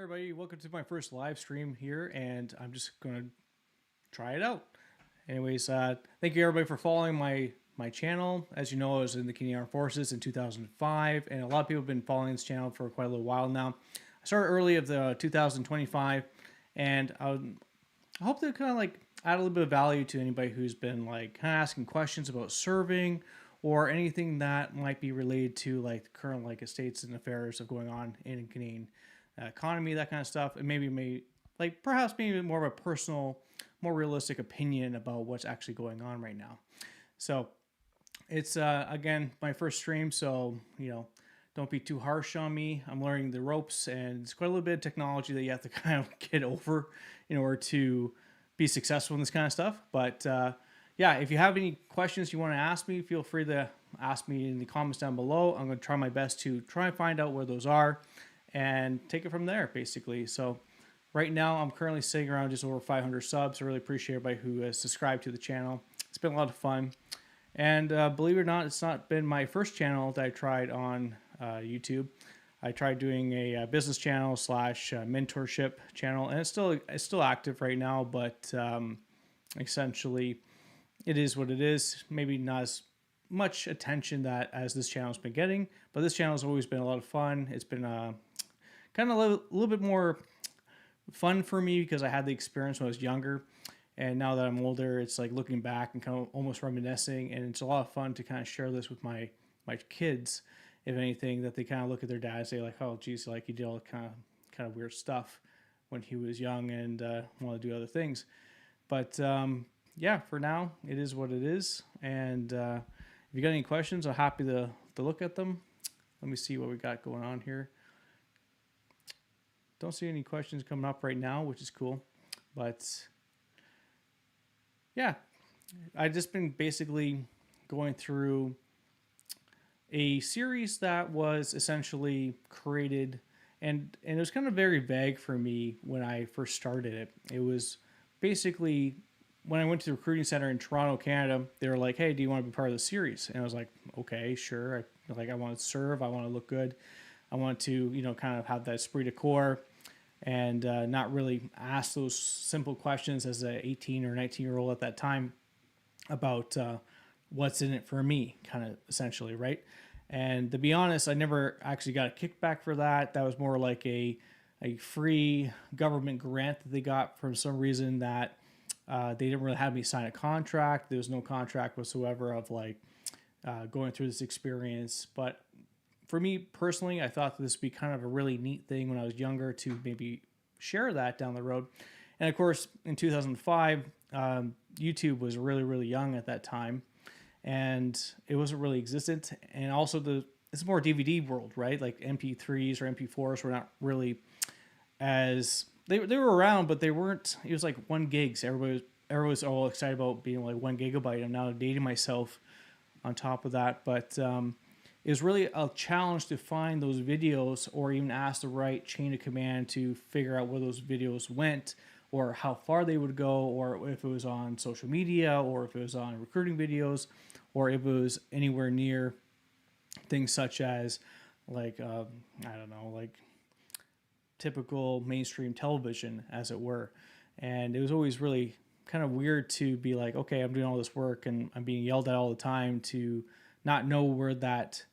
Everybody, welcome to my first live stream here, and I'm just going to try it out. Anyways, thank you everybody for following my channel. As you know, I was in the Canadian Armed Forces in 2005, and a lot of people have been following this channel for quite a little while now. I started early of the 2025, and I hope to kind of like add a little bit of value to anybody who's been like kind of asking questions about serving or anything that might be related to like the current like estates and affairs of going on in Canadian economy, that kind of stuff, and maybe like perhaps maybe more of a personal, more realistic opinion about what's actually going on right now. So it's again my first stream, so don't be too harsh on me. I'm learning the ropes, and it's quite a little bit of technology that you have to kind of get over in order to be successful in this kind of stuff. But yeah, if you have any questions you want to ask me, feel free to ask me in the comments down below. I'm going to try my best to try and find out where those are and take it from there, basically. So right now, I'm currently sitting around just over 500 subs. I really appreciate everybody who has subscribed to the channel. It's been a lot of fun. And believe it or not, it's not been my first channel that I tried on YouTube. I tried doing a business channel slash mentorship channel, and it's still active right now, but essentially it is what it is. Maybe not as much attention that as this channel's been getting, but this channel has always been a lot of fun. It's been kind of a little bit more fun for me because I had the experience when I was younger, and now that I'm older, it's like looking back and kind of almost reminiscing, and it's a lot of fun to kind of share this with my kids. If anything, that they kind of look at their dad and say like, "Oh, geez, like he did all kind of weird stuff when he was young and want to do other things." But yeah, for now, it is what it is. And if you got any questions, I'm happy to look at them. Let me see what we got going on here. Don't see any questions coming up right now, which is cool. But yeah, I've just been basically going through a series that was essentially created, and it was kind of very vague for me when I first started it. It was basically when I went to the recruiting center in Toronto, Canada, they were like, "Hey, do you want to be part of the series?" And I was like, "Okay, sure." I want to serve. I want to look good. I want to, kind of have that esprit de corps and not really ask those simple questions as an 18 or 19-year-old at that time about what's in it for me, kind of essentially, right? And to be honest, I never actually got a kickback for that. That was more like a free government grant that they got for some reason that they didn't really have me sign a contract. There was no contract whatsoever of like going through this experience. But for me personally, I thought this would be kind of a really neat thing when I was younger to maybe share that down the road. And of course, in 2005, YouTube was really, really young at that time, and it wasn't really existent. And also it's more DVD world, right? Like MP3s or MP4s were not really as they were around, but they weren't. It was like 1 gigs. Everybody was all excited about being like 1 gigabyte. I'm now dating myself on top of that, but it was really a challenge to find those videos or even ask the right chain of command to figure out where those videos went or how far they would go, or if it was on social media, or if it was on recruiting videos, or if it was anywhere near things such as like, I don't know, like typical mainstream television, as it were. And it was always really kind of weird to be like, okay, I'm doing all this work and I'm being yelled at all the time to not know where that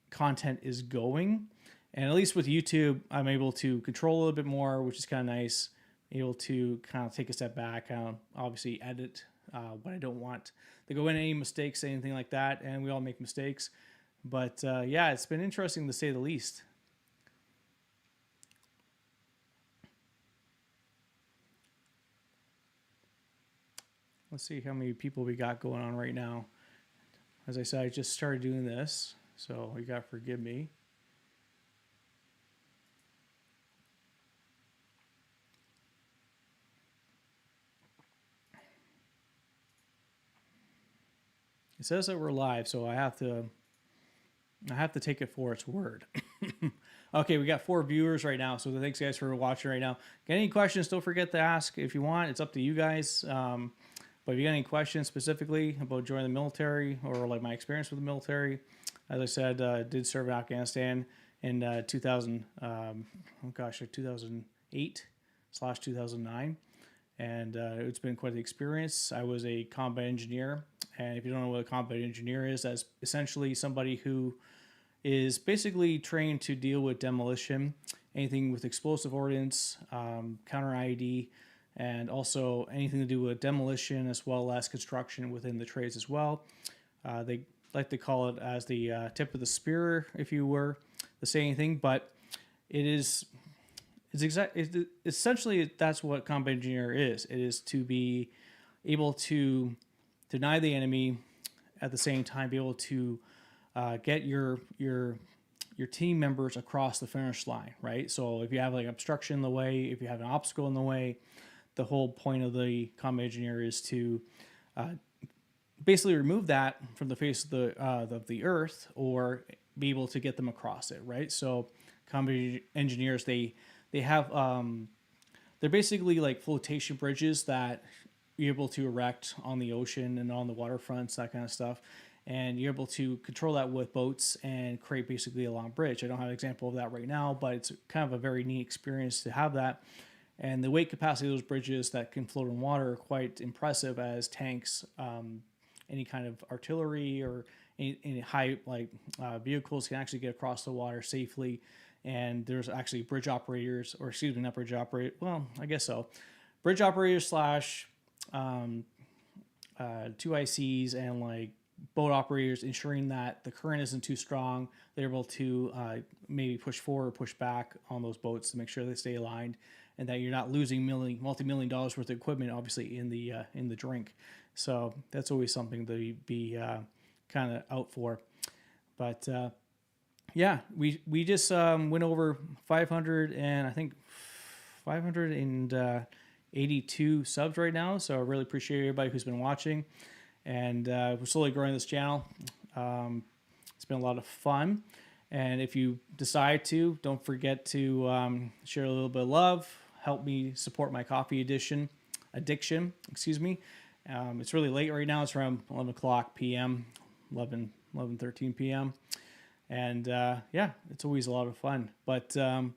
content is going. And at least with YouTube, I'm able to control a little bit more, which is kind of nice. Able to kind of take a step back, obviously edit what I don't want to go in any mistakes, anything like that. And we all make mistakes. But yeah, it's been interesting to say the least. Let's see how many people we got going on right now. As I said, I just started doing this, so you gotta forgive me. It says that we're live, so I have to take it for its word. Okay, we got 4 viewers right now, so thanks guys for watching right now. Got any questions? Don't forget to ask if you want. It's up to you guys. But if you got any questions specifically about joining the military or like my experience with the military, as I said, did serve in Afghanistan, in 2008/2009, and it's been quite the experience. I was a combat engineer, and if you don't know what a combat engineer is, that's essentially somebody who is basically trained to deal with demolition, anything with explosive ordnance, counter IED, and also anything to do with demolition as well as construction within the trades as well. They like to call it as the tip of the spear, if you were to say anything, but it is essentially that's what combat engineer is. It is to be able to deny the enemy, at the same time be able to get your team members across the finish line, right? So if you have like obstruction in the way, if you have an obstacle in the way, the whole point of the combat engineer is to basically remove that from the face of the earth, or be able to get them across it, right? So combat engineers, they have they're basically like flotation bridges that you're able to erect on the ocean and on the waterfronts, that kind of stuff. And you're able to control that with boats and create basically a long bridge. I don't have an example of that right now, but it's kind of a very neat experience to have that. And the weight capacity of those bridges that can float in water are quite impressive, as tanks, any kind of artillery, or any high vehicles can actually get across the water safely. And there's actually bridge operators, or excuse me, not bridge operator. Well, I guess so. Bridge operators slash 2ICs and like boat operators, ensuring that the current isn't too strong. They're able to maybe push forward or push back on those boats to make sure they stay aligned, and that you're not losing multi-million dollars worth of equipment, obviously in the drink. So that's always something to be kind of out for. But yeah, we just went over 500 and I think 582 subs right now. So I really appreciate everybody who's been watching. And we're slowly growing this channel. It's been a lot of fun. And if you decide to, don't forget to share a little bit of love. Help me support my coffee addiction. It's really late right now. It's around 11 o'clock p.m., 13 p.m. And yeah, it's always a lot of fun. But a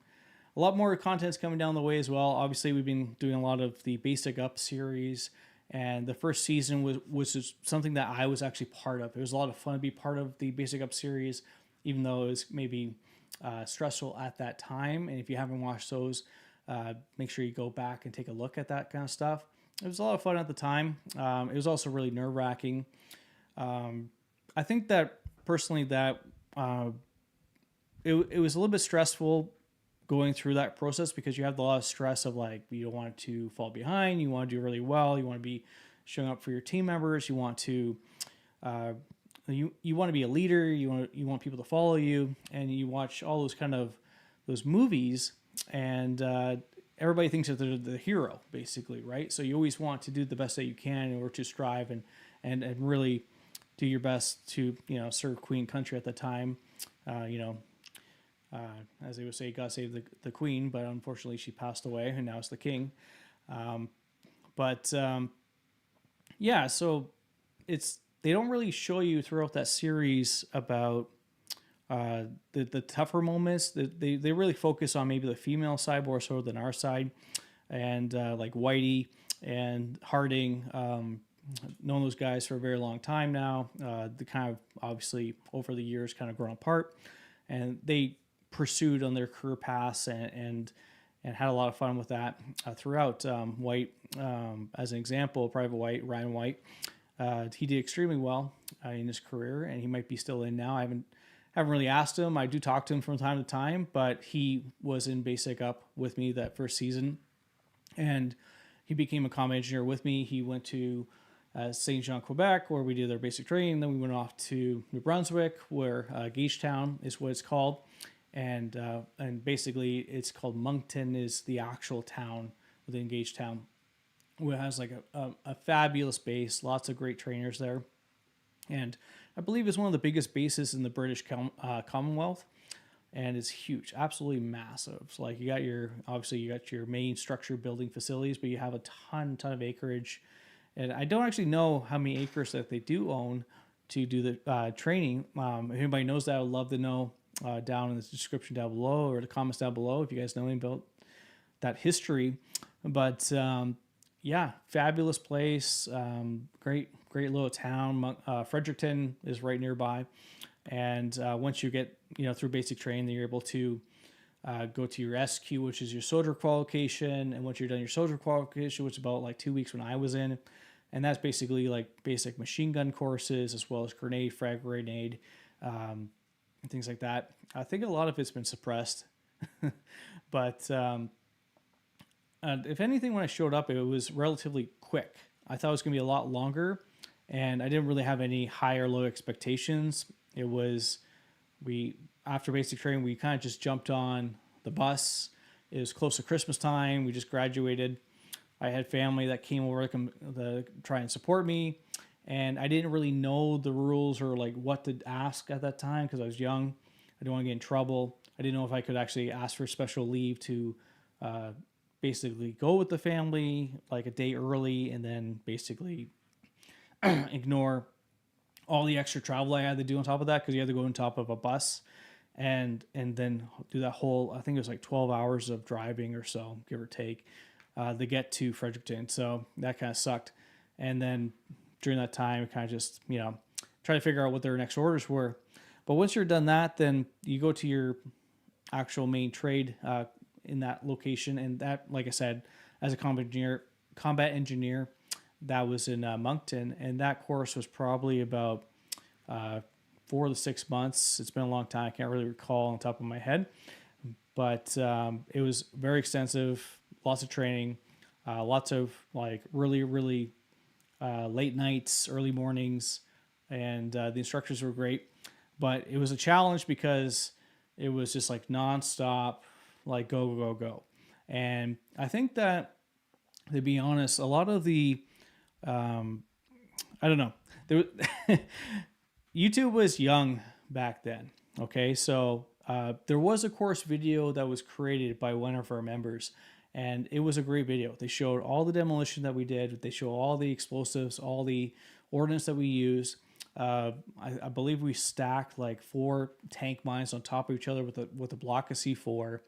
lot more content's coming down the way as well. Obviously, we've been doing a lot of the Basic Up series. And the first season was just something that I was actually part of. It was a lot of fun to be part of the Basic Up series, even though it was maybe stressful at that time. And if you haven't watched those, make sure you go back and take a look at that kind of stuff. It was a lot of fun at the time. It was also really nerve-wracking. I think that personally that it was a little bit stressful going through that process, because you have a lot of stress of like, you don't want to fall behind, you want to do really well, you want to be showing up for your team members, you want to you want to be a leader, you want people to follow you, and you watch all those kind of those movies, and everybody thinks that they're the hero, basically, right? So you always want to do the best that you can in order to strive and really do your best to serve Queen country at the time. As they would say, God save the Queen, but unfortunately she passed away, and now it's the King. Yeah, so they don't really show you throughout that series about the tougher moments. They really focus on maybe the female side more so than our side, and like Whitey and Harding. Known those guys for a very long time now. They kind of obviously over the years kind of grown apart, and they pursued on their career paths and had a lot of fun with that throughout. White, as an example, Private White, Ryan White, he did extremely well in his career, and he might be still in now. I haven't really asked him. I do talk to him from time to time, but he was in Basic Up with me that first season, and he became a combat engineer with me. He went to Saint Jean, Quebec, where we did their basic training. Then we went off to New Brunswick, where Gagetown is what it's called. And basically it's called Moncton is the actual town within Gagetown, where it has like a fabulous base, lots of great trainers there. And I believe it's one of the biggest bases in the British Commonwealth. And it's huge, absolutely massive. So like you got your main structure building facilities, but you have a ton of acreage. And I don't actually know how many acres that they do own to do the training. If anybody knows that, I would love to know down in the description down below or the comments down below if you guys know anything about that history. But yeah, fabulous place. Great little town. Fredericton is right nearby. And once you get through basic training, then you're able to go to your SQ, which is your soldier qualification. And once you're done your soldier qualification, which is about like 2 weeks when I was in, and that's basically like basic machine gun courses as well as grenade, frag grenade, and things like that. I think a lot of it's been suppressed, but if anything, when I showed up, it was relatively quick. I thought it was going to be a lot longer, and I didn't really have any high or low expectations. It was after basic training, we kind of just jumped on the bus. It was close to Christmas time. We just graduated. I had family that came over to try and support me, and I didn't really know the rules or like what to ask at that time because I was young. I didn't want to get in trouble. I didn't know if I could actually ask for special leave to basically go with the family like a day early and then basically ignore all the extra travel I had to do on top of that because you had to go on top of a bus and then do that whole, I think it was like 12 hours of driving or so, give or take, to get to Fredericton. So that kind of sucked. And then during that time, kind of just, try to figure out what their next orders were. But once you're done that, then you go to your actual main trade in that location. And that, like I said, as a combat engineer, that was in Moncton. And that course was probably about 4 to 6 months. It's been a long time. I can't really recall on top of my head. But it was very extensive, lots of training, lots of like really, really late nights, early mornings. And the instructors were great. But it was a challenge because it was just like nonstop, like go, go, go. And I think that, to be honest, a lot of the, I don't know, YouTube was young back then. Okay, so there was a course video that was created by one of our members, and it was a great video. They showed all the demolition that we did. They show all the explosives, all the ordnance that we used. I believe we stacked like 4 tank mines on top of each other with a block of C4.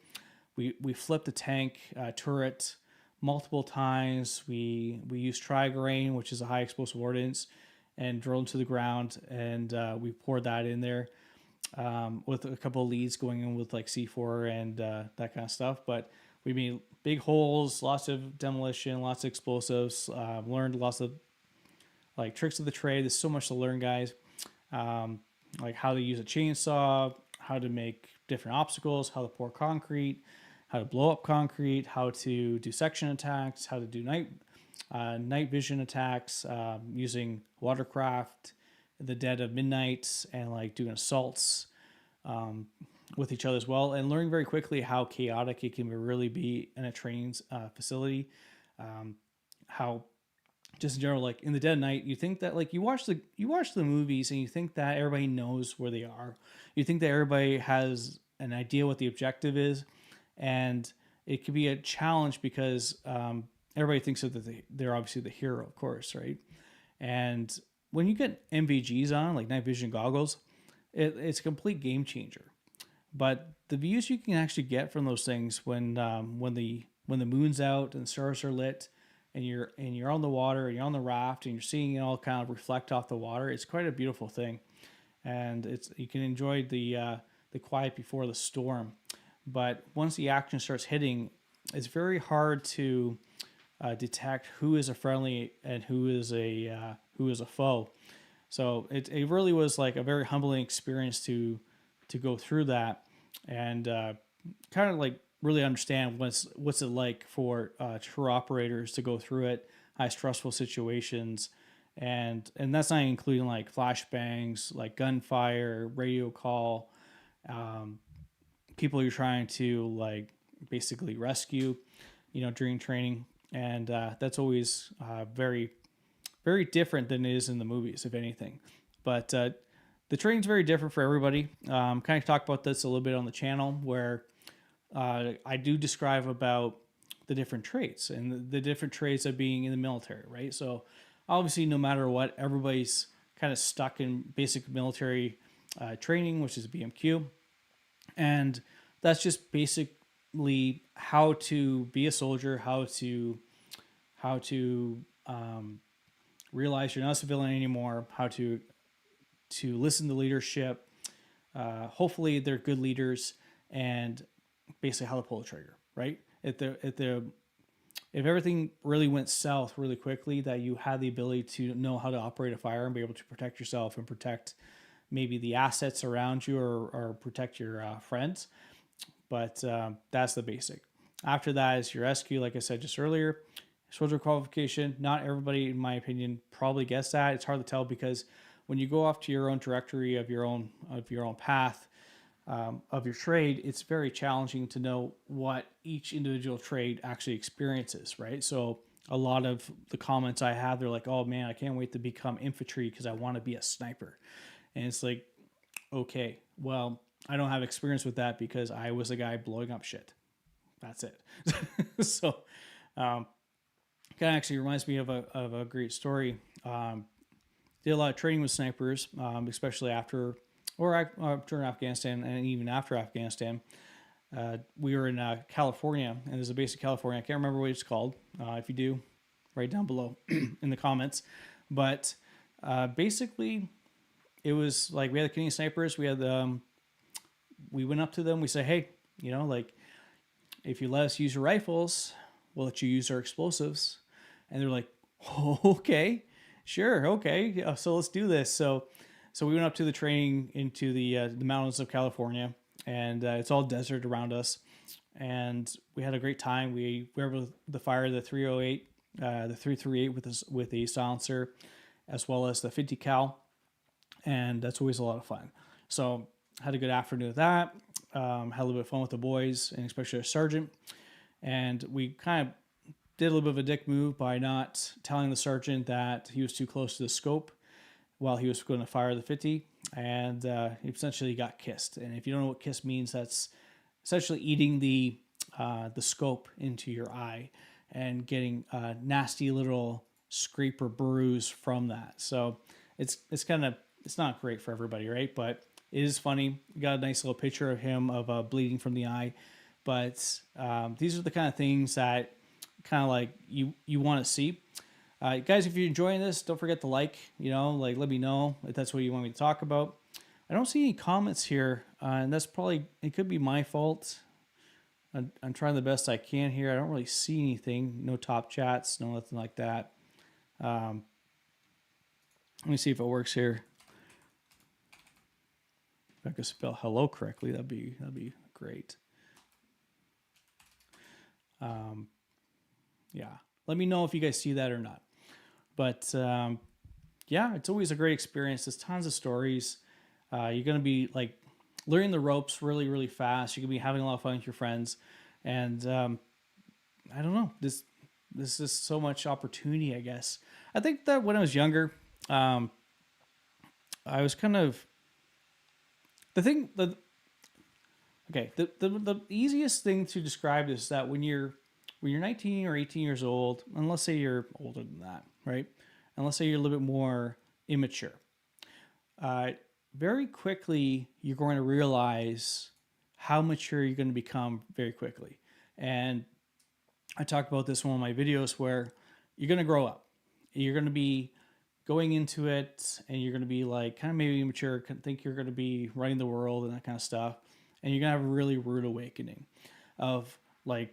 We flipped the tank turret multiple times. We used trigarane, which is a high explosive ordnance, and drilled into the ground, and we poured that in there with a couple of leads going in with like C4 and that kind of stuff. But we made big holes, lots of demolition, lots of explosives. Learned lots of like tricks of the trade. There's so much to learn, guys. Like how to use a chainsaw, how to make different obstacles, how to pour concrete, how to blow up concrete, how to do section attacks, how to do night vision attacks, using watercraft in the dead of midnight, and like doing assaults with each other as well, and learning very quickly how chaotic it can really be in a training facility. How just in general, like in the dead of night, you think that like you watch the movies and you think that everybody knows where they are. You think that everybody has an idea what the objective is, and it could be a challenge because everybody thinks that they're obviously the hero, of course, right? And when you get NVGs on, like night vision goggles, it's a complete game changer. But the views you can actually get from those things when the moon's out and the stars are lit, and you're on the water and you're on the raft and you're seeing it all kind of reflect off the water, it's quite a beautiful thing, and you can enjoy the quiet before the storm. But once the action starts hitting, it's very hard to detect who is a friendly and who is a foe. So it really was like a very humbling experience to go through that and kind of like really understand what's it like for tour operators to go through it, high stressful situations, and that's not including like flashbangs, like gunfire, radio call, people you're trying to like basically rescue, during training, and that's always very, very different than it is in the movies, if anything. But the training's very different for everybody. Kind of talk about this a little bit on the channel where I do describe about the different traits and the different traits of being in the military, right? So obviously, no matter what, everybody's kind of stuck in basic military training, which is BMQ. And that's just basically how to be a soldier, how to realize you're not a civilian anymore, how to listen to leadership. Hopefully, they're good leaders, and basically how to pull the trigger. Right at the if everything really went south really quickly, that you had the ability to know how to operate a fire and be able to protect yourself and protect maybe the assets around you, or protect your friends. But that's the basic. After that is your SQ, like I said just earlier. Soldier qualification. Not everybody, in my opinion, probably gets that. It's hard to tell because when you go off to your own directory of your own path, of your trade, it's very challenging to know what each individual trade actually experiences, right? So a lot of the comments I have, they're like, "Oh man, I can't wait to become infantry because I want to be a sniper," and it's like, okay, well, I don't have experience with that because I was a guy blowing up shit. That's it. So, kind of actually reminds me of a great story. Did a lot of training with snipers, especially during Afghanistan and even after Afghanistan. We were in California, and there's a base in California. I can't remember what it's called. If you do, write down below in the comments. But basically, it was like we had the Canadian snipers. We went up to them. We said, "Hey, like if you let us use your rifles, we'll let you use our explosives." And they're like, "Oh, okay, sure, okay, yeah, so let's do this." So we went up to the training into the mountains of California, and it's all desert around us. And we had a great time. We were able to fire the 308, the 338 with a silencer, as well as the 50 cal, and that's always a lot of fun. So had a good afternoon with that. Had a little bit of fun with the boys, and especially our sergeant. And we kind of did a little bit of a dick move by not telling the sergeant that he was too close to the scope while he was going to fire the 50, and he essentially got kissed. And if you don't know what kiss means, that's essentially eating the scope into your eye and getting a nasty little scrape or bruise from that. So it's not great for everybody, right? But it is funny. We got a nice little picture of him bleeding from the eye. But these are the kind of things that kind of like you want to see. Guys, if you're enjoying this, don't forget to let me know if that's what you want me to talk about. I don't see any comments here, and it could be my fault. I'm trying the best I can here. I don't really see anything. No top chats, no nothing like that. Let me see if it works here. If I could spell hello correctly, that'd be great. Yeah, let me know if you guys see that or not. But yeah, it's always a great experience. There's tons of stories. You're gonna be like learning the ropes really, really fast. You're gonna be having a lot of fun with your friends, and I don't know. This is so much opportunity, I guess. I think that when I was younger, I was kind of the easiest thing to describe is that when you're 19 or 18 years old, and let's say you're older than that, right? And let's say you're a little bit more immature. Very quickly, you're going to realize how mature you're going to become very quickly. And I talked about this in one of my videos where you're going to grow up. You're going to be going into it, and you're going to be like kind of maybe immature, think you're going to be running the world and that kind of stuff. And you're going to have a really rude awakening of like,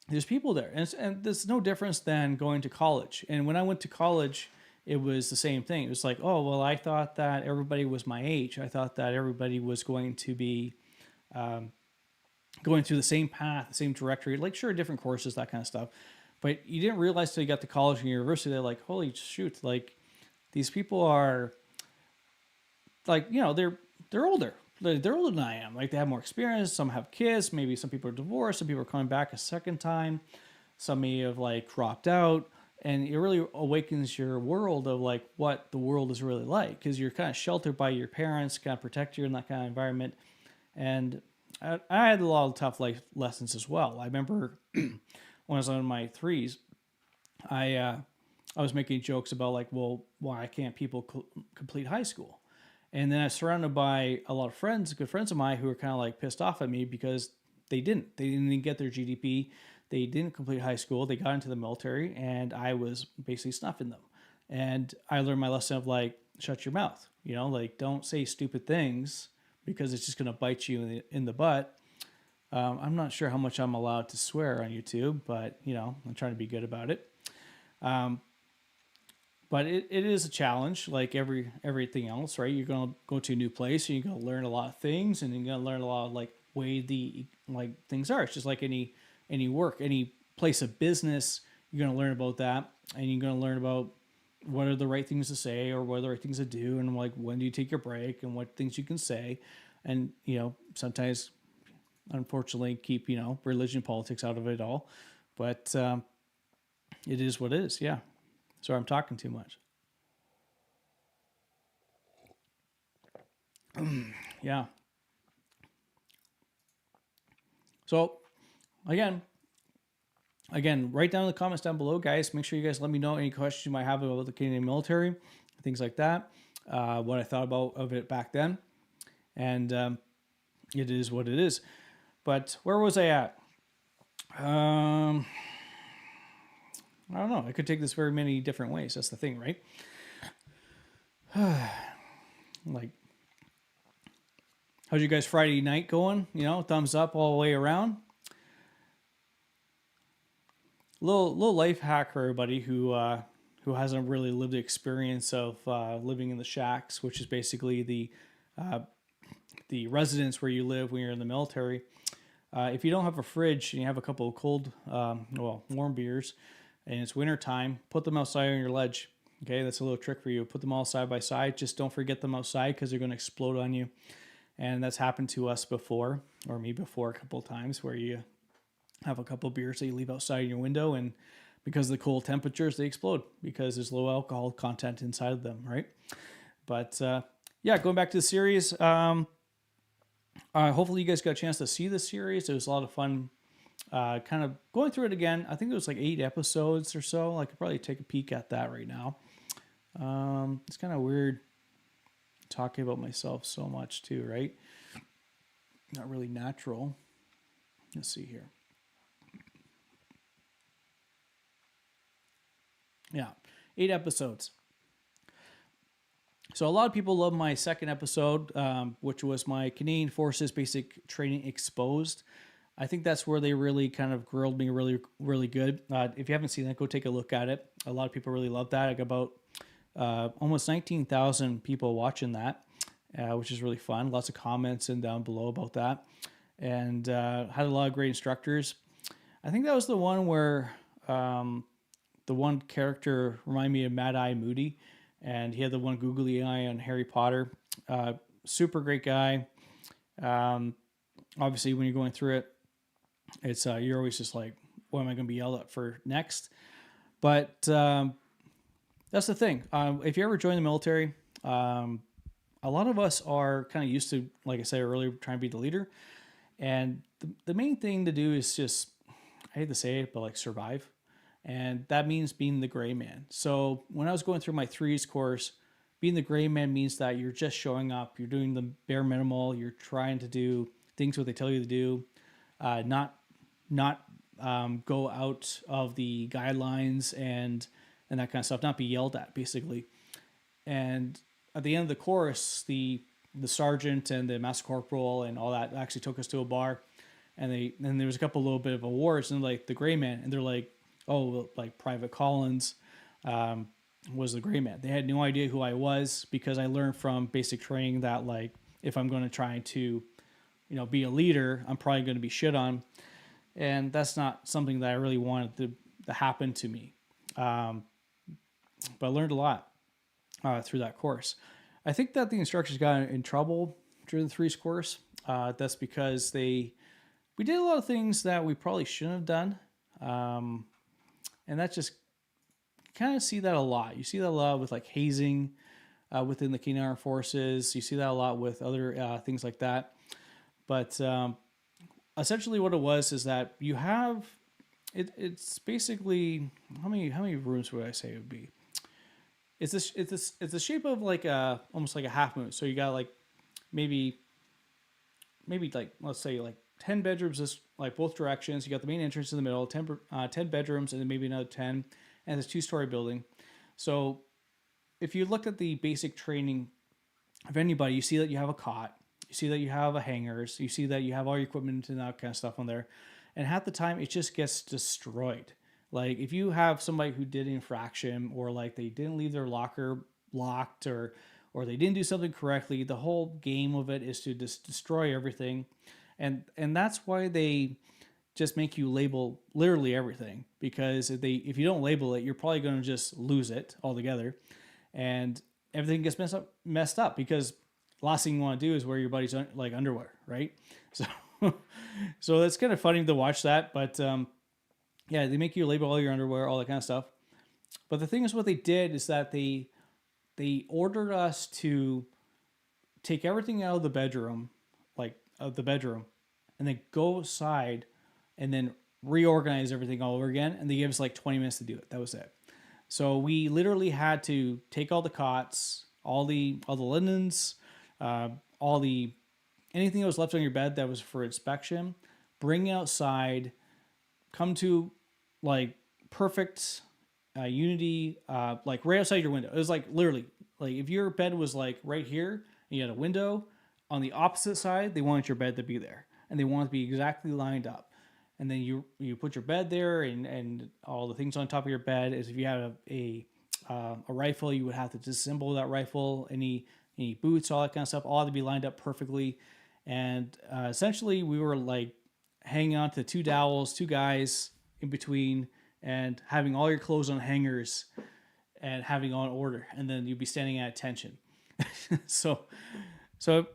there's people there, and there's no difference than going to college. And when I went to college, it was the same thing. It was like, oh, well, I thought that everybody was my age. I thought that everybody was going to be going through the same path, the same directory, like sure, different courses, that kind of stuff. But you didn't realize till you got to college and university, they're like, holy shoot, like these people are like, they're older. They're older than I am. Like they have more experience. Some have kids. Maybe some people are divorced. Some people are coming back a second time. Some may have like dropped out, and it really awakens your world of like what the world is really like, because you're kind of sheltered by your parents, kind of protect you in that kind of environment. And I had a lot of tough life lessons as well. I remember when I was in my threes, I was making jokes about like, well, why can't people complete high school? And then I was surrounded by a lot of friends, good friends of mine, who were kind of like pissed off at me because they didn't even get their GDP, they didn't complete high school, they got into the military, and I was basically snuffing them. And I learned my lesson of like, shut your mouth, like don't say stupid things because it's just going to bite you in the butt. I'm not sure how much I'm allowed to swear on YouTube, but I'm trying to be good about it. But it is a challenge, like everything else, right? You're gonna go to a new place, and you're gonna learn a lot of things, and you're gonna learn a lot of like way the like things are. It's just like any work, any place of business. You're gonna learn about that, and you're gonna learn about what are the right things to say or what are the right things to do, and like when do you take your break and what things you can say, and sometimes, unfortunately, keep religion, politics out of it all, but it is what it is. Yeah. Sorry, I'm talking too much. Yeah. So again, write down in the comments down below, guys. Make sure you guys let me know any questions you might have about the Canadian military, things like that. What I thought about of it back then, and it is what it is. But where was I at? I don't know. I could take this very many different ways. That's the thing, right? Like, how's you guys Friday night going? Thumbs up all the way around. Little life hack for everybody who hasn't really lived the experience of living in the shacks, which is basically the residence where you live when you're in the military. If you don't have a fridge and you have a couple of cold, warm beers, and it's winter time, put them outside on your ledge. Okay, that's a little trick for you. Put them all side by side. Just don't forget them outside because they're going to explode on you. And that's happened to us before, or me before, a couple of times, where you have a couple of beers that you leave outside in your window, and because of the cold temperatures, they explode because there's low alcohol content inside of them, right? But yeah, going back to the series, hopefully you guys got a chance to see the series. It was a lot of fun. Kind of going through it again. I think it was like 8 episodes or so. I could probably take a peek at that right now. It's kind of weird talking about myself so much too, right? Not really natural. Let's see here. Yeah, 8 episodes. So a lot of people love my second episode, which was my Canadian Forces Basic Training Exposed. I think that's where they really kind of grilled me really, really good. If you haven't seen that, go take a look at it. A lot of people really love that. I got about almost 19,000 people watching that, which is really fun. Lots of comments and down below about that. And had a lot of great instructors. I think that was the one where the one character reminded me of Mad Eye Moody. And he had the one googly eye on Harry Potter. Super great guy. Obviously, when you're going through it, it's you're always just like, what am I going to be yelled at for next? But that's the thing. If you ever join the military, a lot of us are kind of used to, like I said earlier, trying to be the leader. And the main thing to do is just, I hate to say it, but like survive. And that means being the gray man. So when I was going through my threes course, being the gray man means that you're just showing up. You're doing the bare minimal. You're trying to do things what they tell you to do, not go out of the guidelines and that kind of stuff. Not be yelled at, basically. And at the end of the course, the sergeant and the master corporal and all that actually took us to a bar, and there was a couple little bit of awards, and like the gray man, and they're like, oh, like Private Collins was the gray man. They had no idea who I was because I learned from basic training that like if I'm going to try to, be a leader, I'm probably going to be shit on, and that's not something that I really wanted to happen to me. But I learned a lot through that course. I think that the instructors got in trouble during the threes course. That's because we did a lot of things that we probably shouldn't have done. And that's just kind of see that a lot. You see that a lot with like hazing within the Canadian Armed Forces. You see that a lot with other things like that. But essentially what it was is that you have, it's basically, how many rooms would I say it would be? It's the shape of like a almost like a half moon. So you got like maybe like let's say like 10 bedrooms this like both directions. You got the main entrance in the middle, 10 bedrooms, and then maybe another 10, and it's 2-story building. So if you look at the basic training of anybody, you see that you have a cot, you see that you have a hangers, you see that you have all your equipment and that kind of stuff on there, and half the time it just gets destroyed. Like if you have somebody who did an infraction or like they didn't leave their locker locked or they didn't do something correctly, the whole game of it is to just destroy everything, and that's why they just make you label literally everything, because if you don't label it, you're probably going to just lose it altogether, and everything gets messed up because the last thing you want to do is wear your buddy's like underwear, right? So so that's kind of funny to watch that, but yeah, they make you label all your underwear, all that kind of stuff. But the thing is, what they did is that they ordered us to take everything out of the bedroom, like of the bedroom, and then go outside and then reorganize everything all over again. And they gave us like 20 minutes to do it. That was it. So we literally had to take all the cots, all the linens, all the anything that was left on your bed that was for inspection, bring it outside, come to like perfect unity, like right outside your window. It was like literally like if your bed was like right here and you had a window on the opposite side, they wanted your bed to be there and they wanted it to be exactly lined up. And then you put your bed there and all the things on top of your bed. Is if you had a rifle, you would have to disassemble that rifle. Any boots, all that kind of stuff, all had to be lined up perfectly. And essentially, we were like hanging on to 2 dowels, 2 guys in between, and having all your clothes on hangers and having on order, and then you'd be standing at attention. so so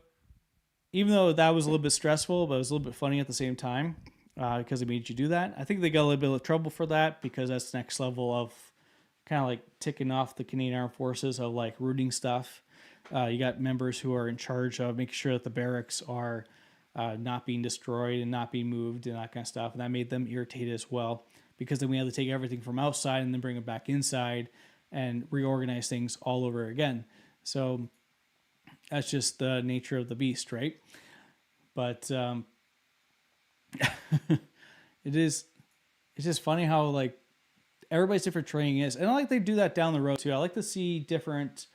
even though that was a little bit stressful, but it was a little bit funny at the same time, because it made you do that. I think they got a little bit of trouble for that because that's the next level of kind of like ticking off the Canadian Armed Forces of like routing stuff. You got members who are in charge of making sure that the barracks are not being destroyed and not being moved and that kind of stuff. And that made them irritated as well, because then we had to take everything from outside and then bring it back inside and reorganize things all over again. So that's just the nature of the beast, right? But it is, it's just funny how like everybody's different training is, and I like they do that down the road too. I like to see different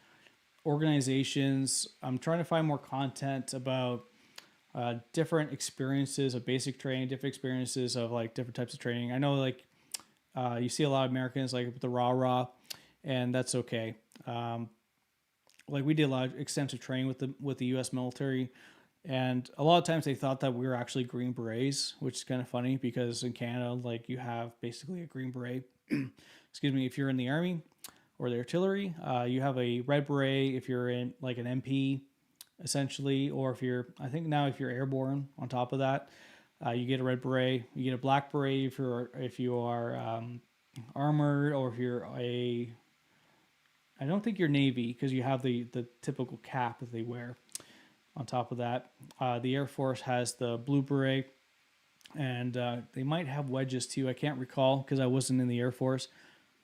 organizations. I'm trying to find more content about different experiences of basic training, different experiences of like different types of training. I know like you see a lot of Americans like with the rah, and that's okay. Like we did a lot of extensive training with the U.S. military, and a lot of times they thought that we were actually Green Berets, which is kind of funny because in Canada, like you have basically a Green Beret. Excuse me, if you're in the Army or the artillery, you have a Red Beret if you're in like an MP, essentially, or I think now if you're airborne on top of that, you get a Red Beret. You get a Black Beret if you are armored, or if you're I don't think you're Navy because you have the typical cap that they wear on top of that. The Air Force has the Blue Beret, and they might have wedges too. I can't recall because I wasn't in the Air Force.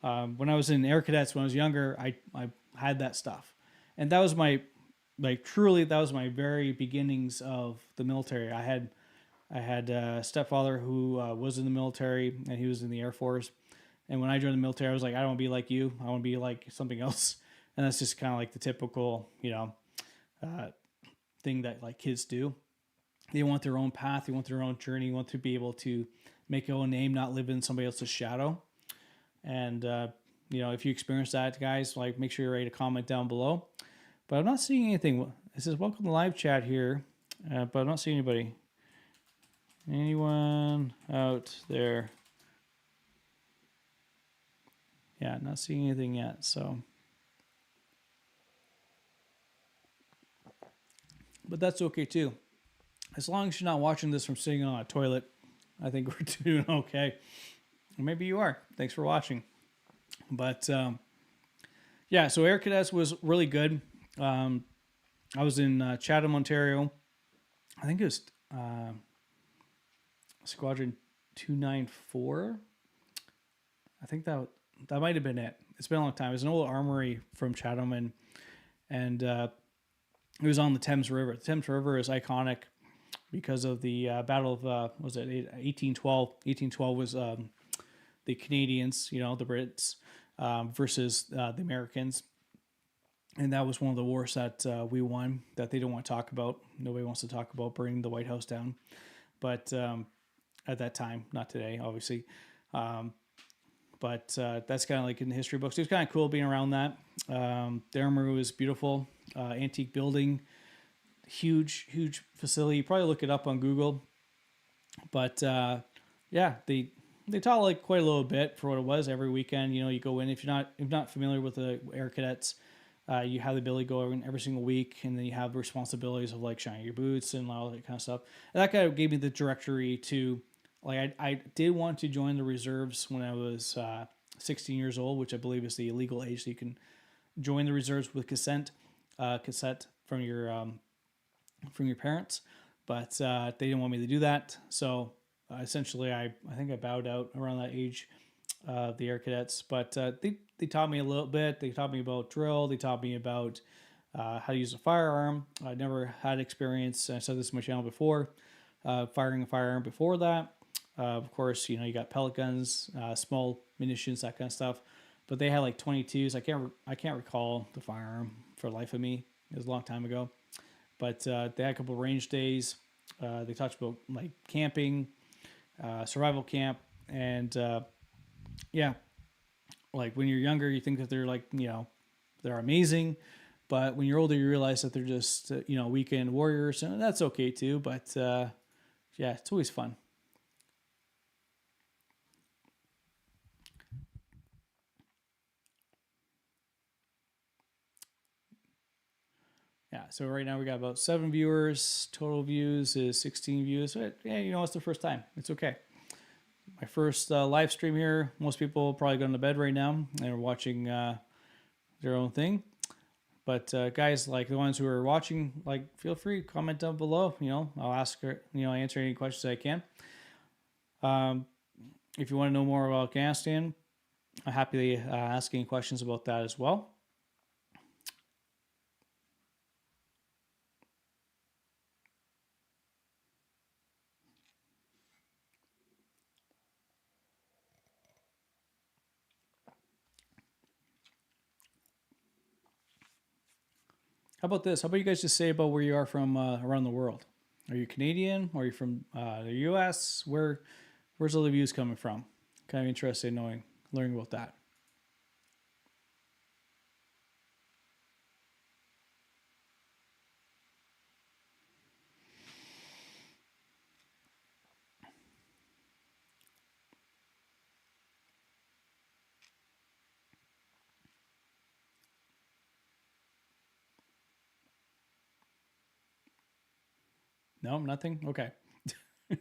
When I was in Air Cadets when I was younger, I had that stuff, and that was my truly that was my very beginnings of the military. I had a stepfather who was in the military, and he was in the Air Force. And when I joined the military, I was like, I don't want to be like you. I want to be like something else. And that's just kind of like the typical, thing that like kids do. They want their own path. They want their own journey. They want to be able to make their own name, not live in somebody else's shadow. And, if you experience that, guys, like make sure you're ready to comment down below. But I'm not seeing anything. It says, welcome to live chat here. But I'm not seeing anybody. Anyone out there? Yeah, not seeing anything yet, so. But that's okay too. As long as you're not watching this from sitting on a toilet, I think we're doing okay. Or maybe you are. Thanks for watching. But yeah, so Air Cadets was really good. I was in Chatham, Ontario. I think it was Squadron 294. I think that that might have been it. It's been a long time. It was an old armory from Chatham, and it was on the Thames River. The Thames River is iconic because of the Battle of was it 1812? 1812 was the Canadians, the Brits, versus the Americans, and that was one of the wars that we won that they don't want to talk about. Nobody wants to talk about burning the White House down, but at that time, not today, obviously. But that's kind of like in the history books. It was kind of cool being around that. The armory was beautiful, antique building, huge facility. You probably look it up on Google, but yeah, they taught like quite a little bit for what it was. Every weekend, you go in. If you're not familiar with the Air Cadets, you have the ability to go in every single week, and then you have responsibilities of like shining your boots and all that kind of stuff. And that kind of gave me the directory to, like, I did want to join the reserves when I was 16 years old, which I believe is the legal age so you can join the reserves with consent from your parents. But they didn't want me to do that, so essentially I think I bowed out around that age of the Air Cadets. But they taught me a little bit. They taught me about drill. They taught me about how to use a firearm. I never had experience. I said this on my channel before. Firing a firearm before that. Of course, you got pellet guns, small munitions, that kind of stuff. But they had like 22s. I can't recall the firearm for the life of me. It was a long time ago. But they had a couple of range days. They talked about like camping, survival camp, and yeah, like when you're younger, you think that they're like they're amazing, but when you're older, you realize that they're just weekend warriors, and that's okay too. But yeah, it's always fun. Yeah, so right now we got about 7 viewers. Total views is 16 views. But yeah, it's the first time. It's okay. My first live stream here. Most people probably going to bed right now and are watching their own thing. But guys, like the ones who are watching, like feel free to comment down below. I'll answer any questions I can. If you want to know more about Afghanistan, I'm happy to ask any questions about that as well. How about this? How about you guys just say about where you are from around the world? Are you Canadian? Or are you from the U.S.? Where's all the views coming from? Kind of interested in learning about that. No, nothing? Okay. It's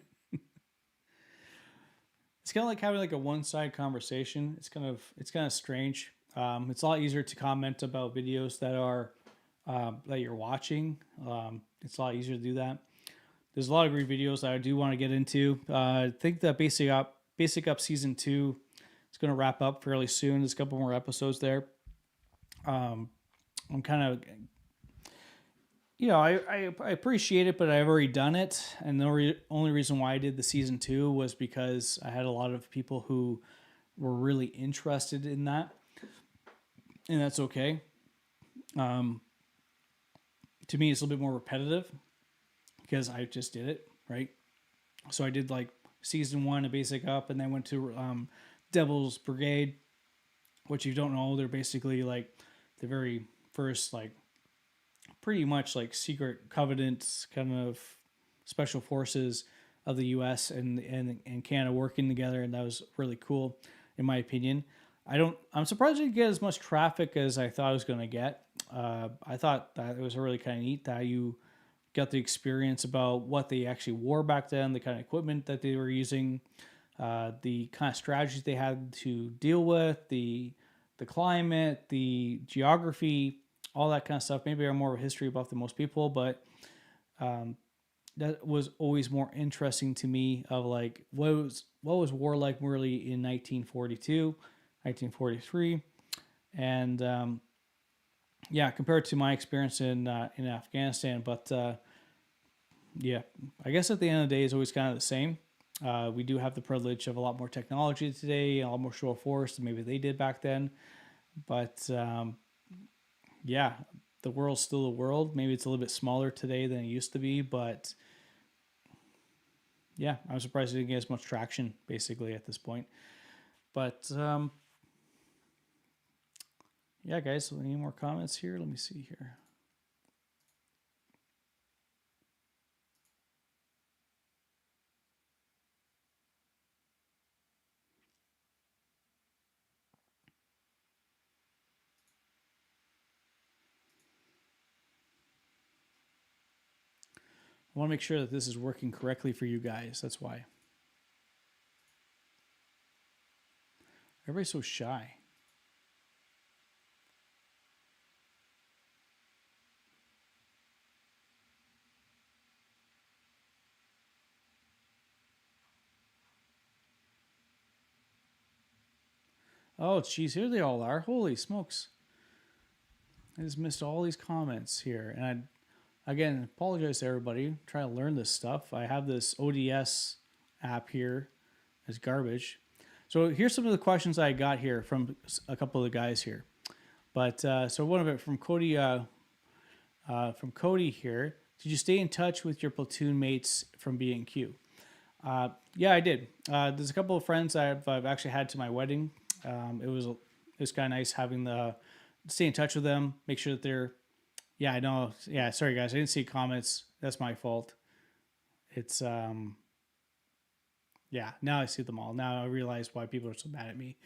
kind of like having like a one-side conversation. It's kind of strange. It's a lot easier to comment about videos that are that you're watching. It's a lot easier to do that. There's a lot of great videos that I do want to get into. I think that Basic Up Season 2 is going to wrap up fairly soon. There's a couple more episodes there. I'm kind of I appreciate it, but I've already done it. And the only reason why I did the season 2 was because I had a lot of people who were really interested in that. And that's okay. To me, it's a little bit more repetitive because I just did it, right? So I did like season 1 of Basic Up, and then went to Devil's Brigade, which you don't know, they're basically like the very first like pretty much like secret covenants kind of special forces of the U.S. and Canada working together, and that was really cool in my opinion. I'm surprised it didn't get as much traffic as I thought it was going to get. I thought that it was really kind of neat that you got the experience about what they actually wore back then, the kind of equipment that they were using, the kind of strategies they had to deal with, the climate, the geography, all that kind of stuff. Maybe I'm more of a history buff than most people, but that was always more interesting to me of like what was war like really in 1942, 1943. And yeah, compared to my experience in Afghanistan, but yeah, I guess at the end of the day, it's always kind of the same. We do have the privilege of a lot more technology today, a lot more show of force than maybe they did back then. But yeah, the world's still the world. Maybe it's a little bit smaller today than it used to be, but yeah, I'm surprised it didn't get as much traction basically at this point. But yeah, guys, so any more comments here? Let me see here. I want to make sure that this is working correctly for you guys. That's why. Everybody's so shy. Oh, geez, here they all are. Holy smokes. I just missed all these comments here. And I, again, apologize to everybody. Trying to learn this stuff. I have this ODS app here. It's garbage. So here's some of the questions I got here from a couple of the guys here. But so one of it from Cody here. Did you stay in touch with your platoon mates from B&Q? Yeah, I did. There's a couple of friends I've actually had to my wedding. It was kind of nice having the stay in touch with them, make sure that they're. Yeah, I know. Yeah, sorry guys, I didn't see comments. That's my fault. It's yeah. Now I see them all. Now I realize why people are so mad at me.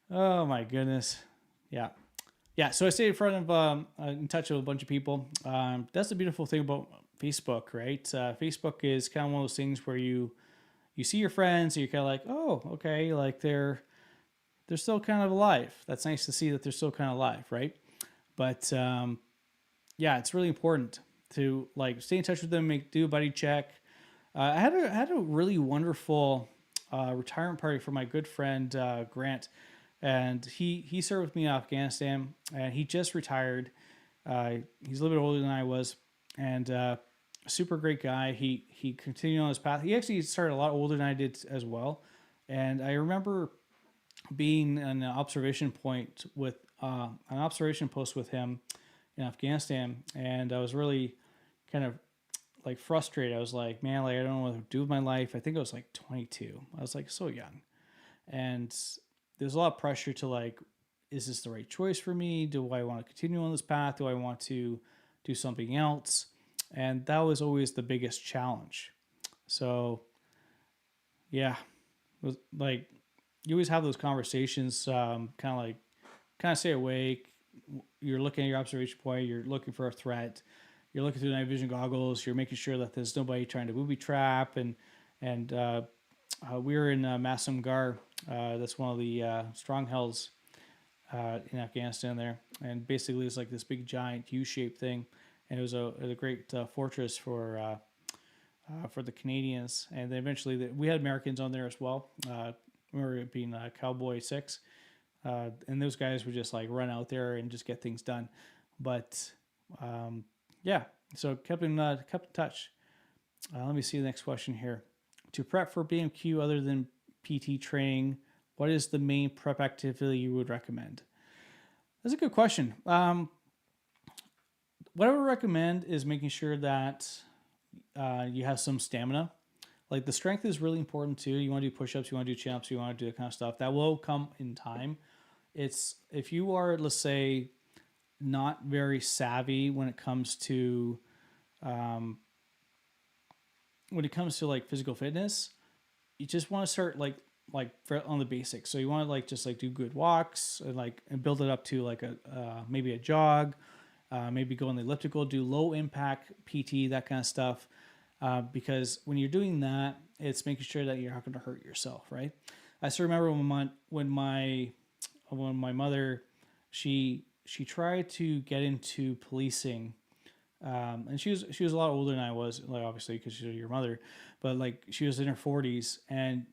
Oh my goodness. Yeah. Yeah, so I stayed in front of in touch with a bunch of people. That's the beautiful thing about Facebook, right? Facebook is kind of one of those things where you see your friends, and you're kind of like, oh, okay, like they're still kind of alive. That's nice to see that they're still kind of alive, right? But yeah, it's really important to like stay in touch with them, do a buddy check. I had a really wonderful retirement party for my good friend Grant, and he served with me in Afghanistan, and he just retired. He's a little bit older than I was, and a super great guy. He continued on his path. He actually started a lot older than I did as well, and I remember being an observation point with an observation post with him in Afghanistan, and I was really kind of like frustrated. I was like, man, like I don't know what to do with my life. I think I was like 22. I was like so young, and there's a lot of pressure to like, is this the right choice for me? Do I want to continue on this path? Do I want to do something else? And that was always the biggest challenge. So yeah, it was like you always have those conversations, kind of stay awake. You're looking at your observation point. You're looking for a threat. You're looking through the night vision goggles. You're making sure that there's nobody trying to booby trap. And we were in Masum Gar. That's one of the strongholds in Afghanistan there. And basically, it's like this big giant U-shaped thing. And it was a great fortress for the Canadians. And then eventually, we had Americans on there as well. We were being Cowboy 6. And those guys would just like run out there and just get things done. But yeah, so kept in touch. Let me see the next question here. To prep for B&Q other than PT training, what is the main prep activity you would recommend? That's a good question. What I would recommend is making sure that you have some stamina. Like the strength is really important too. You want to do push-ups, you want to do chin-ups, you want to do that kind of stuff. That will come in time. It's if you are, let's say, not very savvy when it comes to like physical fitness, you just want to start like on the basics. So you want to like just like do good walks and build it up to like a maybe a jog, maybe go on the elliptical, do low impact PT, that kind of stuff. Because when you're doing that, it's making sure that you're not going to hurt yourself, right? I still remember when my mother, she tried to get into policing, and she was a lot older than I was, like obviously because she's your mother, but like she was in her 40s, and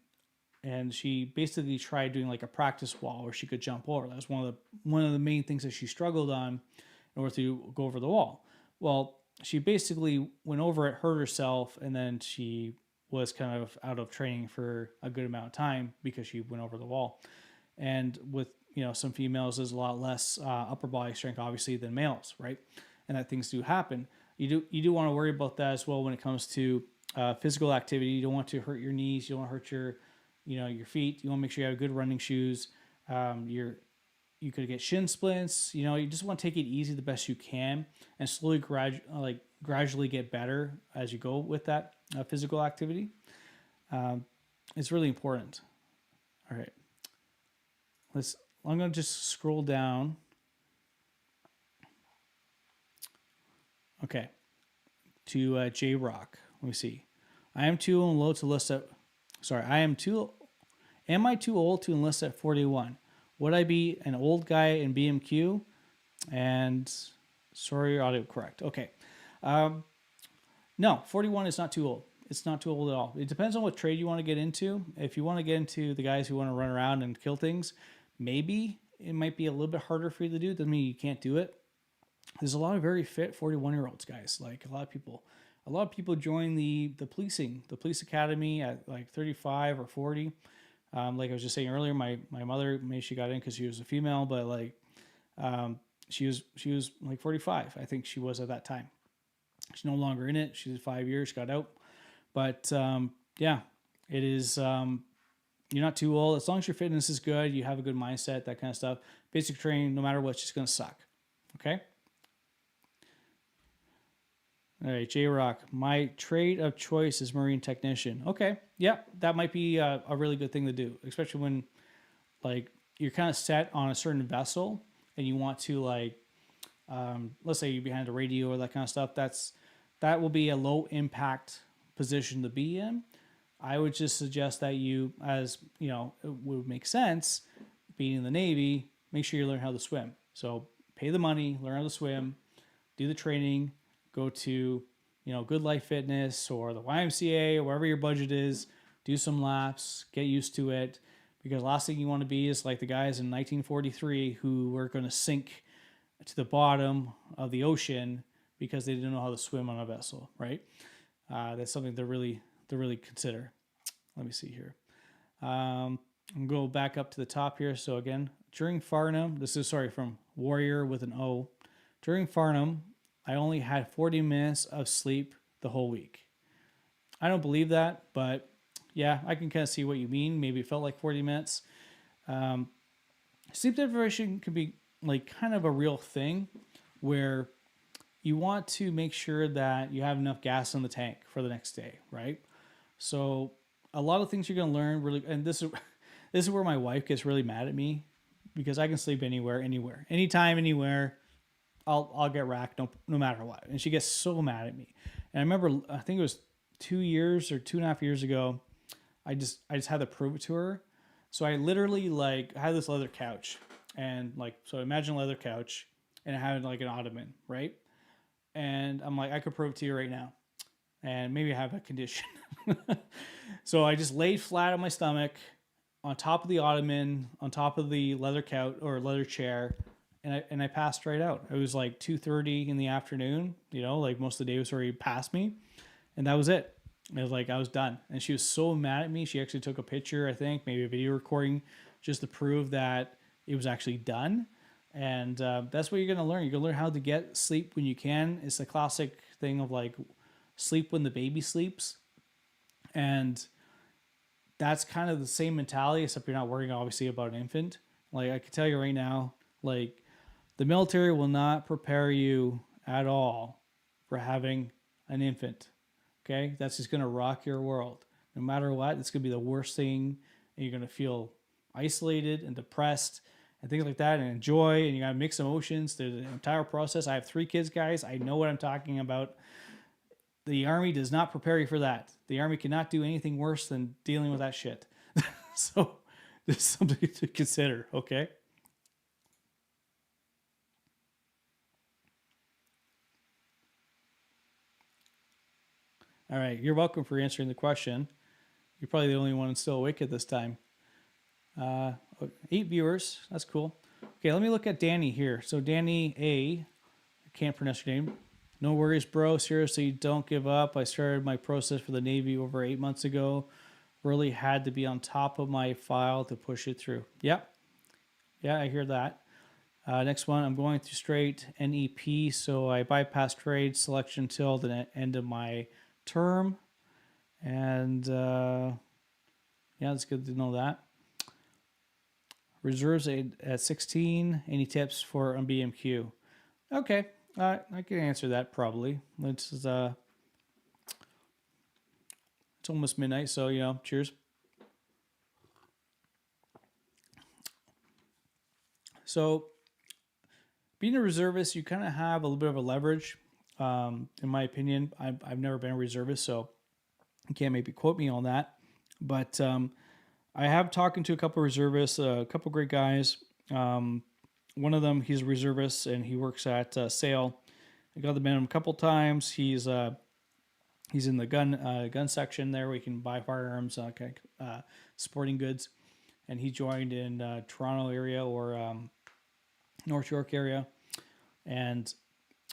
and she basically tried doing like a practice wall where she could jump over. That was one of the main things that she struggled on in order to go over the wall. Well, she basically went over it, hurt herself, and then she was kind of out of training for a good amount of time because she went over the wall. And with some females, there's a lot less upper body strength, obviously, than males, right? And that things do happen. You do want to worry about that as well when it comes to physical activity. You don't want to hurt your knees. You don't want to hurt your feet. You want to make sure you have good running shoes. You could get shin splints. You just want to take it easy the best you can and slowly gradually get better as you go with that physical activity. It's really important. All right. I'm going to just scroll down. Okay. To J Rock. Let me see. I am too low to enlist at. Sorry, Am I too old to enlist at 41? Would I be an old guy in BMQ? And sorry, audio correct. Okay. No, 41 is not too old. It's not too old at all. It depends on what trade you want to get into. If you want to get into the guys who want to run around and kill things, maybe it might be a little bit harder for you to do. Doesn't mean you can't do it. There's a lot of very fit 41-year-olds, guys. Like a lot of people join the police academy at like 35 or 40. Like I was just saying earlier, my mother, maybe she got in because she was a female, but like she was like 45. I think she was at that time. She's no longer in it. She did 5 years, got out. But yeah, it is. You're not too old as long as your fitness is good. You have a good mindset, that kind of stuff. Basic training, no matter what, it's just gonna suck. Okay. All right, J Rock. My trade of choice is marine technician. Okay, yeah, that might be a really good thing to do, especially when like you're kind of set on a certain vessel and you want to let's say you're behind a radio or that kind of stuff. That will be a low impact position to be in. I would just suggest that you, as it would make sense, being in the Navy, make sure you learn how to swim. So pay the money, learn how to swim, do the training. Go to, Good Life Fitness or the YMCA or wherever your budget is. Do some laps, get used to it. Because last thing you want to be is like the guys in 1943 who were going to sink to the bottom of the ocean because they didn't know how to swim on a vessel, right? That's something to really consider. Let me see here. I'm going to go back up to the top here. So again, during Farnham, from Warrior with an O. During Farnham, I only had 40 minutes of sleep the whole week. I don't believe that, but yeah, I can kind of see what you mean. Maybe it felt like 40 minutes. Sleep deprivation can be like kind of a real thing where you want to make sure that you have enough gas in the tank for the next day, right? So a lot of things you're going to learn really, and this is where my wife gets really mad at me because I can sleep anywhere, anytime, anywhere. I'll get racked no matter what. And she gets so mad at me. And I remember, I think it was 2 years or 2.5 years ago, I just had to prove it to her. So I literally had this leather couch and so imagine a leather couch and it had like an ottoman, right? And I'm like, I could prove it to you right now. And maybe I have a condition. So I just laid flat on my stomach on top of the ottoman, on top of the leather couch or leather chair. And I passed right out. It was like 2:30 in the afternoon, most of the day was already past me. And that was it. It was like, I was done. And she was so mad at me. She actually took a picture, I think, maybe a video recording, just to prove that it was actually done. And that's what you're going to learn. You're going to learn how to get sleep when you can. It's the classic thing of sleep when the baby sleeps. And that's kind of the same mentality, except you're not worrying, obviously, about an infant. I can tell you right now, the military will not prepare you at all for having an infant. Okay? That's just going to rock your world. No matter what, it's going to be the worst thing. And you're going to feel isolated and depressed and things like that and enjoy. And you got to mix emotions through the entire process. I have 3 kids, guys. I know what I'm talking about. The Army does not prepare you for that. The Army cannot do anything worse than dealing with that shit. So this is something to consider, okay? All right, you're welcome for answering the question. You're probably the only one still awake at this time. 8 viewers. That's cool. Okay, let me look at Danny here. So Danny A, I can't pronounce your name. No worries, bro. Seriously, don't give up. I started my process for the Navy over 8 months ago. Really had to be on top of my file to push it through. Yep. Yeah, I hear that. Next one, I'm going through straight NEP, so I bypass trade selection till the end of my term. And yeah, it's good to know that. Reserves at 16. Any tips for on BMQ? Okay, I can answer that probably. It's almost midnight, so cheers. So, being a reservist, you kind of have a little bit of a leverage. In my opinion, I've never been a reservist, so you can't maybe quote me on that. But I have talking to a couple of reservists, a couple of great guys. One of them, he's a reservist and he works at Sale. I got to meet him a couple times. He's in the gun section there where you can buy firearms, sporting goods, and he joined in Toronto area or North York area, and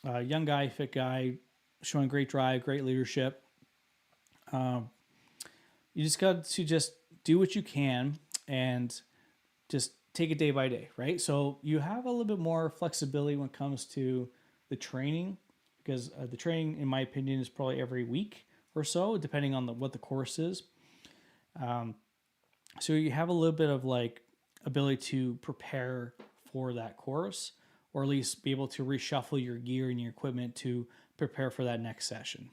young guy, fit guy, showing great drive, great leadership. You just got to just do what you can and just take it day by day, right? So you have a little bit more flexibility when it comes to the training, because the training, in my opinion, is probably every week or so, depending on what the course is. So you have a little bit of like ability to prepare for that course, or at least be able to reshuffle your gear and your equipment to prepare for that next session.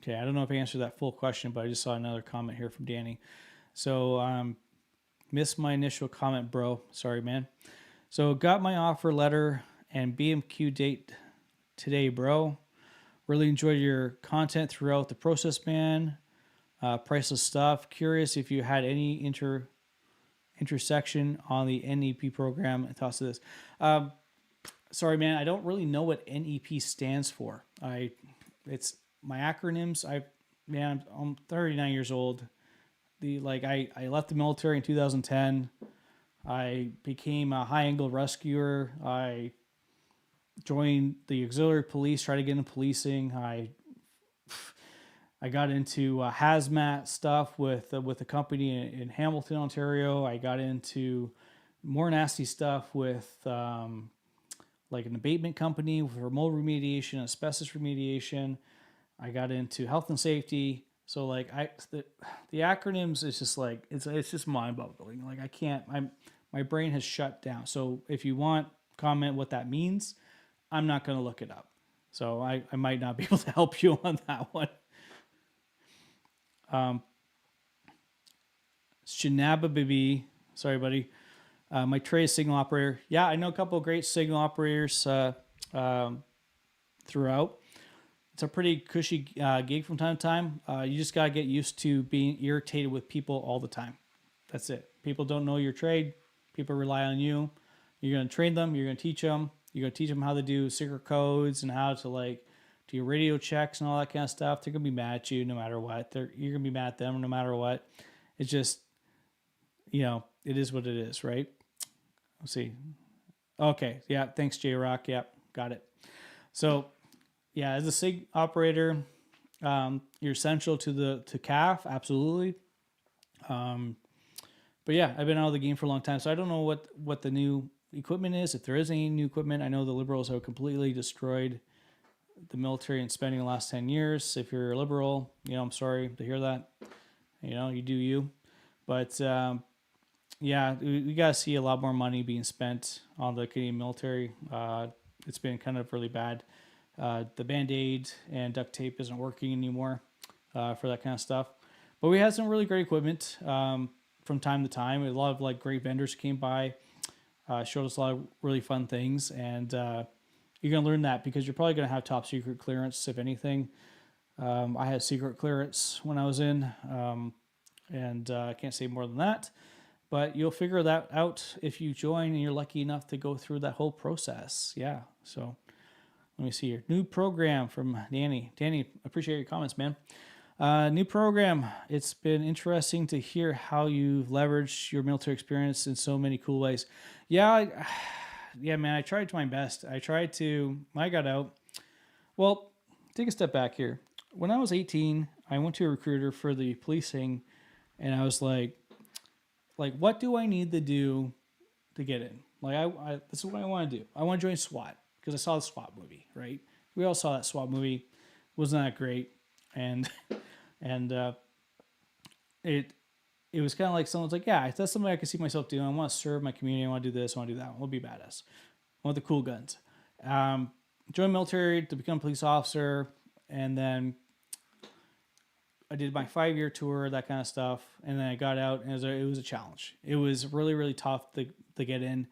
Okay, I don't know if I answered that full question, but I just saw another comment here from Danny. So, missed my initial comment, bro. Sorry, man. So, got my offer letter and BMQ date today, bro. Really enjoyed your content throughout the process, man. Priceless stuff. Curious if you had any intersection on the NEP program and thoughts of this. Sorry, man. I don't really know what NEP stands for. It's my acronyms. I'm 39 years old. I left the military in 2010. I became a high angle rescuer. I joined the auxiliary police, tried to get into policing. I got into hazmat stuff with a company in Hamilton, Ontario. I got into more nasty stuff with like an abatement company for mold remediation, asbestos remediation. I got into health and safety. So like the acronyms is just like it's just mind boggling. Like I can't. My brain has shut down. So if you want comment what that means, I'm not going to look it up. So I might not be able to help you on that one. Shinaba Bibi, sorry buddy. My trade is signal operator. Yeah, I know a couple of great signal operators throughout. It's a pretty cushy gig from time to time. You just got to get used to being irritated with people all the time. That's it. People don't know your trade. People rely on you. You're going to train them. You're going to teach them. You're going to teach them how to do secret codes and how to like do your radio checks and all that kind of stuff. They're going to be mad at you no matter what. You're going to be mad at them no matter what. It's just, it is what it is, right? Let's see. Okay. Yeah. Thanks, J-Rock. Yep. Got it. So, yeah, as a SIG operator, you're essential to CAF, absolutely. But yeah, I've been out of the game for a long time, so I don't know what the new equipment is. If there is any new equipment, I know the Liberals have completely destroyed the military and spending the last 10 years. If you're a Liberal, I'm sorry to hear that. You do you. But yeah, we got to see a lot more money being spent on the Canadian military. It's been kind of really bad. The Band-Aid and duct tape isn't working anymore for that kind of stuff. But we had some really great equipment from time to time. A lot of like great vendors came by, showed us a lot of really fun things. And you're going to learn that because you're probably going to have top secret clearance, if anything. I had secret clearance when I was in, and I can't say more than that. But you'll figure that out if you join and you're lucky enough to go through that whole process. Yeah, so... Let me see here. New program from Danny. Danny, appreciate your comments, man. New program. It's been interesting to hear how you've leveraged your military experience in so many cool ways. Yeah, yeah, man. I tried my best. I tried to. I got out. Well, take a step back here. When I was 18, I went to a recruiter for the policing, and I was like, what do I need to do to get in? Like, this is what I want to do. I want to join SWAT because I saw the SWAT movie, right? We all saw that SWAT movie. It wasn't that great, and and it was kind of like someone's like, yeah, that's something I can see myself doing. I want to serve my community. I want to do this. I want to do that. I want to be badass. I want the cool guns. Joined military to become a police officer, and then I did my 5-year tour, that kind of stuff, and then I got out, and it was a challenge. It was really, really tough to get in.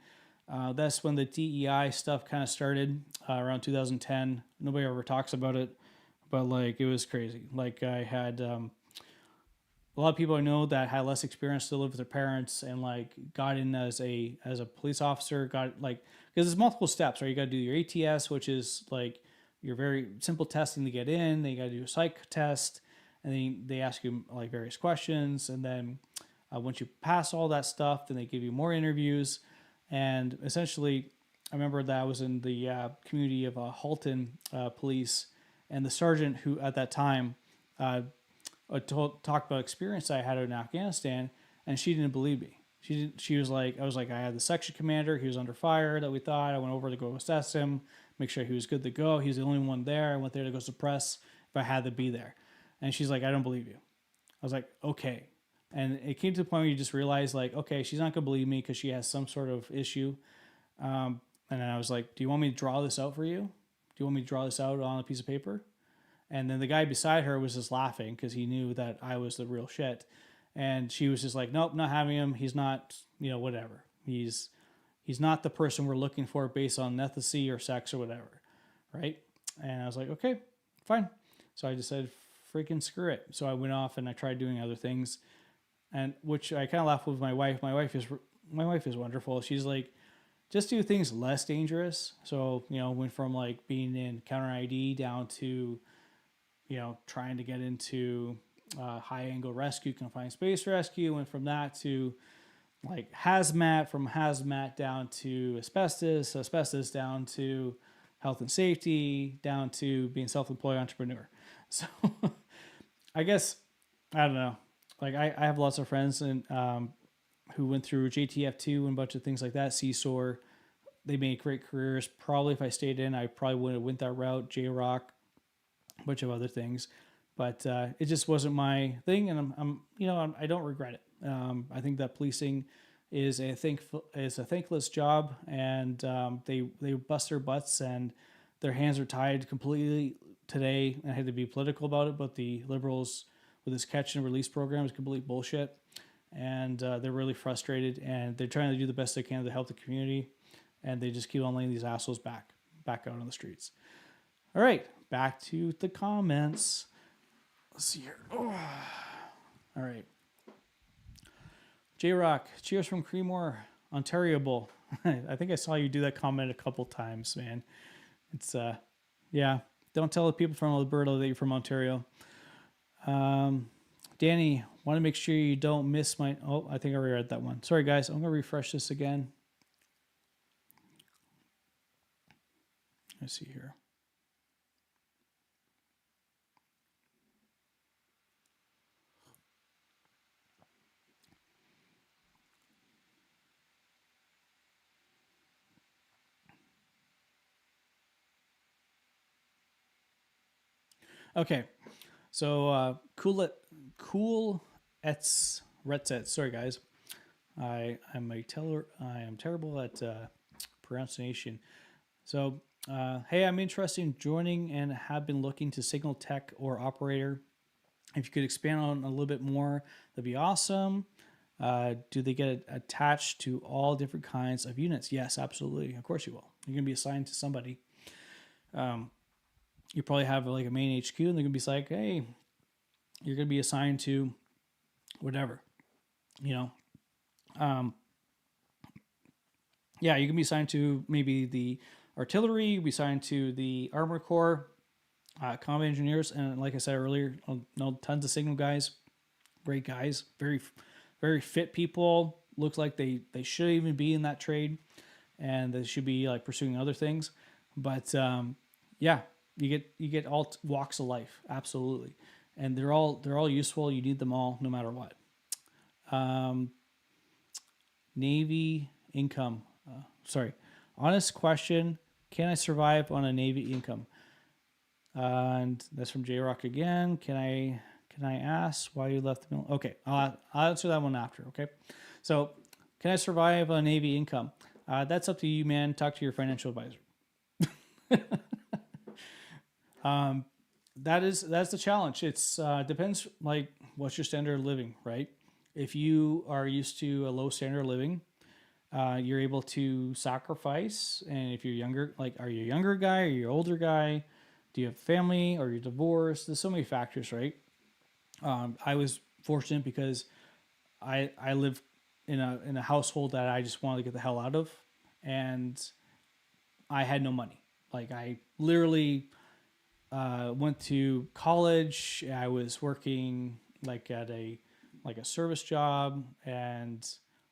That's when the DEI stuff kind of started around 2010. Nobody ever talks about it, but like it was crazy. Like I had a lot of people I know that had less experience to live with their parents and like got in as a police officer. Got like because there's multiple steps, right? You got to do your ATS, which is like your very simple testing to get in. Then you got to do a psych test, and then they ask you like various questions, and then once you pass all that stuff, then they give you more interviews. And essentially, I remember that I was in the community of Halton police, and the sergeant who at that time talked about experience I had in Afghanistan, and she didn't believe me. She didn't. She was like, I was like, I had the section commander. He was under fire that we thought. I went over to go assess him, make sure he was good to go. He was the only one there. I went there to go suppress if I had to be there. And she's like, I don't believe you. I was like, okay. And it came to the point where you just realize, like, okay, she's not going to believe me because she has some sort of issue. And then I was like, do you want me to draw this out for you? Do you want me to draw this out on a piece of paper? And then the guy beside her was just laughing because he knew that I was the real shit. And she was just like, nope, not having him. He's not, whatever. He's not the person we're looking for based on ethnicity or sex or whatever. Right? And I was like, okay, fine. So I just said, freaking screw it. So I went off and I tried doing other things, and which I kind of laughed with my wife. My wife is wonderful. She's like, just do things less dangerous. So, went from like being in counter ID down to, trying to get into high angle rescue, confined space rescue. Went from that to like hazmat, from hazmat down to asbestos down to health and safety, down to being self-employed entrepreneur. So I guess, I don't know. Like I have lots of friends and who went through JTF2 and a bunch of things like that, CSOR. They made great careers. Probably if I stayed in, I probably would have went that route, J-Rock, a bunch of other things. But it just wasn't my thing, and I don't regret it. I think that policing is a thankless job, and they bust their butts, and their hands are tied completely today. I had to be political about it, but the Liberals with this catch and release program is complete bullshit, and they're really frustrated, and they're trying to do the best they can to help the community, and they just keep on laying these assholes back out on the streets. All right, back to the comments. Let's see here. Oh. All right. J-Rock, cheers from Creemore, Ontario Bowl. I think I saw you do that comment a couple times, man. It's, yeah. Don't tell the people from Alberta that you're from Ontario. Danny, want to make sure you don't miss my... Oh, I think I already read that one. Sorry, guys. I'm going to refresh this again. Let's see here. Okay, so cool ets Retset. Sorry, guys, I am terrible at pronunciation. So, hey, I'm interested in joining and have been looking to signal tech or operator. If you could expand on a little bit more, that'd be awesome. Do they get attached to all different kinds of units? Yes, absolutely. Of course you will. You're gonna be assigned to somebody. You probably have like a main HQ, and they're gonna be like, hey, you're gonna be assigned to whatever, yeah, you can be assigned to maybe the artillery. We assigned to the Armor Corps, combat engineers, and like I said earlier, know tons of signal guys, great guys, very fit people. Looks like they should even be in that trade, and they should be like pursuing other things. But yeah, you get all walks of life, absolutely, and they're all useful. You need them all, no matter what. Um, Navy income. Sorry, honest question: can I survive on a Navy income? And that's from J Rock again. Can I ask why you left the mill? Okay, I'll answer that one after. Okay, so can I survive on Navy income? That's up to you, man. Talk to your financial advisor. That's the challenge. It's depends like what's your standard of living, right? If you are used to a low standard of living, you're able to sacrifice. And if you're younger, like are you a younger guy? Are you an older guy? Do you have family? Or you're divorced? There's so many factors, right? I was fortunate because I live in a household that I just wanted to get the hell out of, and I had no money. Like I literally went to college. I was working like at a service job, and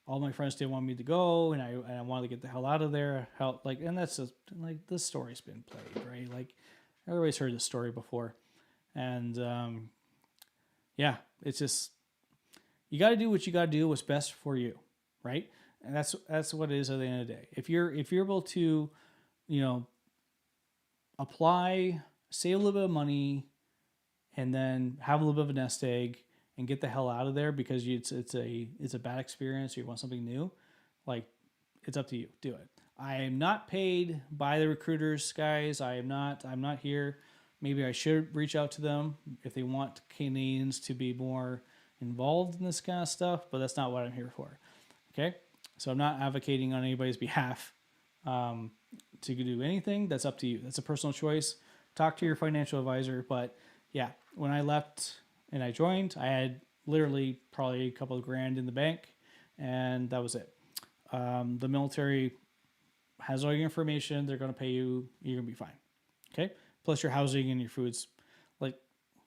all my friends didn't want me to go, and I wanted to get the hell out of there. And that's just, like this story's been played, right? Like everybody's heard this story before, and yeah, it's just you got to do what you got to do. What's best for you, right? And that's what it is at the end of the day. If you're able to, you know, apply, save a little bit of money, and then have a little bit of a nest egg and get the hell out of there because it's a bad experience or you want something new, like it's up to you. Do it. I am not paid by the recruiters, guys. I'm not here. Maybe I should reach out to them if they want Canadians to be more involved in this kind of stuff, but that's not what I'm here for. Okay? So I'm not advocating on anybody's behalf to do anything. That's up to you. That's a personal choice. Talk to your financial advisor. But yeah, when I left and I joined, I had literally probably a couple of grand in the bank, and that was it. The military has all your information. They're going to pay you. You're going to be fine. Okay? Plus your housing and your food's like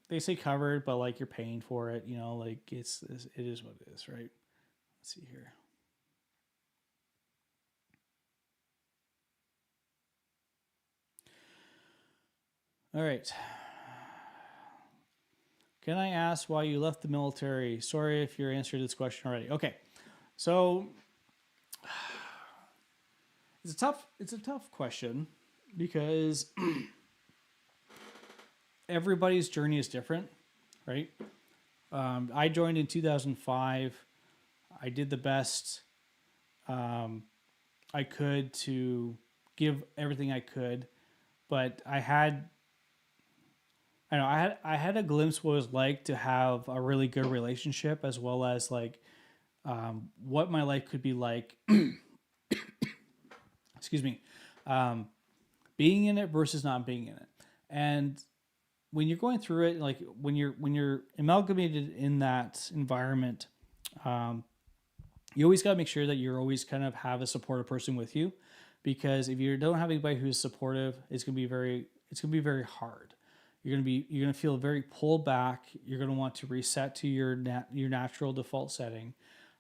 they say covered, but like you're paying for it, you know, like it is what it is, right? Let's see here. All right. Can I ask why you left the military? Sorry if you answered this question already. Okay. So it's a tough question because everybody's journey is different, right? I joined in 2005. I did the best I could to give everything I could, but I had a glimpse what it was like to have a really good relationship as well as like what my life could be like. Excuse me, being in it versus not being in it, and when you're going through it, like when you're amalgamated in that environment, you always got to make sure that you're always kind of have a supportive person with you, because if you don't have anybody who's supportive, it's gonna be very hard. You're gonna feel very pulled back. You're gonna want to reset to your natural default setting.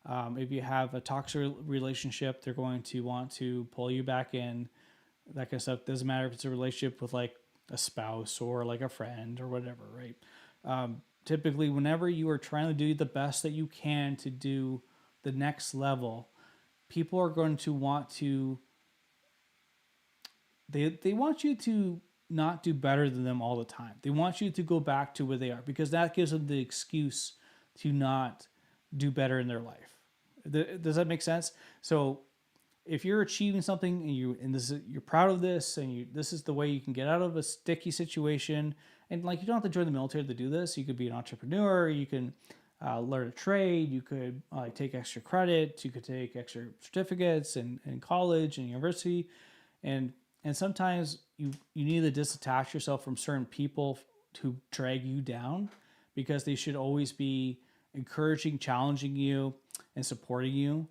If you have a toxic relationship, they're going to want to pull you back in. That kind of stuff. Doesn't matter if it's a relationship with like a spouse or like a friend or whatever, right? Typically, whenever you are trying to do the best that you can to do the next level, people are going to want to. They want you to not do better than them all the time. They want you to go back to where they are because that gives them the excuse to not do better in their life. Does that make sense? So if you're achieving something and you're proud of this and this is the way you can get out of a sticky situation, and like you don't have to join the military to do this. You could be an entrepreneur. You can learn a trade. You could take extra credit. You could take extra certificates in college and university, and sometimes you need to disattach yourself from certain people who drag you down, because they should always be encouraging, challenging you, and supporting you,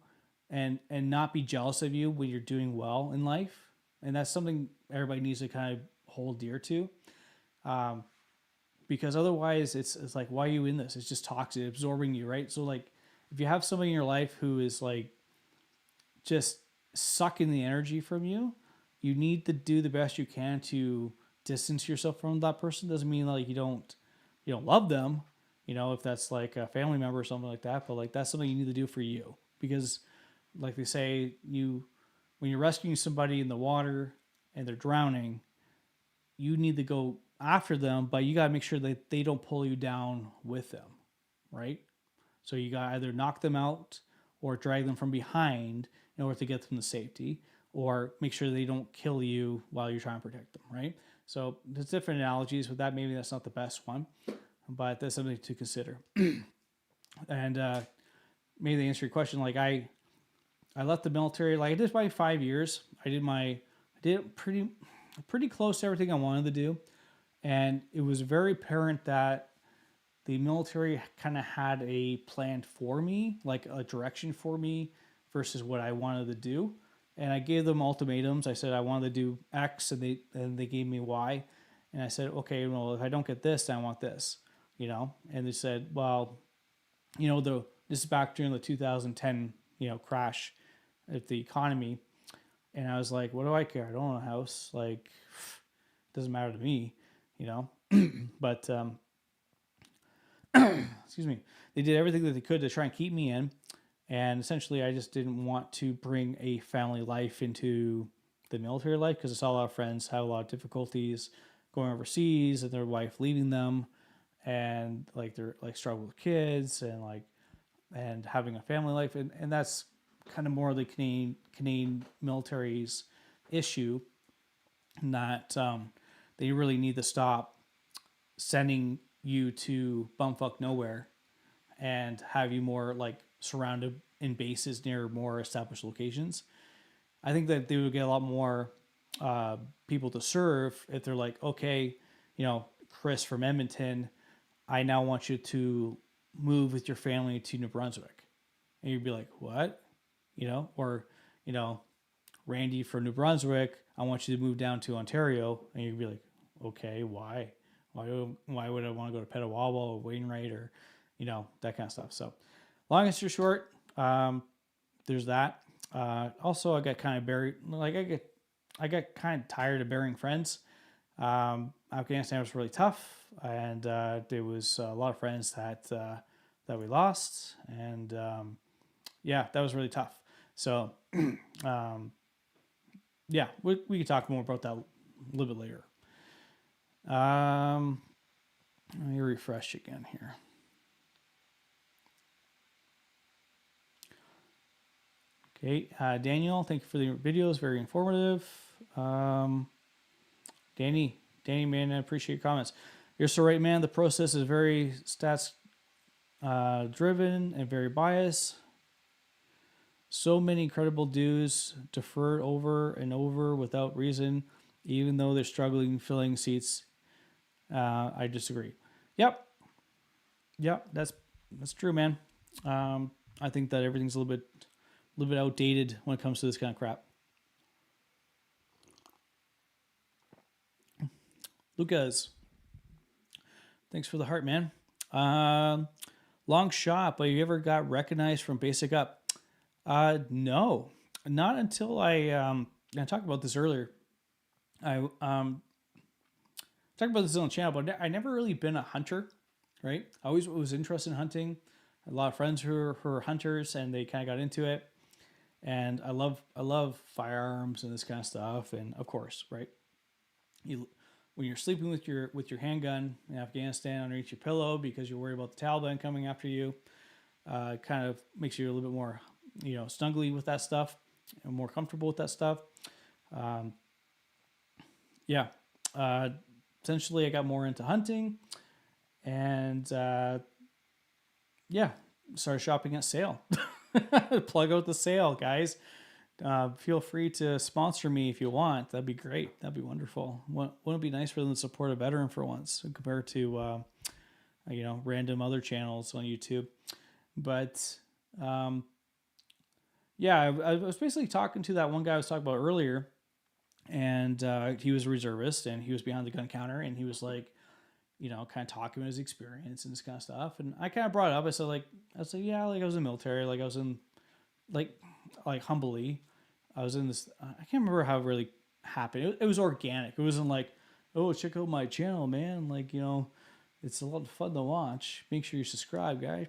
and not be jealous of you when you're doing well in life. And that's something everybody needs to kind of hold dear to. Because otherwise it's like, why are you in this? It's just toxic, absorbing you, right? So like, if you have somebody in your life who is like just sucking the energy from you, you need to do the best you can to distance yourself from that person. Doesn't mean like you don't love them, if that's like a family member or something like that, but like that's something you need to do for you. Because like they say, when you're rescuing somebody in the water and they're drowning, you need to go after them, but you got to make sure that they don't pull you down with them, right? So you got to either knock them out or drag them from behind in order to get them to safety, or make sure they don't kill you while you're trying to protect them, right? So there's different analogies with that. Maybe that's not the best one, but that's something to consider. And maybe to answer your question, like I left the military. Like I did my 5 years. I did pretty close to everything I wanted to do, and it was very apparent that the military kind of had a plan for me, like a direction for me versus what I wanted to do. And I gave them ultimatums. I said I wanted to do X, and they gave me Y. And I said, okay, well, if I don't get this, then I want this, And they said, well, this is back during the 2010, crash of the economy. And I was like, what do I care? I don't own a house. Like, it doesn't matter to me, But excuse me, they did everything that they could to try and keep me in. And essentially, I just didn't want to bring a family life into the military life, because I saw a lot of friends have a lot of difficulties going overseas and their wife leaving them, and like they're like struggle with kids and having a family life, and that's kind of more of the Canadian military's issue. That they really need to stop sending you to bumfuck nowhere and have you more like surrounded in bases near more established locations. I think that they would get a lot more people to serve if they're like, okay, Chris from Edmonton, I now want you to move with your family to New Brunswick. And you'd be like, what? Or, Randy from New Brunswick, I want you to move down to Ontario. And you'd be like, okay, why? Why would I want to go to Petawawa or Wainwright or, that kind of stuff. So long and short, there's that. Also, I got kind of buried. Like I got kind of tired of burying friends. Afghanistan was really tough, and there was a lot of friends that we lost, and that was really tough. So, we could talk more about that a little bit later. Let me refresh again here. Okay, Daniel, thank you for the videos. Very informative. Danny, man, I appreciate your comments. You're so right, man. The process is very stats driven and very biased. So many credible dues deferred over and over without reason, even though they're struggling filling seats. I disagree. Yep, that's true, man. I think that everything's a little bit outdated when it comes to this kind of crap. Lucas, thanks for the heart, man. Long shot, but you ever got recognized from Basic Up? No, not until I talked about this earlier. I talked about this on the channel, but I never really been a hunter, right? I always was interested in hunting. A lot of friends who are hunters, and they kind of got into it. And I love firearms and this kind of stuff. And of course, right, when you're sleeping with your handgun in Afghanistan underneath your pillow because you're worried about the Taliban coming after you, kind of makes you a little bit more, snuggly with that stuff and more comfortable with that stuff. Essentially, I got more into hunting, and started shopping at Sale. Plug out the Sale, guys. Feel free to sponsor me if you want. That'd be great. That'd be wonderful. Wouldn't it be nice for them to support a veteran for once compared to, random other channels on YouTube? But, I was basically talking to that one guy I was talking about earlier, and he was a reservist, and he was behind the gun counter, and he was like, kind of talking about his experience and this kind of stuff. And I kind of brought it up. I said, yeah, like I was in the military, like I was in, like, humbly, I was in this. I can't remember how it really happened. It was organic. It wasn't like, oh, check out my channel, man. Like, it's a lot of fun to watch. Make sure you subscribe, guys.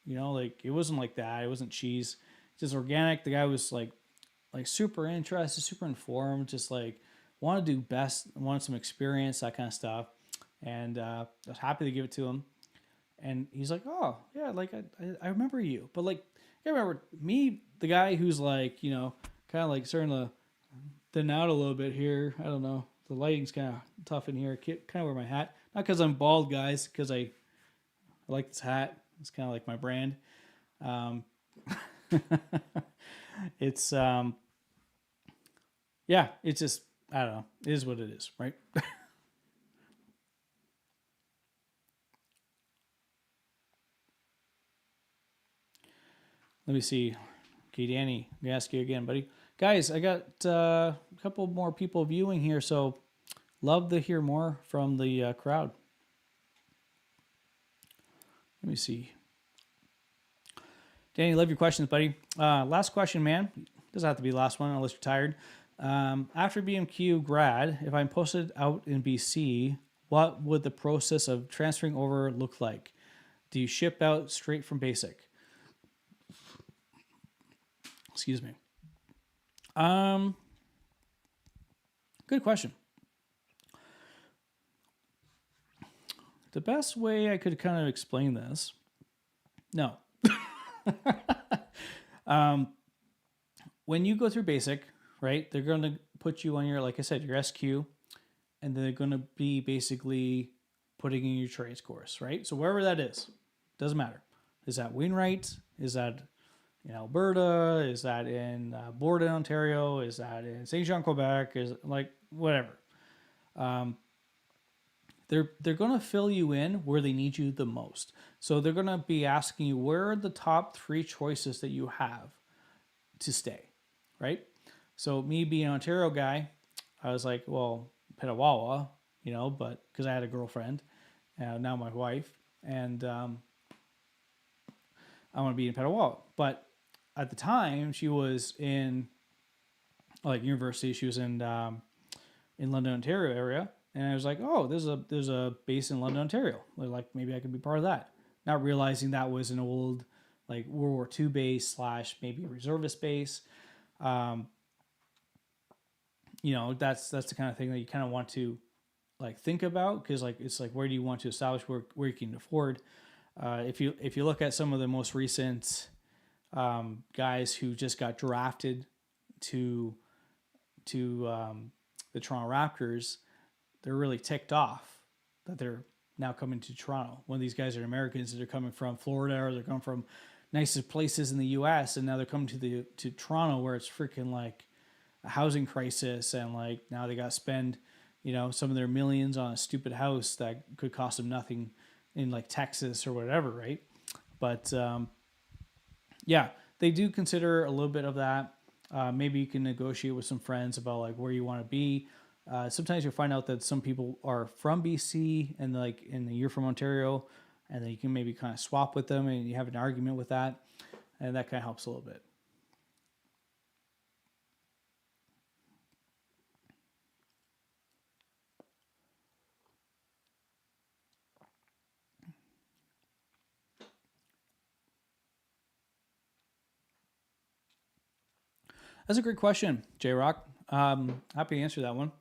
Like it wasn't like that. It wasn't cheese. It's just organic. The guy was like super interested, super informed, just like want to do best, wanted some experience, that kind of stuff. And I was happy to give it to him. And he's like, oh yeah, like I remember you, but like I remember me, the guy who's like, kind of like starting to thin out a little bit here. I don't know. The lighting's kind of tough in here. Kind of wear my hat, not because I'm bald, guys, because I like this hat. It's kind of like my brand. Um, it's yeah, it's just, I don't know. It is what it is, right? Let me see. Okay, Danny, I'm gonna ask you again, buddy. Guys, I got a couple more people viewing here, so love to hear more from the crowd. Let me see. Danny, love your questions, buddy. Last question, man. Doesn't have to be the last one unless you're tired. After BMQ grad, if I'm posted out in BC, what would the process of transferring over look like? Do you ship out straight from basic? Excuse me. Good question. The best way I could kind of explain this, no. When you go through basic, right, they're going to put you on your, like I said, your SQ, and they're going to be basically putting in your trades course, right? So wherever that is, doesn't matter. Is that Wainwright? Is that in Alberta? Is that in Borden, Ontario? Is that in Saint Jean, Quebec? Is like whatever. They're going to fill you in where they need you the most. So they're going to be asking you, where are the top 3 choices that you have to stay, right? So me being an Ontario guy, I was like, well, Petawawa, but because I had a girlfriend, now my wife, and I want to be in Petawawa. But at the time, she was in like university. She was in London, Ontario area. And I was like, oh, there's a base in London, Ontario. Like maybe I could be part of that. Not realizing that was an old like World War II base / maybe a reservist base. That's the kind of thing that you kind of want to like think about, because like it's like, where do you want to establish where you can afford. If you look at some of the most recent guys who just got drafted to the Toronto Raptors, they're really ticked off that they're now coming to Toronto. One of these guys are Americans that are coming from Florida, or they're coming from nicest places in the U.S., and now they're coming to Toronto, where it's freaking like a housing crisis, and like now they got to spend some of their millions on a stupid house that could cost them nothing in like Texas or whatever, right? But yeah, they do consider a little bit of that. Maybe you can negotiate with some friends about like where you want to be. Sometimes you'll find out that some people are from BC and you're from Ontario, and then you can maybe kind of swap with them and you have an argument with that, and that kind of helps a little bit. That's a great question, J Rock. Happy to answer that one.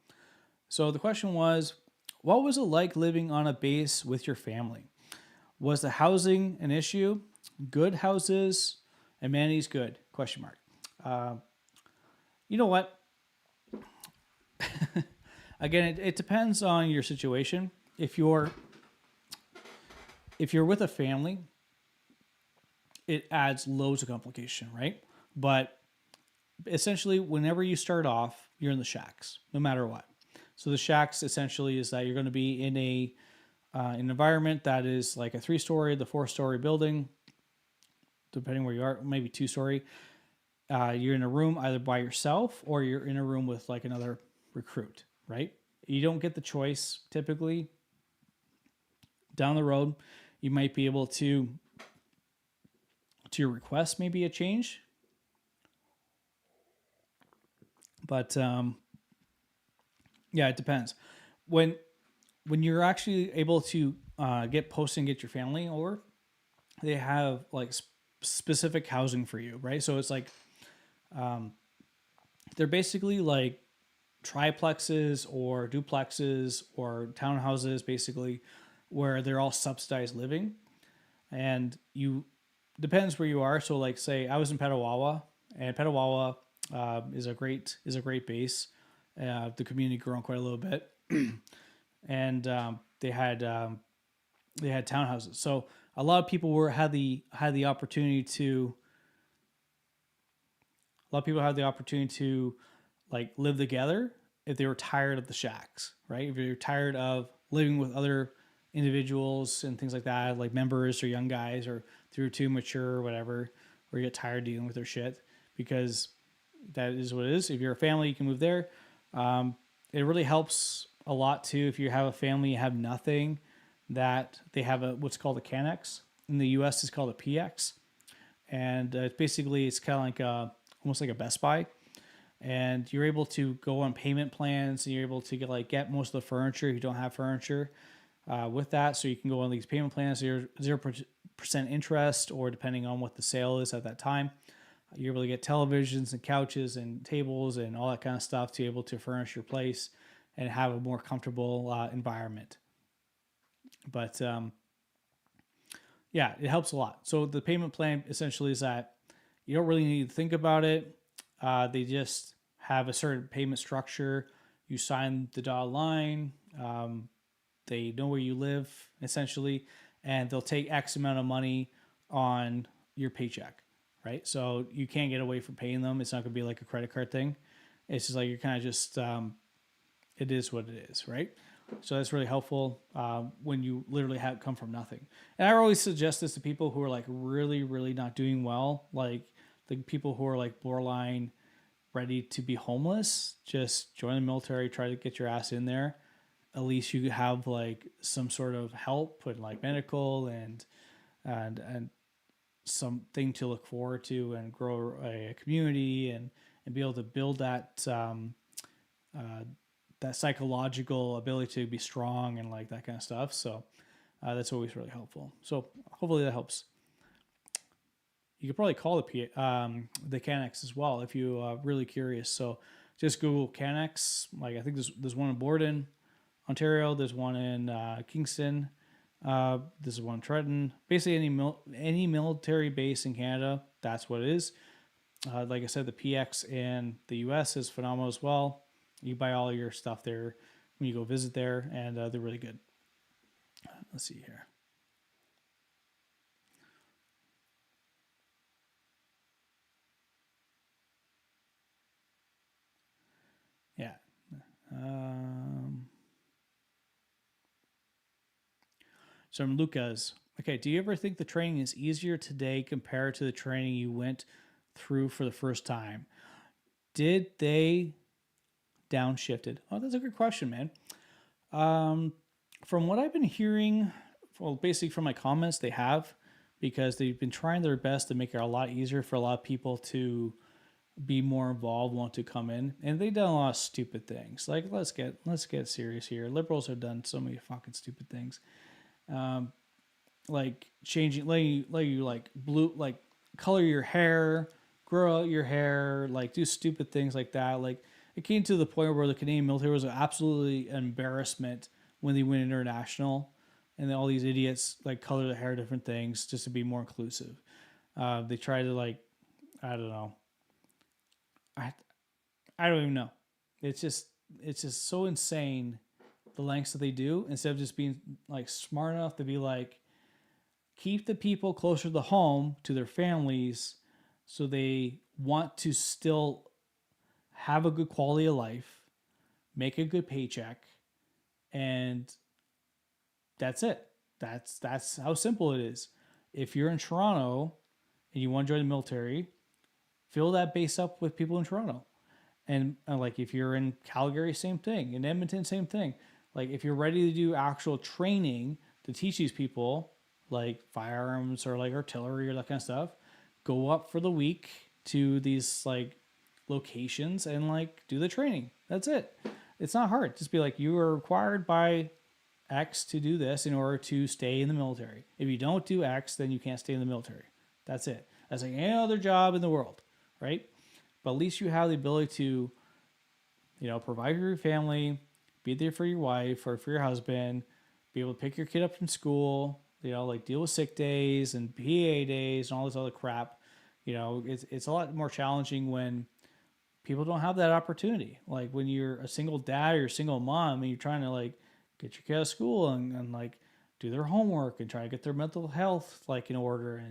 So the question was, what was it like living on a base with your family? Was the housing an issue? Good houses, amenities good? Question mark. You know what? Again, it depends on your situation. If you're with a family, it adds loads of complication, right? But essentially, whenever you start off, you're in the shacks, no matter what. So the shacks essentially is that you're going to be in an environment that is like a 3-story, the 4-story building, depending where you are, maybe 2-story. You're in a room either by yourself, or you're in a room with like another recruit, right? You don't get the choice typically. Down the road, you might be able to request maybe a change, but yeah, it depends. When you're actually able to get posted and get your family over, they have like specific housing for you, right? So it's like they're basically like triplexes or duplexes or townhouses, basically, where they're all subsidized living, and you depends where you are. So like, say I was in Petawawa, and Petawawa is a great base. The community grown quite a little bit, and they had townhouses. So a lot of people had the opportunity to a lot of people had the opportunity to like live together if they were tired of the shacks, right? If you're tired of living with other individuals and things like that, like members or young guys, or through too mature or whatever, or you get tired dealing with their shit, because that is what it is. If you're a family, you can move there. It really helps a lot too if you have a family, you have nothing, that they have a what's called a Canex. In the U.S., it's called a PX, and basically it's kind of like almost like a Best Buy, and you're able to go on payment plans, and you're able to get most of the furniture if you don't have furniture with that. So you can go on these payment plans. So you're 0% interest, or depending on what the sale is at that time, you're able to get televisions and couches and tables and all that kind of stuff to be able to furnish your place and have a more comfortable environment. But yeah, it helps a lot. So the payment plan essentially is that you don't really need to think about it. They just have a certain payment structure. You sign the dotted line. They know where you live essentially, and they'll take X amount of money on your paycheck, right? So you can't get away from paying them. It's not going to be like a credit card thing. It's just like you're kind of just, it is what it is, right? So that's really helpful when you literally have come from nothing. And I always suggest this to people who are like really, really not doing well, like the people who are like borderline ready to be homeless. Just join the military, try to get your ass in there. At least you have like some sort of help with like medical and something to look forward to, and grow a community, and be able to build that that psychological ability to be strong and like that kind of stuff. So that's always really helpful. So hopefully that helps. You could probably call the Canex as well if you are really curious. So just Google Canex. Like I think there's one in Borden, Ontario. There's one in Kingston. There's one in Trenton. Basically any military base in Canada, that's what it is. Like I said, the PX in the US is phenomenal as well. You buy all your stuff there when you go visit there, and they're really good. Let's see here. Yeah. So from Lucas, okay, do you ever think the training is easier today compared to the training you went through for the first time? Did they downshifted? Oh, that's a good question, man. From what I've been hearing, well, basically from my comments, they have, because they've been trying their best to make it a lot easier for a lot of people to be more involved, want to come in, and they've done a lot of stupid things. Like let's get serious here. Liberals have done so many fucking stupid things, like changing, letting you like blue, like color your hair, grow out your hair, like do stupid things like that. Like it came to the point where the Canadian military was absolutely an embarrassment when they went international, and then all these idiots like color their hair different things just to be more inclusive. They try to like, I don't know. I don't even know. It's just so insane the lengths that they do, instead of just being like smart enough to be like, keep the people closer to home to their families, so they want to still have a good quality of life, make a good paycheck, and that's it. That's how simple it is. If you're in Toronto and you want to join the military, fill that base up with people in Toronto. And like if you're in Calgary, same thing. In Edmonton, same thing. Like if you're ready to do actual training to teach these people like firearms or like artillery or that kind of stuff, go up for the week to these like locations and like do the training. That's it. It's not hard. Just be like, you are required by X to do this in order to stay in the military. If you don't do X, then you can't stay in the military. That's it. That's like any other job in the world, right? But at least you have the ability to, provide for your family, be there for your wife or for your husband, be able to pick your kid up from school, like deal with sick days and PA days and all this other crap. It's a lot more challenging when people don't have that opportunity. Like when you're a single dad or a single mom and you're trying to like get your kid out of school and like do their homework and try to get their mental health like in order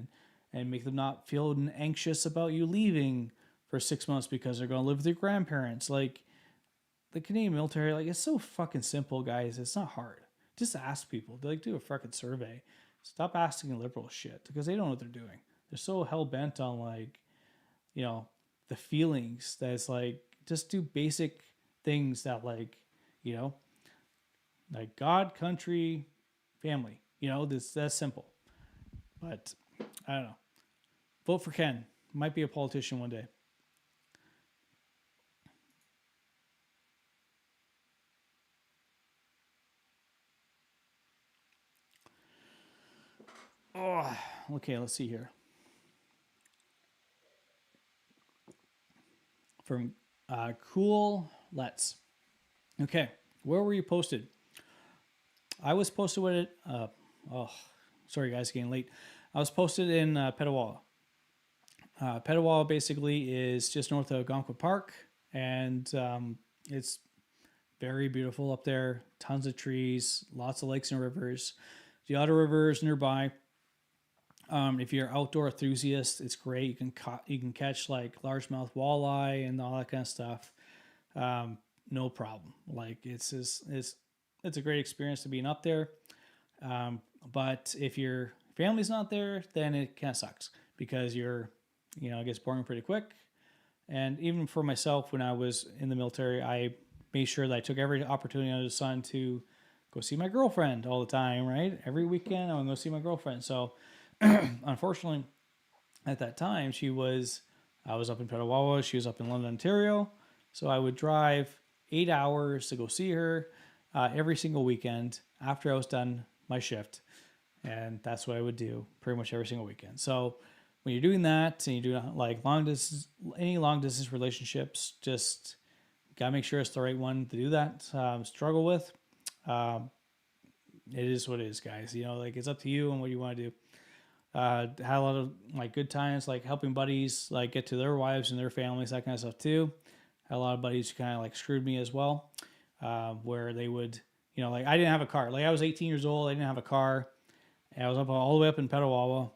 and make them not feel anxious about you leaving for 6 months because they're going to live with your grandparents. Like the Canadian military, like it's so fucking simple, guys. It's not hard. Just ask people. Like do a fucking survey. Stop asking liberal shit because they don't know what they're doing. They're so hell bent on like, the feelings that it's like just do basic things that like, like God, country, family. That's simple. But I don't know. Vote for Ken. Might be a politician one day. Oh, okay, let's see here. From Cool Let's. Okay, where were you posted? I was posted with it. Sorry guys, getting late. I was posted in Petawawa. Petawawa basically is just north of Algonquin Park, and it's very beautiful up there. Tons of trees, lots of lakes and rivers. The other rivers nearby. If you're an outdoor enthusiast, it's great. You can catch like largemouth walleye and all that kind of stuff. No problem. Like it's a great experience to being up there. But if your family's not there, then it kind of sucks because it gets boring pretty quick. And even for myself, when I was in the military, I made sure that I took every opportunity under the sun to go see my girlfriend all the time, right? Every weekend I would go see my girlfriend. So unfortunately, at that time, I was up in Petawawa, she was up in London, Ontario. So I would drive 8 hours to go see her every single weekend after I was done my shift. And that's what I would do pretty much every single weekend. So when you're doing that and you do like any long distance relationships, just gotta make sure it's the right one to do that. Struggle with. It is what it is, guys. Like it's up to you and what you want to do. Had a lot of like good times, like helping buddies like get to their wives and their families, that kind of stuff too. Had a lot of buddies who kind of like screwed me as well, where they would, like I didn't have a car. Like I was 18 years old, I didn't have a car. And I was up all the way up in Petawawa,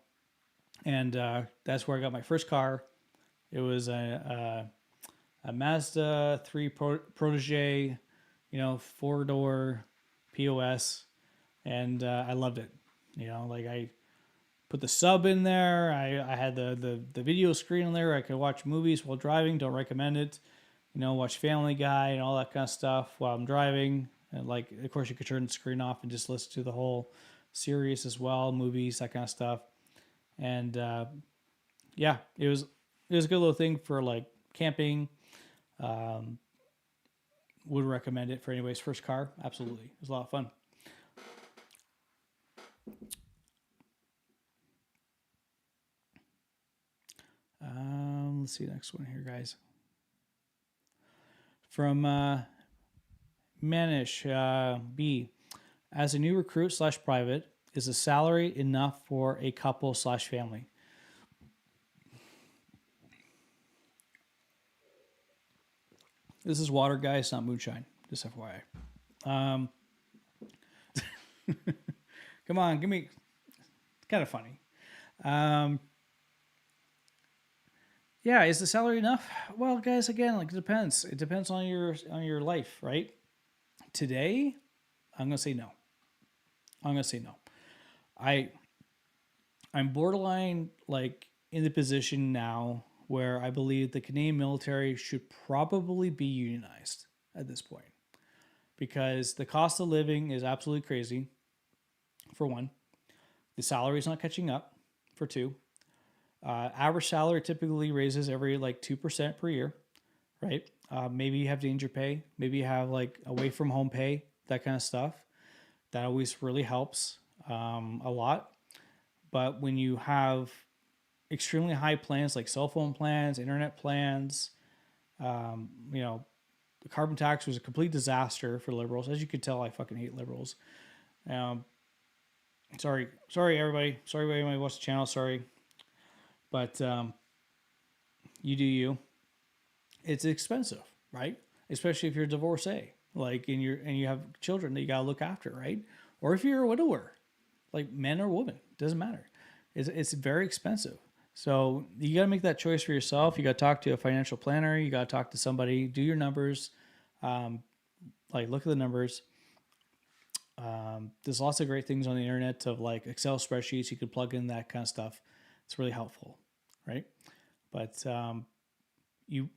and that's where I got my first car. It was a Mazda 3 Protege, 4-door POS, and I loved it. Like I put the sub in there. I had the video screen on there. I could watch movies while driving. Don't recommend it. Watch Family Guy and all that kind of stuff while I'm driving. And like, of course, you could turn the screen off and just listen to the whole series as well, movies, that kind of stuff. And yeah, it was a good little thing for like camping. Would recommend it for anybody's first car. Absolutely, it was a lot of fun. Let's see the next one here, guys. From Manish B. As a new recruit / private, is the salary enough for a couple / family? This is water, guys, not moonshine. Just FYI. Come on, give me. It's kind of funny. Yeah, is the salary enough? Well, guys, again, like it depends. It depends on your life, right? Today, I'm gonna say no. I'm borderline like in the position now where I believe the Canadian military should probably be unionized at this point, because the cost of living is absolutely crazy, for one. The salary is not catching up, for two. Average salary typically raises every like 2% per year, right? Maybe you have danger pay, maybe you have like away from home pay, that kind of stuff. That always really helps a lot. But when you have extremely high plans like cell phone plans, internet plans, you know, the carbon tax was a complete disaster for liberals. As you could tell, I fucking hate liberals. Um, sorry everybody. Sorry everybody watched the channel. Sorry, but you do you. It's expensive, right? Especially if you're a divorcee, like and you have children that you gotta look after, right? Or if you're a widower, like men or women, doesn't matter. It's very expensive. So you got to make that choice for yourself. You got to talk to a financial planner. You got to talk to somebody. Do your numbers. Like look at the numbers. There's lots of great things on the internet of like Excel spreadsheets. You could plug in that kind of stuff. It's really helpful, right? But you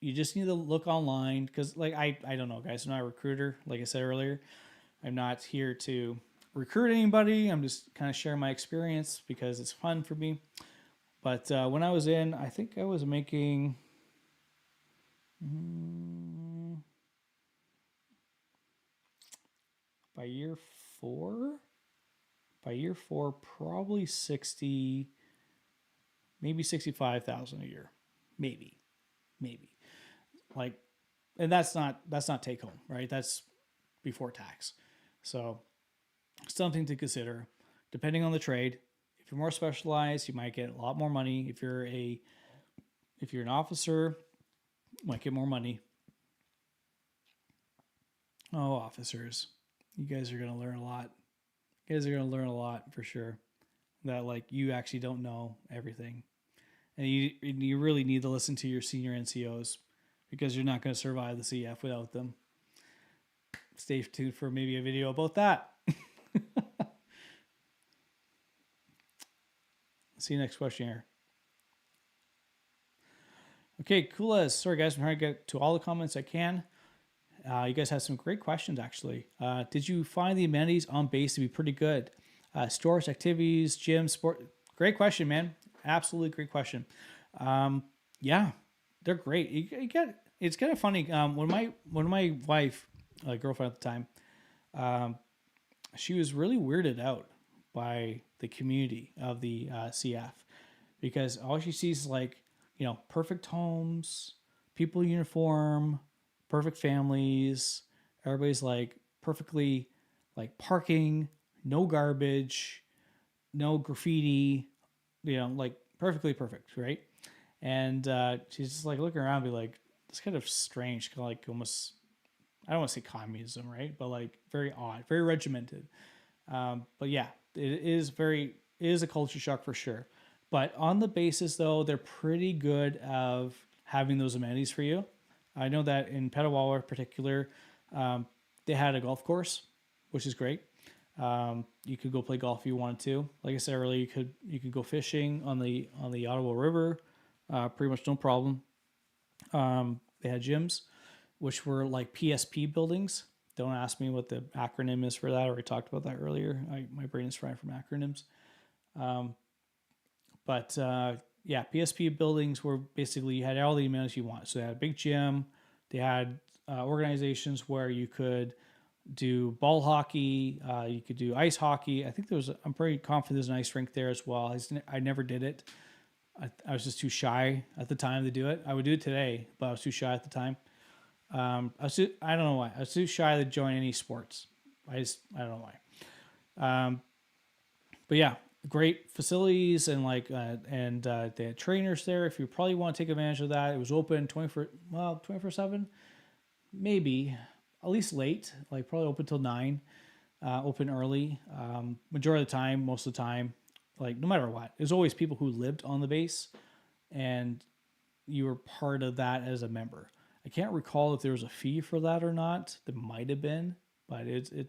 just need to look online because like I don't know, guys. I'm not a recruiter. Like I said earlier, I'm not here to recruit anybody. I'm just kind of sharing my experience because it's fun for me. But when I was in, I think I was making by year four, probably 60, maybe 65,000 a year, maybe, like, and that's not take home, right? That's before tax. So something to consider, depending on the trade. If you're more specialized, you might get a lot more money. If you're an officer, you might get more money. Oh, officers, you guys are gonna learn a lot. You guys are gonna learn a lot for sure. That like you actually don't know everything, and you really need to listen to your senior NCOs because you're not gonna survive the CF without them. Stay tuned for maybe a video about that. See you next question here. Okay, cool as. Sorry, guys. I'm trying to get to all the comments I can. You guys had some great questions, actually. Did you find the amenities on base to be pretty good? Stores, activities, gyms, sport. Great question, man. Absolutely great question. Yeah, they're great. You get. It's kind of funny. When my wife, girlfriend at the time, she was really weirded out by the community of the CF because all she sees is like, you know, perfect homes, people in uniform, perfect families. Everybody's like perfectly like parking, no garbage, no graffiti, you know, like perfectly perfect, right? And she's just like looking around, and be like, it's kind of strange, kind of like almost, I don't want to say communism, right? But like very odd, very regimented. But yeah, it is a culture shock for sure. But on the basis though, they're pretty good of having those amenities for you. I know that in Petawawa in particular, they had a golf course, which is great. You could go play golf if you wanted to. Like I said earlier, you could go fishing on the Ottawa River, pretty much no problem. They had gyms, which were like PSP buildings. Don't ask me what the acronym is for that. I already talked about that earlier. My brain is fried from acronyms. But yeah, PSP buildings were basically, you had all the amenities you want. So they had a big gym. They had organizations where you could do ball hockey. You could do ice hockey. I think I'm pretty confident there's an ice rink there as well. I never did it. I was just too shy at the time to do it. I would do it today, but I was too shy at the time. I don't know why. I was too shy to join any sports. I don't know why. But yeah, great facilities and like they had trainers there. If you probably want to take advantage of that, it was open 24/7, maybe at least late, like probably open till 9, open early. Majority of the time, most of the time, like no matter what, there's always people who lived on the base, and you were part of that as a member. I can't recall if there was a fee for that or not. There might have been, but it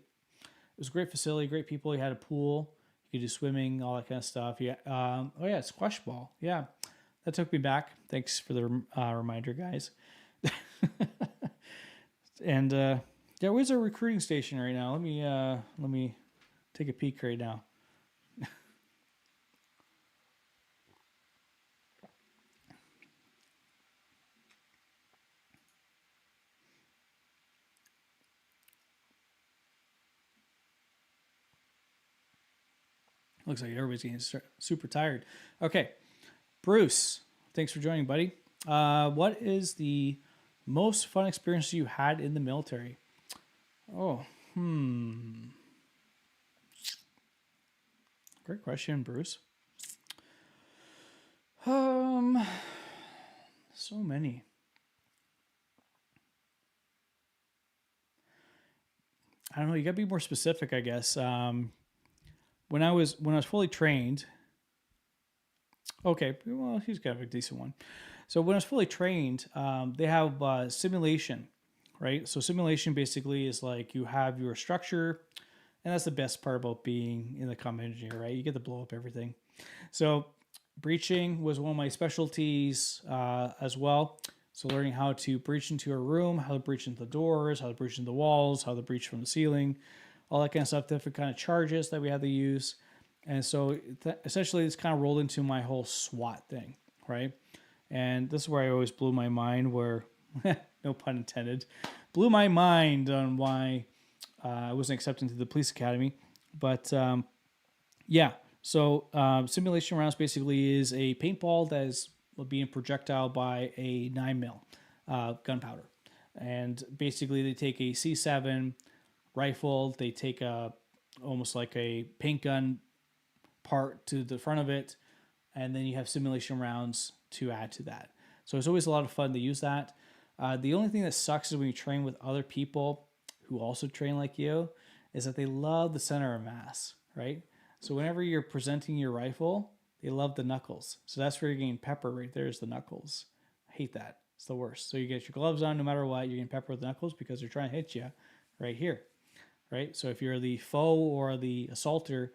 was a great facility, great people. You had a pool, you could do swimming, all that kind of stuff. Yeah. Oh yeah, squash ball. Yeah, that took me back. Thanks for the reminder, guys. And yeah, where's our recruiting station right now? Let me take a peek right now. Looks like everybody's getting super tired. Okay, Bruce, thanks for joining, buddy. What is the most fun experience you had in the military? Oh, great question, Bruce. So many. I don't know. You got to be more specific, I guess. When I was fully trained. Okay, well, he's kind of a decent one. So when I was fully trained, they have simulation, right? So simulation basically is like you have your structure, and that's the best part about being in the combat engineer, right? You get to blow up everything. So breaching was one of my specialties as well. So learning how to breach into a room, how to breach into the doors, how to breach into the walls, how to breach from the ceiling, all that kind of stuff, different kind of charges that we had to use. And so essentially it's kind of rolled into my whole SWAT thing, right? And this is where I always blew my mind, where, no pun intended, blew my mind on why I wasn't accepted into the police academy. But yeah, so simulation rounds basically is a paintball that is being projectile by a 9mm gunpowder. And basically they take a C7 rifle, they take almost like a paint gun part to the front of it, and then you have simulation rounds to add to that. So it's always a lot of fun to use that. The only thing that sucks is when you train with other people who also train like you, is that they love the center of mass, right? So whenever you're presenting your rifle, they love the knuckles. So that's where you're getting pepper right there, is the knuckles. I hate that. It's the worst. So you get your gloves on, no matter what, you're getting pepper with the knuckles because they're trying to hit you right here, right? So if you're the foe or the assaulter,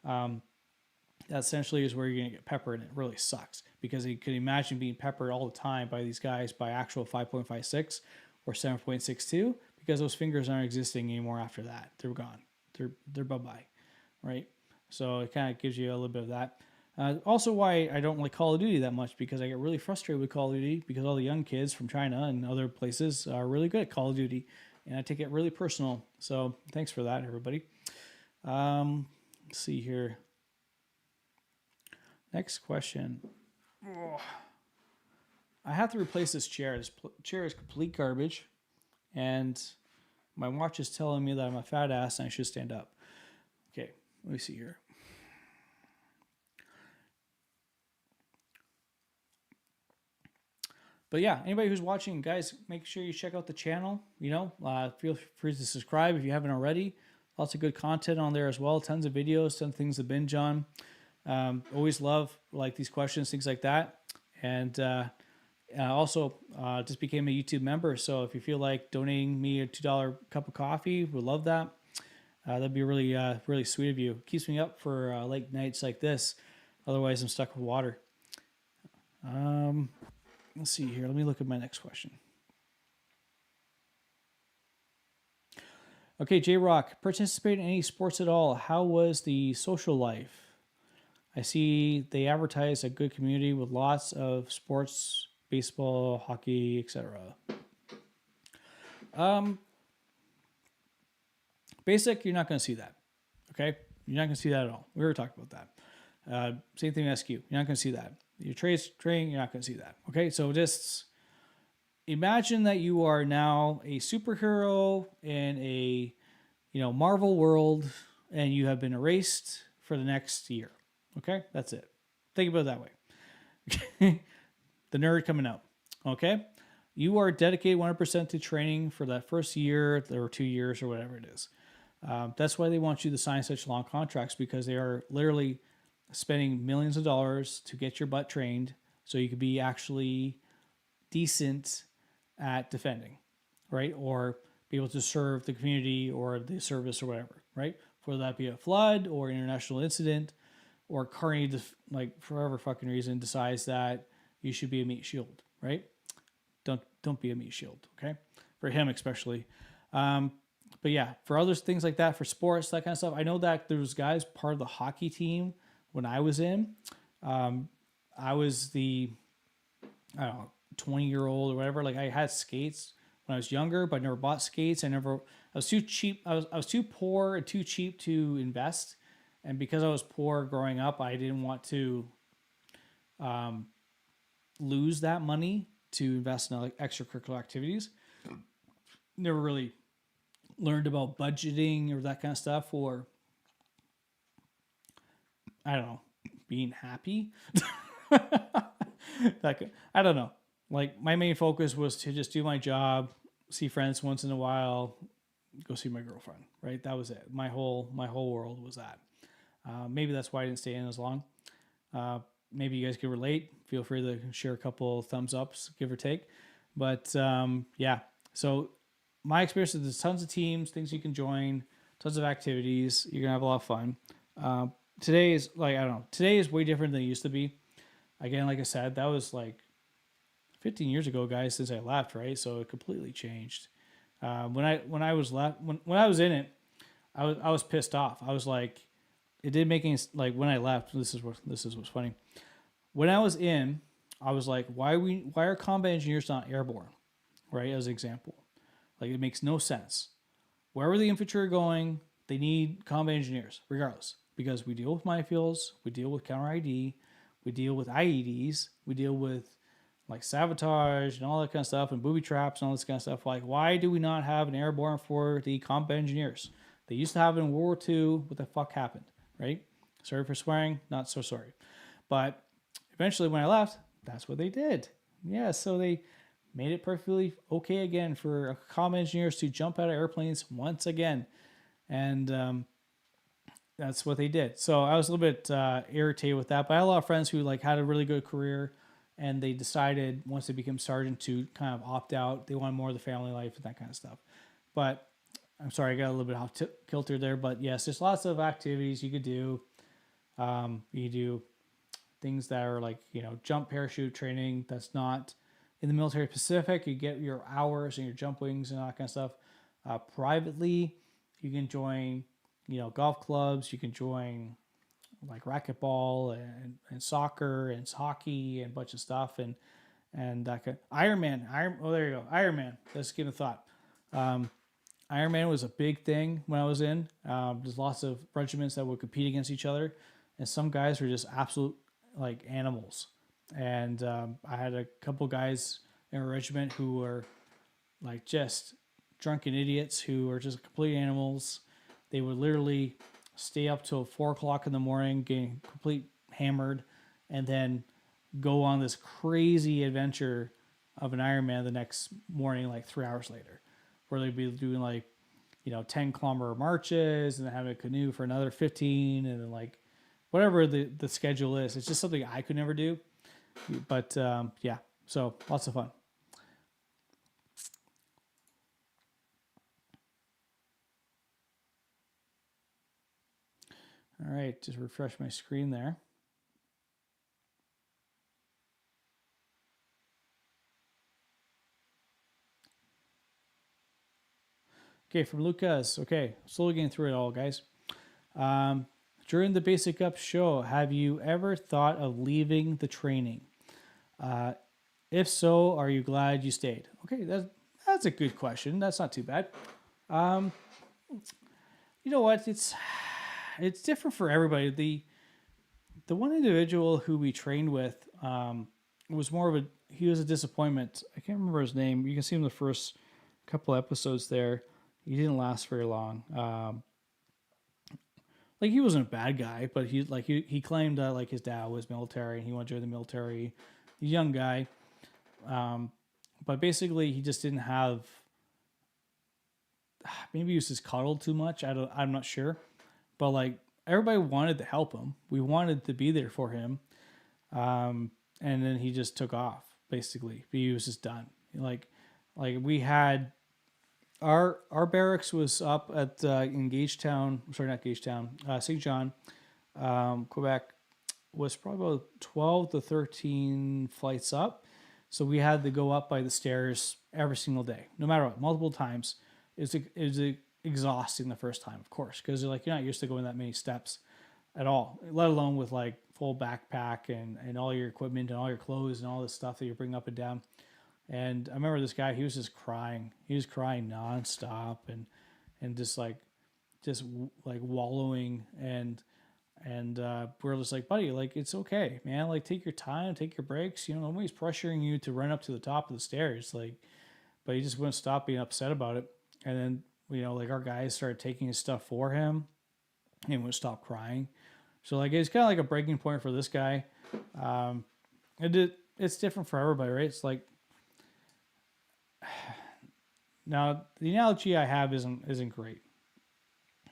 that essentially is where you're going to get peppered, and it really sucks because you can imagine being peppered all the time by these guys by actual 5.56 or 7.62, because those fingers aren't existing anymore after that. They're gone. They're bye-bye, right? So it kind of gives you a little bit of that. Also why I don't like Call of Duty that much, because I get really frustrated with Call of Duty because all the young kids from China and other places are really good at Call of Duty, and I take it really personal. So thanks for that, everybody. Let's see here. Next question. Oh, I have to replace this chair. This chair is complete garbage, and my watch is telling me that I'm a fat ass and I should stand up. Okay, let me see here. But yeah, anybody who's watching, guys, make sure you check out the channel. Feel free to subscribe if you haven't already. Lots of good content on there as well. Tons of videos, tons of things to binge on. Always love like these questions, things like that. And also just became a YouTube member. So if you feel like donating me a $2 cup of coffee, we'd love that. That'd be really, really sweet of you. Keeps me up for late nights like this. Otherwise, I'm stuck with water. Let's see here. Let me look at my next question. Okay, J-Rock, participate in any sports at all? How was the social life? I see they advertise a good community with lots of sports, baseball, hockey, etc. Basic, you're not going to see that. Okay? You're not going to see that at all. We already talked about that. Same thing with SQ. You're not going to see that. Your training, you're not going to see that. Okay? So just imagine that you are now a superhero in a Marvel world, and you have been erased for the next year. Okay, that's it. Think about it that way. The nerd coming out. Okay, you are dedicated 100% to training for that first year or 2 years or whatever it is. That's why they want you to sign such long contracts, because they are literally spending millions of dollars to get your butt trained so you could be actually decent at defending, right? Or be able to serve the community or the service or whatever, right? Whether that be a flood or international incident, or Carney, like for whatever fucking reason, decides that you should be a meat shield, right? Don't be a meat shield, okay? For him especially. But yeah, for other things like that, for sports, that kind of stuff, I know that there was guys part of the hockey team when I was in. I was the, I don't know, 20-year-old or whatever. Like I had skates when I was younger, but I never bought skates. I was too cheap. I was too poor and too cheap to invest. And because I was poor growing up, I didn't want to lose that money to invest in like extracurricular activities. Never really learned about budgeting or that kind of stuff, or I don't know, being happy. I don't know. Like my main focus was to just do my job, see friends once in a while, go see my girlfriend. Right, that was it. My whole world was that. Maybe that's why I didn't stay in as long. Maybe you guys can relate. Feel free to share a couple thumbs ups, give or take. But yeah, so my experience is there's tons of teams, things you can join, tons of activities. You're gonna have a lot of fun. Today is like I don't know. Today is way different than it used to be. Again, like I said, that was like 15 years ago, guys, since I left, right? So it completely changed. When I was left when I was in it, I was pissed off. I was like, it didn't make any like when I left. This is what's funny. When I was in, I was like, why are combat engineers not airborne, right? As an example, like it makes no sense. Wherever the infantry are going, they need combat engineers, regardless, because we deal with minefields, we deal with counter ID, we deal with IEDs, we deal with like sabotage and all that kind of stuff and booby traps and all this kind of stuff. Like, why do we not have an airborne for the combat engineers? They used to have it in World War II. What the fuck happened, right? Sorry for swearing, not so sorry. But eventually when I left, that's what they did. Yeah, so they made it perfectly okay again for combat engineers to jump out of airplanes once again. And that's what they did. So I was a little bit irritated with that. But I had a lot of friends who like had a really good career, and they decided once they became sergeant to kind of opt out. They wanted more of the family life and that kind of stuff. But I'm sorry, I got a little bit off kilter there. But yes, there's lots of activities you could do. You do things that are like, jump parachute training. That's not in the military specific. You get your hours and your jump wings and all that kind of stuff. Privately, you can join, golf clubs. You can join like racquetball and soccer and hockey and a bunch of stuff and that kind of, Ironman. Oh, there you go. Ironman. Let's give it a thought. Ironman was a big thing when I was in. There's lots of regiments that would compete against each other, and some guys were just absolute like animals. And I had a couple guys in a regiment who were like just drunken idiots who were just complete animals. They would literally stay up till 4 o'clock in the morning, getting complete hammered, and then go on this crazy adventure of an Ironman the next morning, like 3 hours later, where they'd be doing like, 10-kilometer marches and then having a canoe for another 15, and then like whatever the schedule is. It's just something I could never do. But yeah, so lots of fun. All right, just refresh my screen there. Okay, from Lucas. Okay, slowly getting through it all, guys. During the Basic Up show, have you ever thought of leaving the training? If so, are you glad you stayed? Okay, that's a good question. That's not too bad. You know what? It's different for everybody. The one individual who we trained with was more of he was a disappointment. I can't remember his name. You can see him in the first couple episodes there. He didn't last very long. Like he wasn't a bad guy, but he claimed that like his dad was military and he wanted to join the military. He's a young guy, but basically he just didn't have. Maybe he was just coddled too much. I'm not sure, but like everybody wanted to help him. We wanted to be there for him, and then he just took off. Basically, he was just done. Like we had. Our barracks was up at in Gagetown. Sorry, not Gagetown. St. John, Quebec. was probably about 12 to 13 flights up. So we had to go up by the stairs every single day, no matter what, multiple times. It was exhausting the first time, of course, because you're not used to going that many steps at all, let alone with like full backpack and all your equipment and all your clothes and all this stuff that you bring up and down. And I remember this guy, he was just crying. He was crying nonstop and just like wallowing and we're just like, buddy, like it's okay, man. Like take your time, take your breaks. Nobody's pressuring you to run up to the top of the stairs. Like, but he just wouldn't stop being upset about it. And then like our guys started taking his stuff for him, and he wouldn't stop crying. So like it's kind of like a breaking point for this guy. It's different for everybody, right? It's like now the analogy I have isn't great.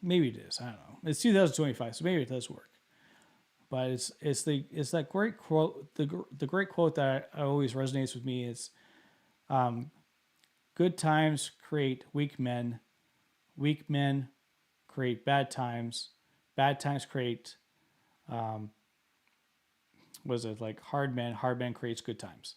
Maybe it is. I don't know. It's 2025, so maybe it does work. But it's that great quote. The great quote that always resonates with me is, "Good times create weak men. Weak men create bad times. Bad times create, was it like hard men? Hard men creates good times."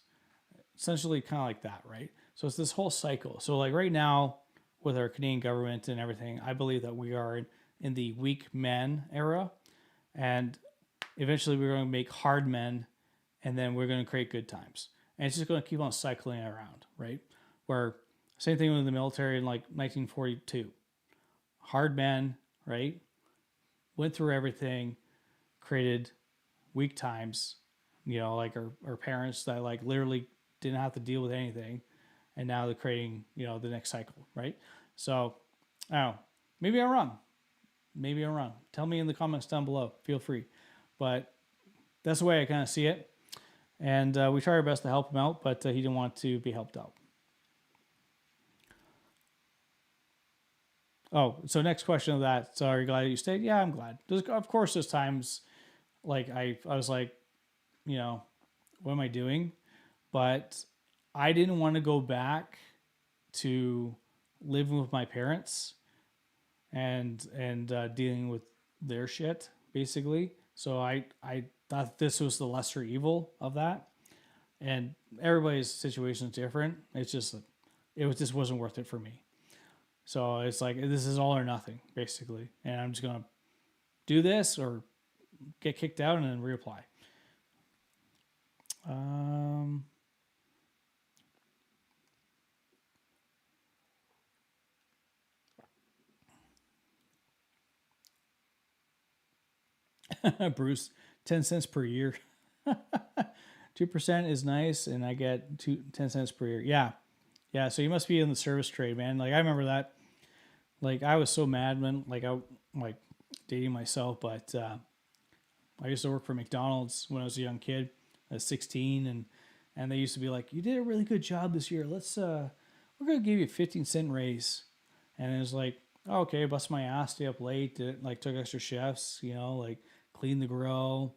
Essentially, kind of like that, right? So it's this whole cycle. So like right now, with our Canadian government and everything, I believe that we are in the weak men era, and eventually we're going to make hard men, and then we're going to create good times, and it's just going to keep on cycling around, right? Where same thing with the military in like 1942, hard men, right? Went through everything, created weak times, like our parents that like literally didn't have to deal with anything, and now they're creating, the next cycle, right? So, I don't know. Maybe I'm wrong. Maybe I'm wrong. Tell me in the comments down below. Feel free. But that's the way I kind of see it. And we try our best to help him out, but he didn't want to be helped out. Oh, so next question of that. So are you glad you stayed? Yeah, I'm glad. Of course, there's times like I was like, what am I doing? But I didn't want to go back to living with my parents and dealing with their shit, basically. So I thought this was the lesser evil of that. And everybody's situation is different. It just wasn't worth it for me. So it's like, this is all or nothing, basically. And I'm just going to do this or get kicked out and then reapply. Bruce, 10 cents per year. 2% is nice, and I get 10 cents per year. Yeah. Yeah, so you must be in the service trade, man. Like, I remember that. Like, I was so mad, man. Like, I like dating myself, but I used to work for McDonald's when I was a young kid. I was 16, and they used to be like, "You did a really good job this year. We're gonna give you a 15-cent raise." And it was like, oh, okay, bust my ass, stay up late, took extra shifts, like clean the grill,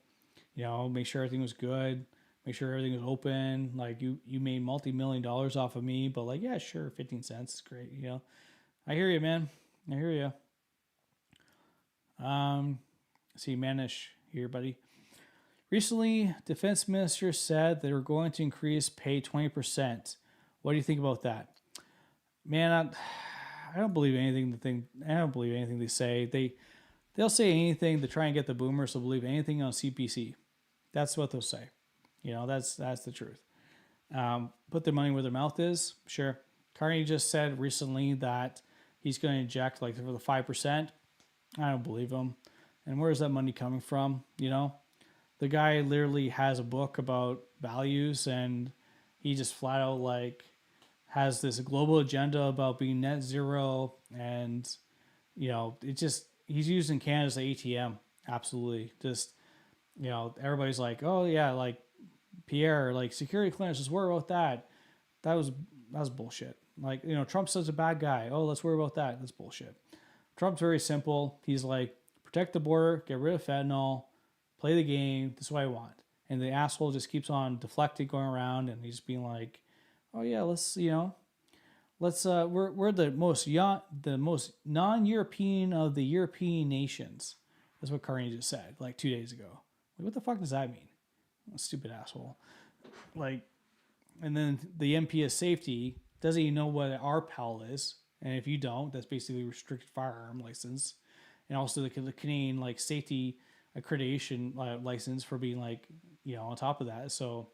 make sure everything was good, make sure everything was open. Like you made multi-million dollars off of me, but like, yeah, sure, 15 cents is great, I hear you, man. I hear you. See, Manish here, buddy. Recently, defense minister said they were going to increase pay 20%. What do you think about that? Man, I don't believe anything. I don't believe anything they say. They'll say anything to try and get the boomers to believe anything on CPC. That's what they'll say. That's the truth. Put their money where their mouth is. Sure. Carney just said recently that he's going to inject like for the 5%. I don't believe him. And where is that money coming from? The guy literally has a book about values, and he just flat out like has this global agenda about being net zero, and he's using Canada as an ATM. Absolutely. Just everybody's like, oh yeah, like Pierre, like security clearances, worry about that. That was bullshit. Like, Trump's such a bad guy. Oh, let's worry about that. That's bullshit. Trump's very simple. He's like, protect the border, get rid of fentanyl, play the game. This is what I want. And the asshole just keeps on deflecting, going around, and he's being like, oh yeah, we're the most non-European of the European nations. That's what Carney just said like 2 days ago, Like, what the fuck does that mean? Stupid asshole. Like, and then the MP of safety doesn't even know what an RPAL is. And if you don't, that's basically a restricted firearm license. And also the Canadian like safety accreditation license for being like, on top of that. So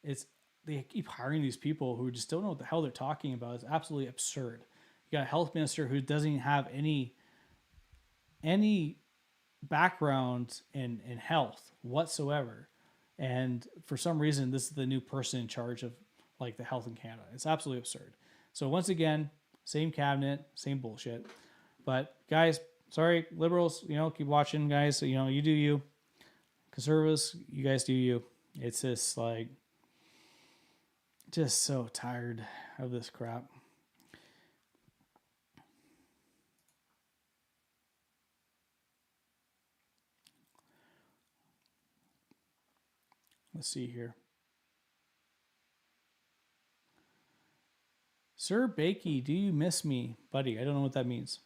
it's, they keep hiring these people who just don't know what the hell they're talking about. It's absolutely absurd. You got a health minister who doesn't even have any background in health whatsoever. And for some reason, this is the new person in charge of like the health in Canada. It's absolutely absurd. So once again, same cabinet, same bullshit. But guys, sorry, liberals, keep watching, guys. You do you. Conservatives, you guys do you. It's just like, just so tired of this crap. Let's see here. Sir Bakey, do you miss me? Buddy, I don't know what that means.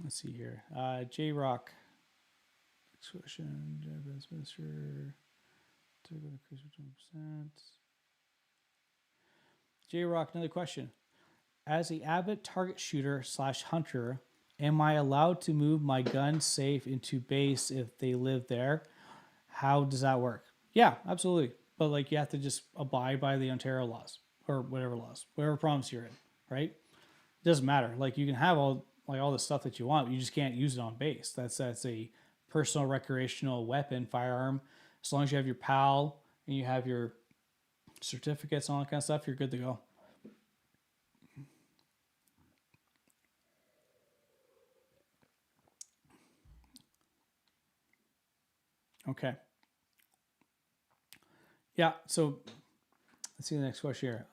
Let's see here. J Rock. Next question. Minister. J Rock, another question. As a avid target shooter / hunter, am I allowed to move my gun safe into base if they live there? How does that work? Yeah, absolutely. But like you have to just abide by the Ontario laws or whatever province you're in, right? It doesn't matter. Like you can have all the stuff that you want, but you just can't use it on base. That's a personal recreational weapon, firearm. As long as you have your PAL and you have your certificates and all that kind of stuff, you're good to go. Okay. Yeah, so let's see the next question here.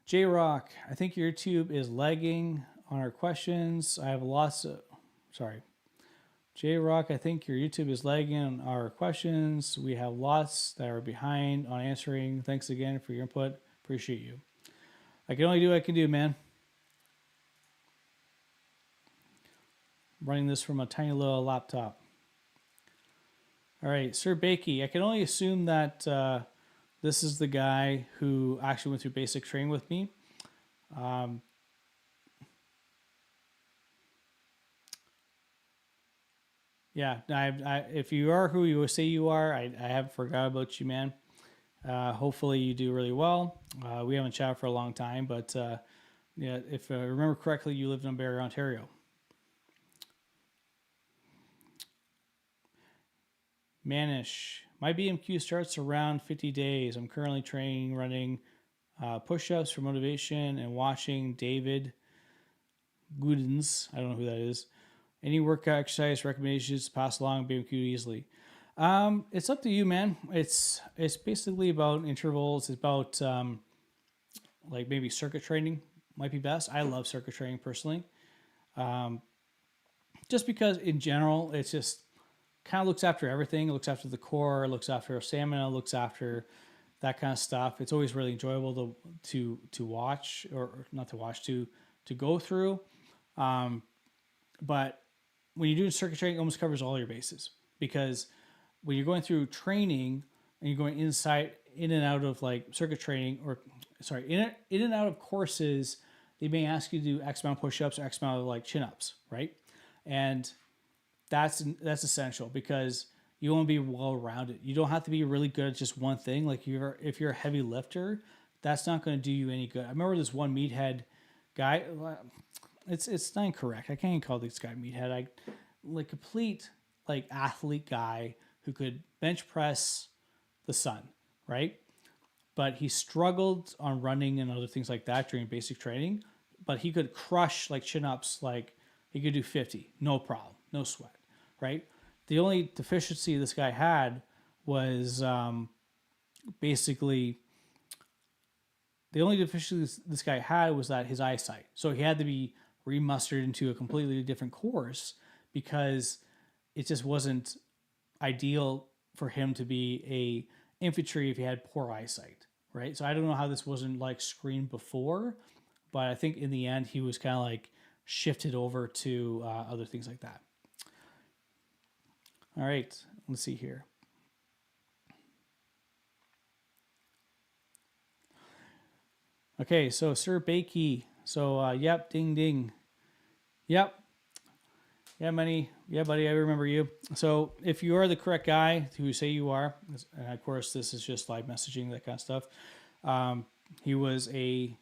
J Rock, I think your YouTube is lagging on our questions. I have lots of, sorry. J Rock, I think your YouTube is lagging on our questions. We have lots that are behind on answering. Thanks again for your input. Appreciate you. I can only do what I can do, man. I'm running this from a tiny little laptop. All right, Sir Bakey, I can only assume that this is the guy who actually went through basic training with me. Yeah, if you are who you say you are, I haven't forgot about you, man. Hopefully you do really well. We haven't chatted for a long time, but yeah, if I remember correctly, you lived in Barrie, Ontario. Manish, my BMQ starts around 50 days. I'm currently training, running push-ups for motivation and watching David Goodens. I don't know who that is. Any workout exercise recommendations to pass along BMQ easily? It's up to you, man. It's basically about intervals. It's about like maybe circuit training might be best. I love circuit training personally. Just because in general, it's just kind of looks after everything. It looks after the core, looks after stamina, looks after that kind of stuff. It's always really enjoyable to watch, or not to watch, to go through. But when you're doing circuit training, it almost covers all your bases, because when you're going through training and you're going in and out of like circuit training, or sorry, in and out of courses, they may ask you to do X amount of push-ups or X amount of like chin-ups, right? And that's essential, because you want to be well-rounded. You don't have to be really good at just one thing. Like if you're a heavy lifter, that's not going to do you any good. I remember this one meathead guy. It's not incorrect. I can't even call this guy meathead. Like complete like athlete guy who could bench press the sun, right? But he struggled on running and other things like that during basic training. But he could crush like chin-ups, like he could do 50, no problem, no sweat, right? The only deficiency this guy had was basically the only deficiency this guy had was that his eyesight. So he had to be remustered into a completely different course, because it just wasn't ideal for him to be a infantry if he had poor eyesight, right? So I don't know how this wasn't like screened before, but I think in the end he was kind of like shifted over to other things like that. All right, let's see here. Okay, so Sir Bakey. So yep, ding ding. Yep. Yeah, money. Yeah, buddy, I remember you. So if you are the correct guy who you say you are, and of course this is just live messaging, that kind of stuff. He was a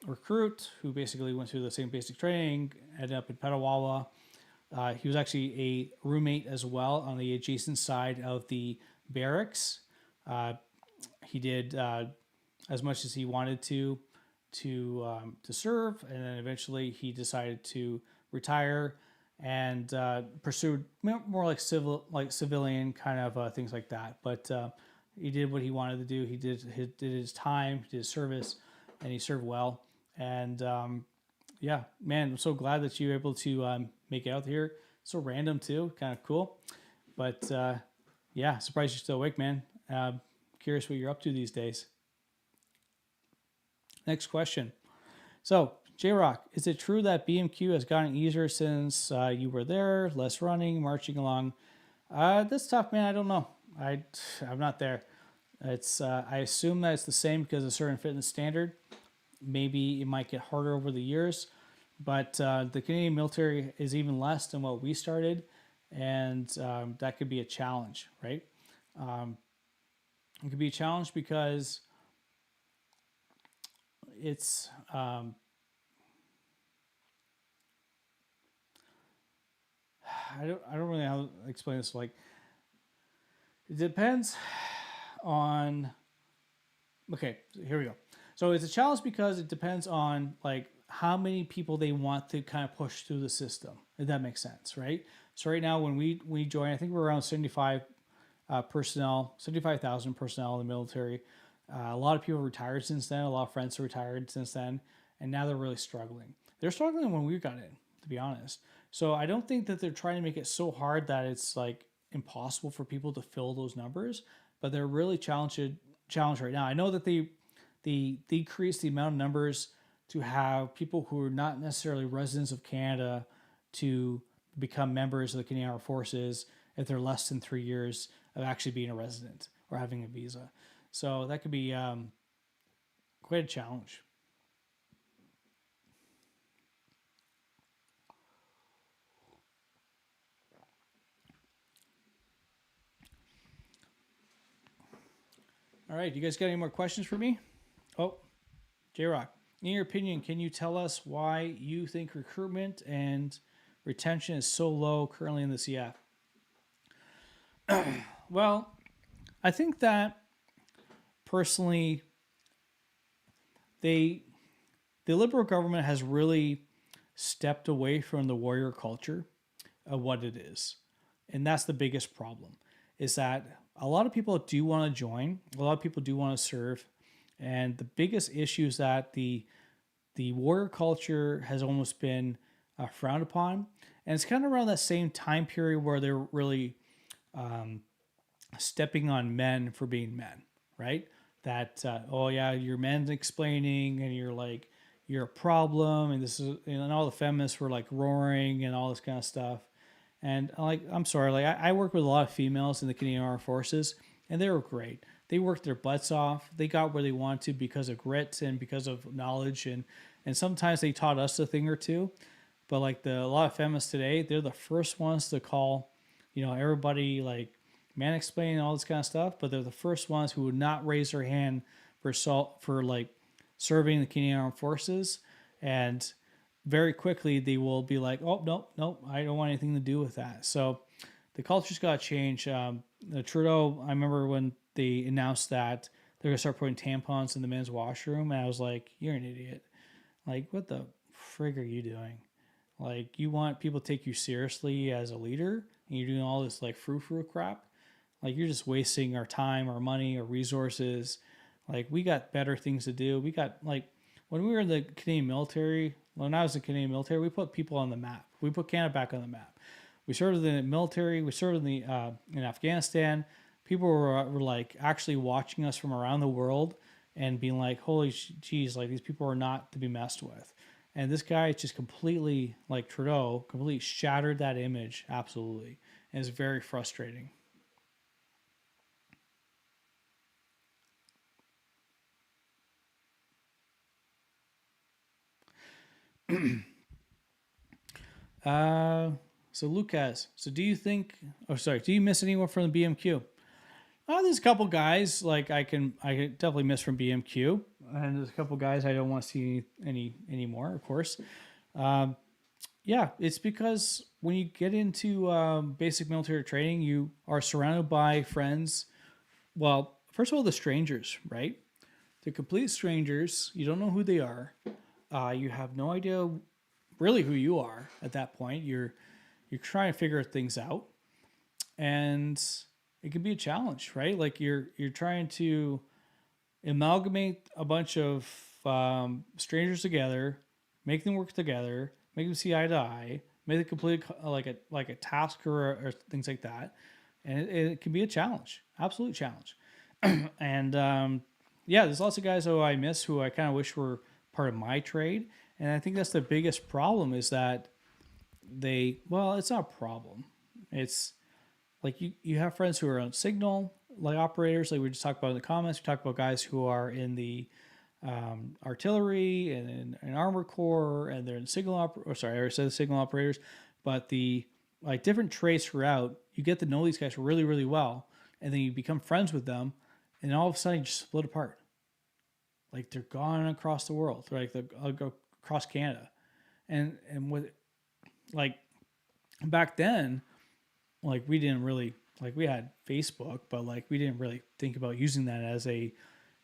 recruit who basically went through the same basic training, ended up in Petawawa. He was actually a roommate as well on the adjacent side of the barracks. He did as much as he wanted to serve, and then eventually he decided to retire and pursued more like civilian kind of things like that. But he did what he wanted to do. He did his time, he did his service, and he served well. And yeah, man, I'm so glad that you were able to make it out here. So random too, kind of cool. But yeah, surprised you're still awake, man. Curious what you're up to these days. Next question. So, J Rock, is it true that BMQ has gotten easier since you were there? Less running, marching along? That's tough, man. I don't know. I'm not there. It's I assume that it's the same because of a certain fitness standard. Maybe it might get harder over the years, but the Canadian military is even less than what we started, and that could be a challenge, right? It could be a challenge because it's I don't really know how to explain this. Like, it depends on. Okay, here we go. So it's a challenge because it depends on like how many people they want to kind of push through the system. If that makes sense, right? So right now, when we join, I think we're around 75 personnel, 75,000 personnel in the military. A lot of people retired since then. A lot of friends have retired since then, and now they're really struggling. They're struggling when we got in, to be honest. So I don't think that they're trying to make it so hard that it's like impossible for people to fill those numbers, but they're really challenged right now. I know that they decrease the amount of numbers to have people who are not necessarily residents of Canada to become members of the Canadian Armed Forces if they're less than 3 years of actually being a resident or having a visa. So that could be quite a challenge. All right, you guys got any more questions for me? Oh, J Rock, in your opinion, can you tell us why you think recruitment and retention is so low currently in the CF? Well, I think that personally, they the Liberal government has really stepped away from the warrior culture of what it is, and that's the biggest problem. Is that a lot of people do want to join, a lot of people do want to serve, and the biggest issue is that the warrior culture has almost been frowned upon, and it's kind of around that same time period where they're really stepping on men for being men, right? That oh yeah, you're men explaining, and you're like you're a problem, and this is and all the feminists were like roaring and all this kind of stuff. And like I'm sorry, like I work with a lot of females in the Canadian Armed Forces, and they were great. They worked their butts off. They got where they wanted to because of grit and because of knowledge, and sometimes they taught us a thing or two. But like a lot of feminists today, they're the first ones to call, everybody like man explaining all this kind of stuff. But they're the first ones who would not raise their hand for like serving the Canadian Armed Forces, and very quickly they will be like, oh no, I don't want anything to do with that. So the culture's got to change. Trudeau, I remember when they announced that they're gonna start putting tampons in the men's washroom, and I was like, you're an idiot. Like, what the frig are you doing? Like, you want people to take you seriously as a leader, and you're doing all this like frou-frou crap. Like, you're just wasting our time, our money, our resources. Like, we got better things to do. We got like when we were in the Canadian military. When I was in the Canadian military, we put people on the map. We put Canada back on the map. We served in the military. We served in Afghanistan. People were like actually watching us from around the world and being like, "Holy jeez, like these people are not to be messed with." And this guy just completely, like Trudeau, completely shattered that image. Absolutely. and it's very frustrating. Uh, so Lucas, so do you think? Oh, sorry. Do you miss anyone from the BMQ? There's a couple guys like I can definitely miss from BMQ, and there's a couple guys I don't want to see anymore. Of course, yeah, it's because when you get into basic military training, you are surrounded by friends. Well, first of all, the strangers, right? They're complete strangers. You don't know who they are. You have no idea really who you are at that point. You're trying to figure things out, and it can be a challenge, right? Like you're trying to amalgamate a bunch of strangers together, make them work together, make them see eye to eye, make it complete like a task or things like that, and it can be a challenge, absolute challenge. And yeah, there's lots of guys who I miss who I kind of wish were part of my trade, and I think that's the biggest problem is that well, it's not a problem. It's like you have friends who are on signal like operators, like we just talked about in the comments. We talked about guys who are in the artillery and in armor corps, and they're in or sorry, I already said the signal operators, but the like different trades throughout. You get to know these guys really, really well, and then you become friends with them, and all of a sudden you just split apart. Like they're gone across the world, like they'll go across Canada, and with like back then, like we didn't really like we had Facebook, but like we didn't really think about using that as a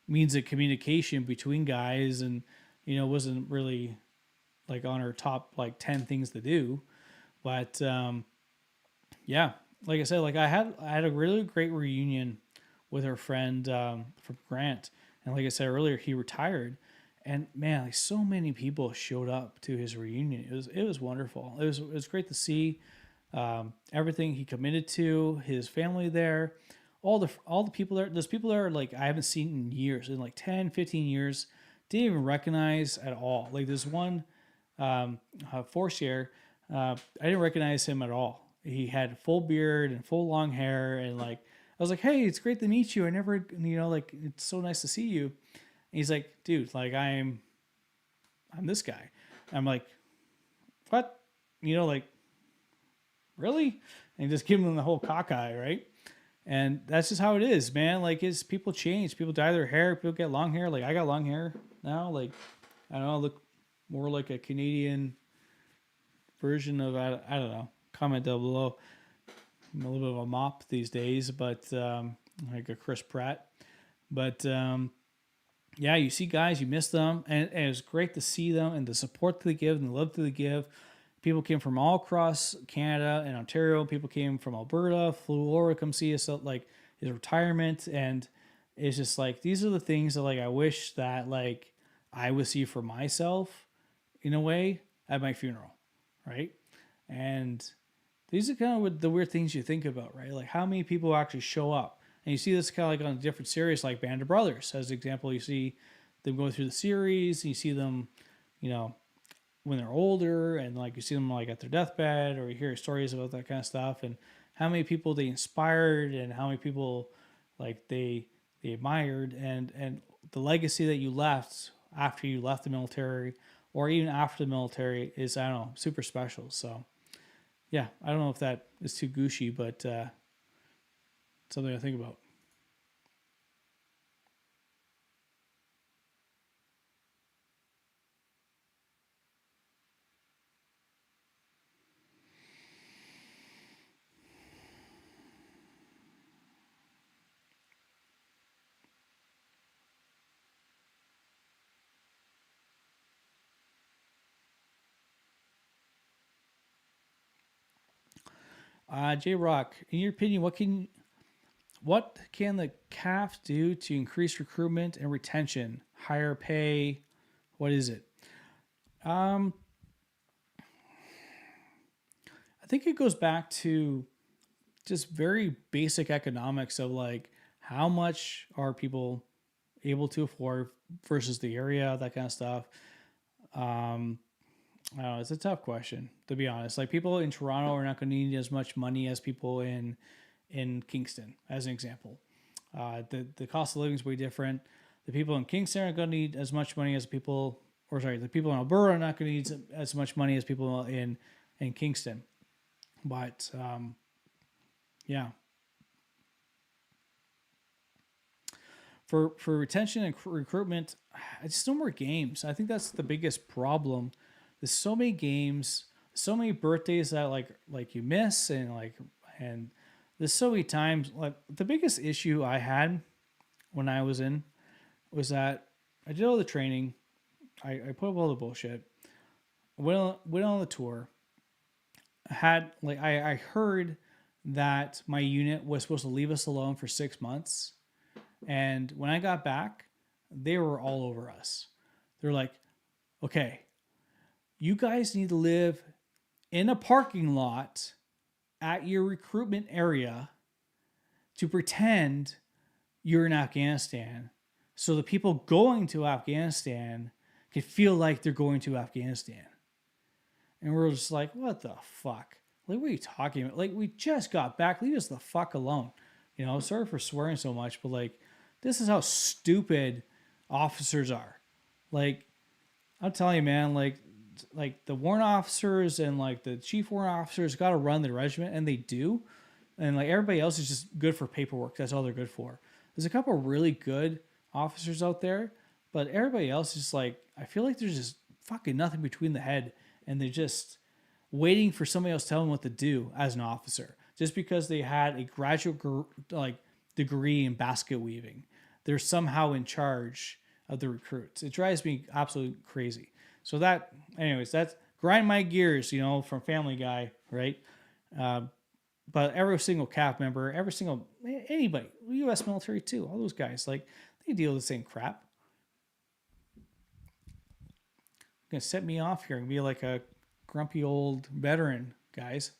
means of communication between guys, and wasn't really like on our top like 10 things to do. But yeah, like I said, like I had a really great reunion with our friend from Grant, and like I said earlier, he retired, and man, like so many people showed up to his reunion. It was wonderful. It was great to see everything he committed to, his family there, all the people there. There's people there like I haven't seen in years, in like 10, 15 years, didn't even recognize at all. Like there's one force year, I didn't recognize him at all. He had full beard and full long hair, and like I was like, "Hey, it's great to meet you. I never, like it's so nice to see you." And he's like, "Dude, like I'm this guy." I'm like, "What?" Like really? And just give them the whole cockeye, right? And that's just how it is, man. Like, people change. People dye their hair. People get long hair. Like, I got long hair now. Like, I don't know, I look more like a Canadian version of, I don't know. Comment down below. I'm a little bit of a mop these days, but like a Chris Pratt. But yeah, you see guys, you miss them, and it's great to see them and the support that they give and the love that they give. People came from all across Canada and Ontario. People came from Alberta, flew over to come see us at like his retirement, and it's just like these are the things that like I wish that like I would see for myself in a way at my funeral, right? And these are kind of the weird things you think about, right? Like how many people actually show up, and you see this kind of like on a different series, like Band of Brothers, as an example. You see them going through the series, and you see them, you know, when they're older, and like you see them like at their deathbed, or you hear stories about that kind of stuff, and how many people they inspired, and how many people like they admired, and the legacy that you left after you left the military, or even after the military, is, I don't know, super special. So yeah, I don't know if that is too gushy, but something to think about. J Rock, in your opinion, what can the CAF do to increase recruitment and retention? Higher pay? What is it? Um, I think it goes back to just very basic economics of like how much are people able to afford versus the area, that kind of stuff. I don't know. It's a tough question, to be honest. Like, people in Toronto are not going to need as much money as people in Kingston, as an example. The cost of living is way different. The people in Kingston are going to need as much money as people, or sorry, the people in Alberta are not going to need as much money as people in Kingston. But yeah, for retention and recruitment, it's no more games. I think that's the biggest problem. There's so many games, so many birthdays that like you miss, and there's so many times. Like, the biggest issue I had when I was in was that I did all the training, I put up all the bullshit, went on the tour. I heard that my unit was supposed to leave us alone for 6 months, and when I got back, they were all over us. They're like, okay, you guys need to live in a parking lot at your recruitment area to pretend you're in Afghanistan, so the people going to Afghanistan can feel like they're going to Afghanistan. And we're just like, what the fuck? Like, what are you talking about? Like, we just got back. Leave us the fuck alone. You know, sorry for swearing so much, but like, this is how stupid officers are. Like, I'm telling you, man, like the warrant officers and like the chief warrant officers got to run the regiment, and they do. And like, everybody else is just good for paperwork. That's all they're good for. There's a couple of really good officers out there, but everybody else is like, I feel like there's just fucking nothing between the head, and they're just waiting for somebody else to tell them what to do as an officer. Just because they had a graduate degree in basket weaving, they're somehow in charge of the recruits. It drives me absolutely crazy. So that's grind my gears, you know, from Family Guy, right? But every single CAF member, anybody, U.S. military too, all those guys, like, they deal with the same crap. Gonna set me off here and be like a grumpy old veteran, guys.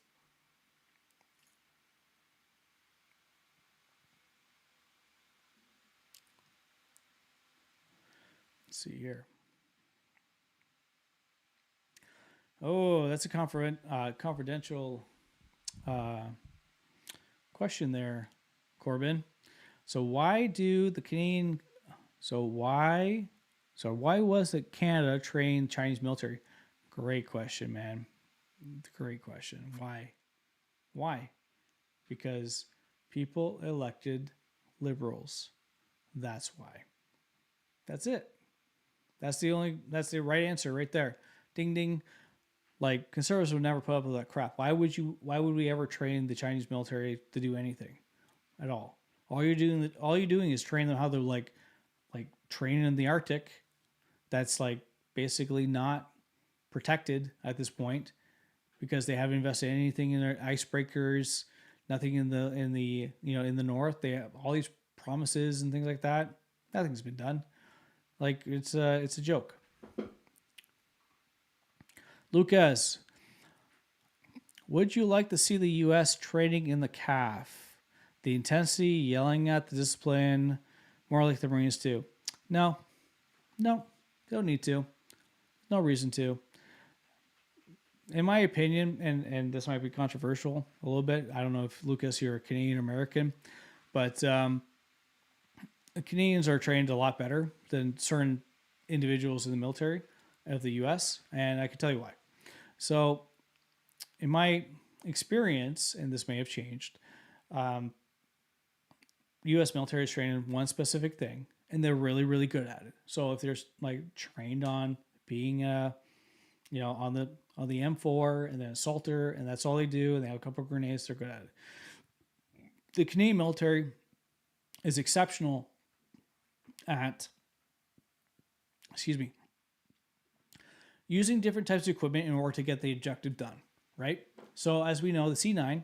Let's see here. Oh, that's a confidential question there, Corbin. So why do the Canadian? Why was it Canada trained Chinese military? Great question, man. Great question. Why? Why? Because people elected liberals. That's why. That's it. That's the right answer right there. Ding ding. Like, conservatives would never put up with that crap. Why would we ever train the Chinese military to do anything at all? All you're doing is train them how they're like training in the Arctic. That's like basically not protected at this point, because they haven't invested anything in their icebreakers, nothing in the north. They have all these promises and things like that. Nothing's been done. Like, it's a joke. Lucas, would you like to see the U.S. training in the CAF? The intensity, yelling at the discipline, more like the Marines too. No, don't need to. No reason to. In my opinion, and this might be controversial a little bit. I don't know if, Lucas, you're a Canadian American, but the Canadians are trained a lot better than certain individuals in the military of the U.S., and I can tell you why. So, in my experience, and this may have changed, U.S. military is trained in one specific thing, and they're really, really good at it. So if they're like trained on being on the M4 and then assaulter, and that's all they do, and they have a couple of grenades, they're good at it. The Canadian military is exceptional at, using different types of equipment in order to get the objective done, right? So as we know, the C9,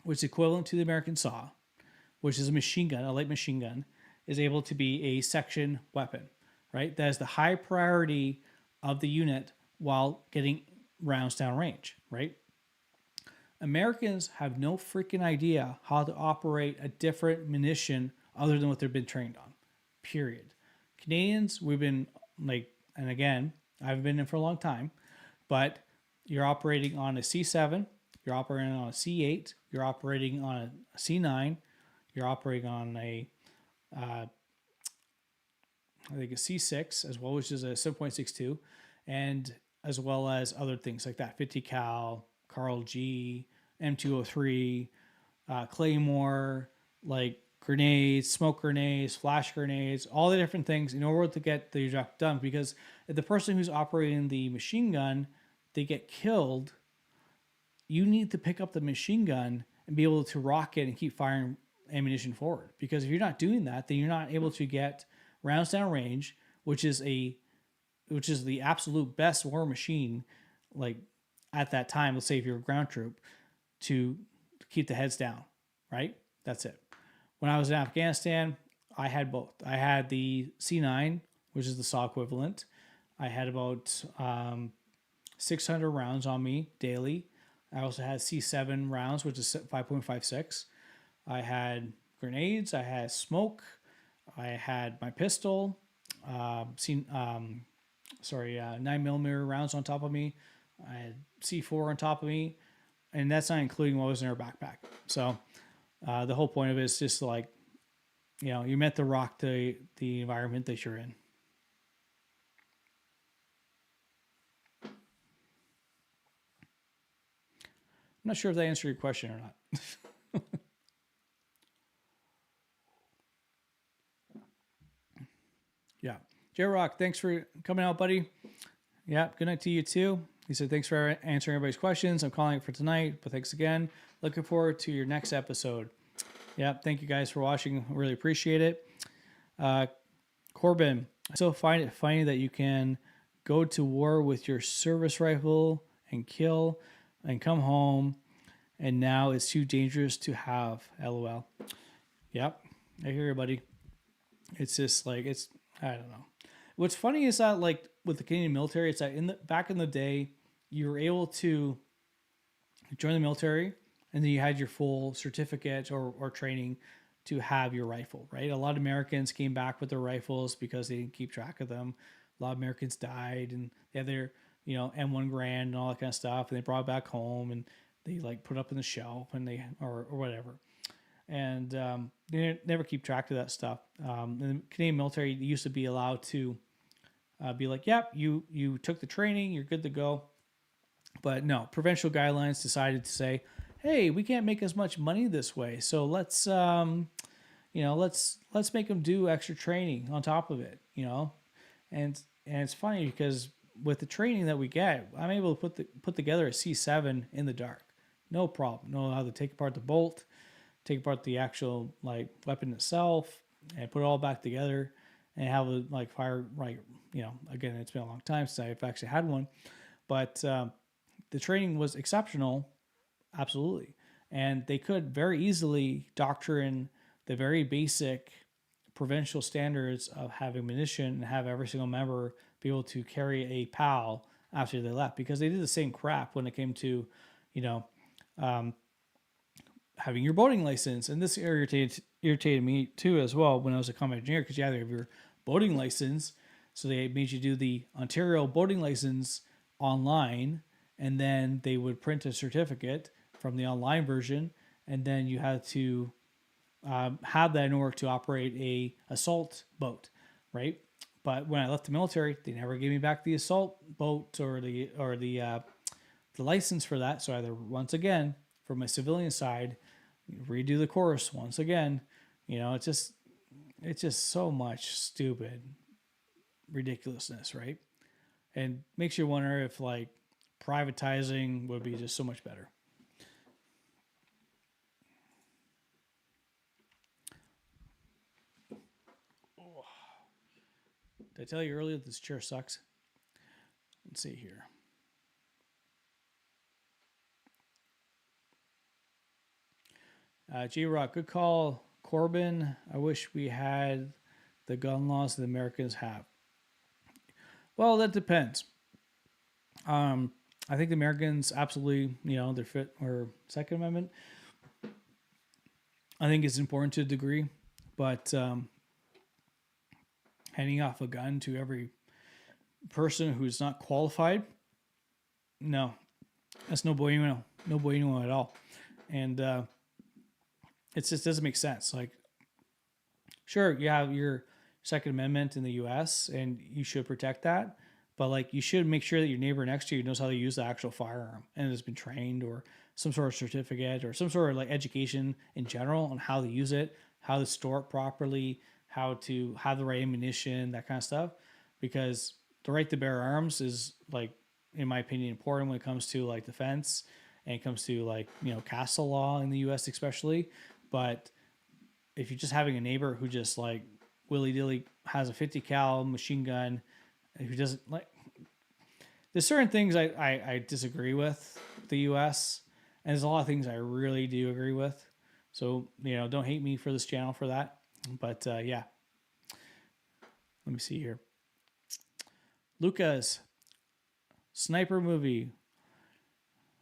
which is equivalent to the American SAW, which is a machine gun, a light machine gun, is able to be a section weapon, right? That is the high priority of the unit while getting rounds down range, right? Americans have no freaking idea how to operate a different munition other than what they've been trained on, period. Canadians, we've been like, and again, I've been in for a long time. but you're operating on a C7, you're operating on a C8, you're operating on a C9, you're operating on a I think a C6 as well, which is a 7.62, and as well as other things like that 50 cal, Carl G, M203, Claymore, like grenades, smoke grenades, flash grenades, all the different things in order to get the job done. Because if the person who's operating the machine gun, they get killed, you need to pick up the machine gun and be able to rock it and keep firing ammunition forward. Because if you're not doing that, then you're not able to get rounds down range, which is the absolute best war machine, like at that time. Let's say if you're a ground troop, to keep the heads down, right? That's it. When I was in Afghanistan, I had both. I had the C9, which is the SAW equivalent. I had about 600 rounds on me daily. I also had C7 rounds, which is 5.56. I had grenades. I had smoke. I had my pistol. 9mm rounds on top of me. I had C4 on top of me, and that's not including what was in our backpack. So the whole point of it is just like, you're meant to rock the environment that you're in. I'm not sure if that answered your question or not. Yeah. J-Rock, thanks for coming out, buddy. Yeah, good night to you too. He said, thanks for answering everybody's questions. I'm calling it for tonight, but thanks again. Looking forward to your next episode. Yeah, thank you guys for watching. Really appreciate it. Corbin, I still find it funny that you can go to war with your service rifle and kill and come home, and now it's too dangerous to have. LOL. Yep, I hear you, buddy. It's just like, I don't know. What's funny is that, like, with the Canadian military, it's that back in the day, you were able to join the military, and then you had your full certificate or training to have your rifle, right? A lot of Americans came back with their rifles because they didn't keep track of them. A lot of Americans died, and they had their, M1 Garand and all that kind of stuff, and they brought it back home, and they like put it up in the shelf, and or whatever. And they didn't never keep track of that stuff. In the Canadian military, you used to be allowed to be like, yep, you took the training, you're good to go. But no, provincial guidelines decided to say, hey, we can't make as much money this way, so let's make them do extra training on top of it, and it's funny because with the training that we get, I'm able to put together a C7 in the dark, no problem. Know how to take apart the bolt, take apart the actual like weapon itself, and put it all back together, and have it like fire right. Again, it's been a long time since I've actually had one, but the training was exceptional, absolutely, and they could very easily doctrine the very basic provincial standards of having munition and have every single member be able to carry a PAL after they left, because they did the same crap when it came to, having your boating license. And this irritated me too as well when I was a combat engineer, because you had to have your boating license. So they made you do the Ontario boating license online, and then they would print a certificate from the online version, and then you had to have that in order to operate a assault boat, right? But when I left the military, they never gave me back the assault boat or the license for that. So either once again, from my civilian side, redo the course once again. It's just so much stupid ridiculousness, right? And makes you wonder if like privatizing would be just so much better. Did I tell you earlier this chair sucks? Let's see here. G-Rock, good call. Corbin, I wish we had the gun laws that the Americans have. Well, that depends. I think the Americans absolutely, their fit or Second Amendment, I think it's important to a degree, but handing off a gun to every person who's not qualified No, that's no bueno, no bueno at all. And it just doesn't make sense. Like, sure, you have your Second Amendment in the U.S. and you should protect that, but like you should make sure that your neighbor next to you knows how to use the actual firearm and has been trained, or some sort of certificate or some sort of like education in general on how to use it, how to store it properly, how to have the right ammunition, that kind of stuff. Because the right to bear arms is like, in my opinion, important when it comes to like defense and it comes to like, castle law in the U.S. especially. But if you're just having a neighbor who just like willy dilly has a 50 cal machine gun, who doesn't like, there's certain things I disagree with the U.S. and there's a lot of things I really do agree with. So don't hate me for this channel for that. But yeah, let me see here. Lucas, sniper movie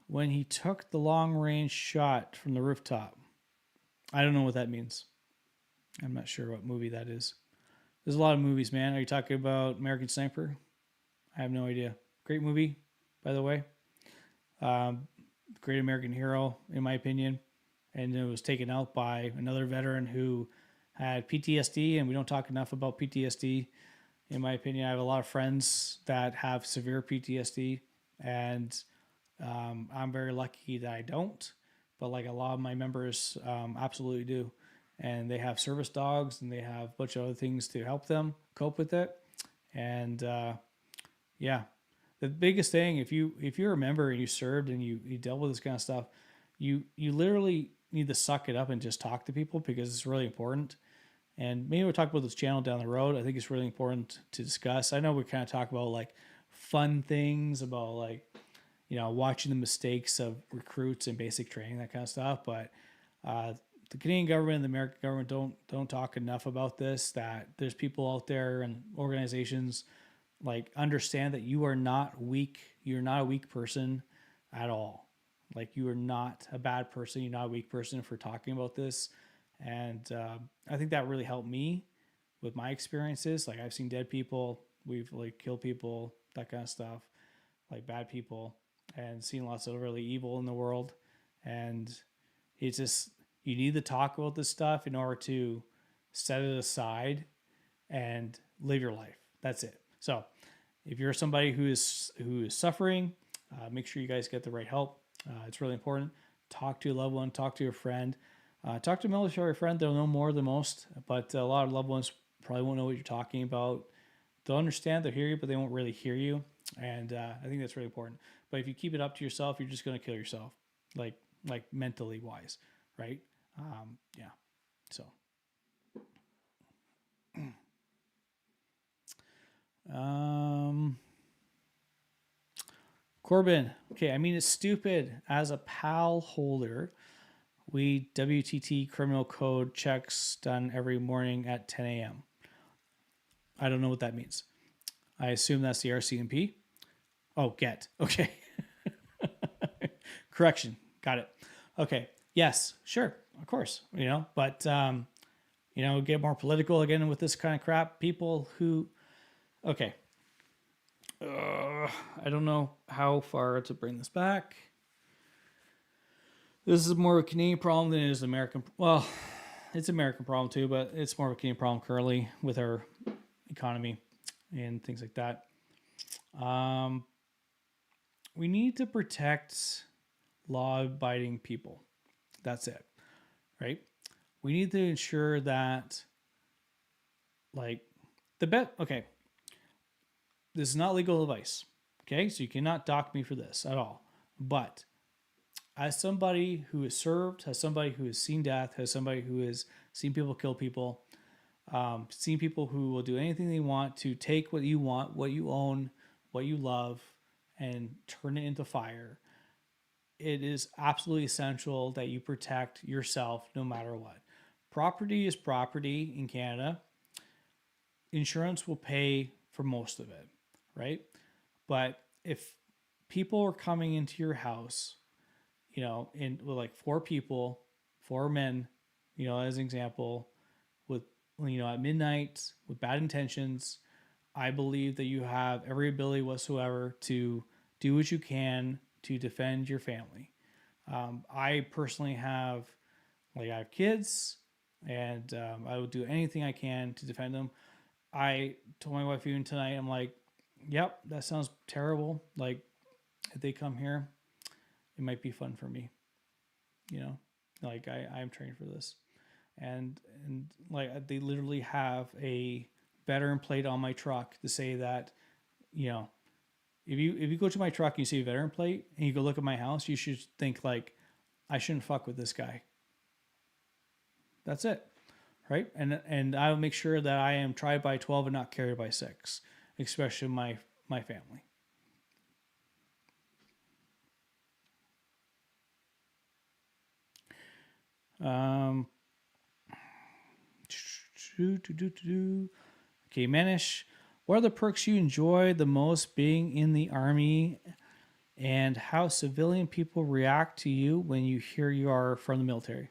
when he took the long range shot from the rooftop. I don't know what that means. I'm not sure what movie that is. There's a lot of movies, man. Are you talking about American Sniper? I have no idea. Great movie, by the way. Great American hero, in my opinion. And it was taken out by another veteran who had PTSD, and we don't talk enough about PTSD. In my opinion, I have a lot of friends that have severe PTSD, and I'm very lucky that I don't. But like a lot of my members absolutely do. And they have service dogs and they have a bunch of other things to help them cope with it. And yeah, the biggest thing, if you're a member and you served and you dealt with this kind of stuff, you literally need to suck it up and just talk to people, because it's really important. And maybe we'll talk about this channel down the road. I think it's really important to discuss. I know we kind of talk about like fun things about like, watching the mistakes of recruits and basic training, that kind of stuff. But the Canadian government and the American government don't talk enough about this, that there's people out there and organizations like understand that you are not weak. You're not a weak person at all. Like, you are not a bad person. You're not a weak person for talking about this. And I think that really helped me with my experiences. Like, I've seen dead people. We've like killed people, that kind of stuff, like bad people, and seen lots of really evil in the world. And it's just, you need to talk about this stuff in order to set it aside and live your life. That's it. So if you're somebody who is suffering, make sure you guys get the right help. It's really important. Talk to a loved one, talk to your friend, talk to a military friend. They'll know more than most, but a lot of loved ones probably won't know what you're talking about. They'll understand, they'll hear you, but they won't really hear you. And I think that's really important. But if you keep it up to yourself, you're just going to kill yourself, like mentally wise, right? Yeah. So, Corbin. Okay, I mean, it's stupid. As a PAL holder, we WTT criminal code checks done every morning at 10 a.m. I don't know what that means. I assume that's the RCMP. Oh, get. Okay. Correction. Got it. Okay. Yes, sure. Of course. But, get more political again with this kind of crap. People who, okay. I don't know how far to bring this back. This is more of a Canadian problem than it is American. Well, it's an American problem too, but it's more of a Canadian problem currently with our economy and things like that. We need to protect law-abiding people. That's it, right? We need to ensure that, like, okay, this is not legal advice, okay? So you cannot dock me for this at all. But as somebody who has served, as somebody who has seen death, as somebody who has seen people kill people, seen people who will do anything they want to take what you want, what you own, what you love, and turn it into fire, it is absolutely essential that you protect yourself no matter what. Property is property in Canada. Insurance will pay for most of it, right? But if people are coming into your house, with like 4 people, 4 men, as an example, with, at midnight with bad intentions, I believe that you have every ability whatsoever to do what you can to defend your family. I personally have, like, I have kids, and I will do anything I can to defend them. I told my wife even tonight, I'm like, yep, that sounds terrible. Like, if they come here, it might be fun for me. You know, like I'm trained for this, and like they literally have a veteran plate on my truck to say that, you know, if you go to my truck and you see a veteran plate and you go look at my house, you should think like, I shouldn't fuck with this guy. That's it, right? And I'll make sure that I am tried by 12 and not carried by 6, especially my family. Um, okay, Manish, what are the perks you enjoy the most being in the army, and how civilian people react to you when you hear you are from the military?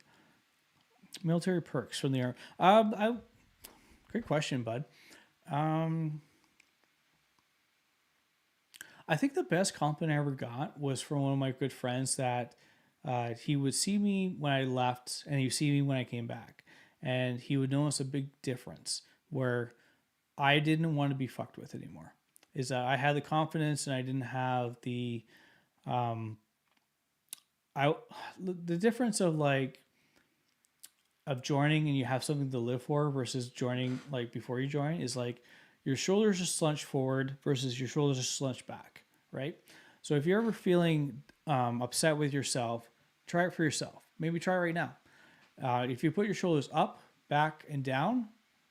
Military perks from the army. Great question, bud. Um, I think the best compliment I ever got was from one of my good friends that he would see me when I left and he would see me when I came back. And he would notice a big difference where I didn't want to be fucked with anymore. Is that I had the confidence and I didn't have um, the difference of like, of joining and you have something to live for versus joining like before you join is like your shoulders are slunched forward versus your shoulders are slunched back, right? So if you're ever feeling upset with yourself, try it for yourself. Maybe try it right now. If you put your shoulders up, back, and down,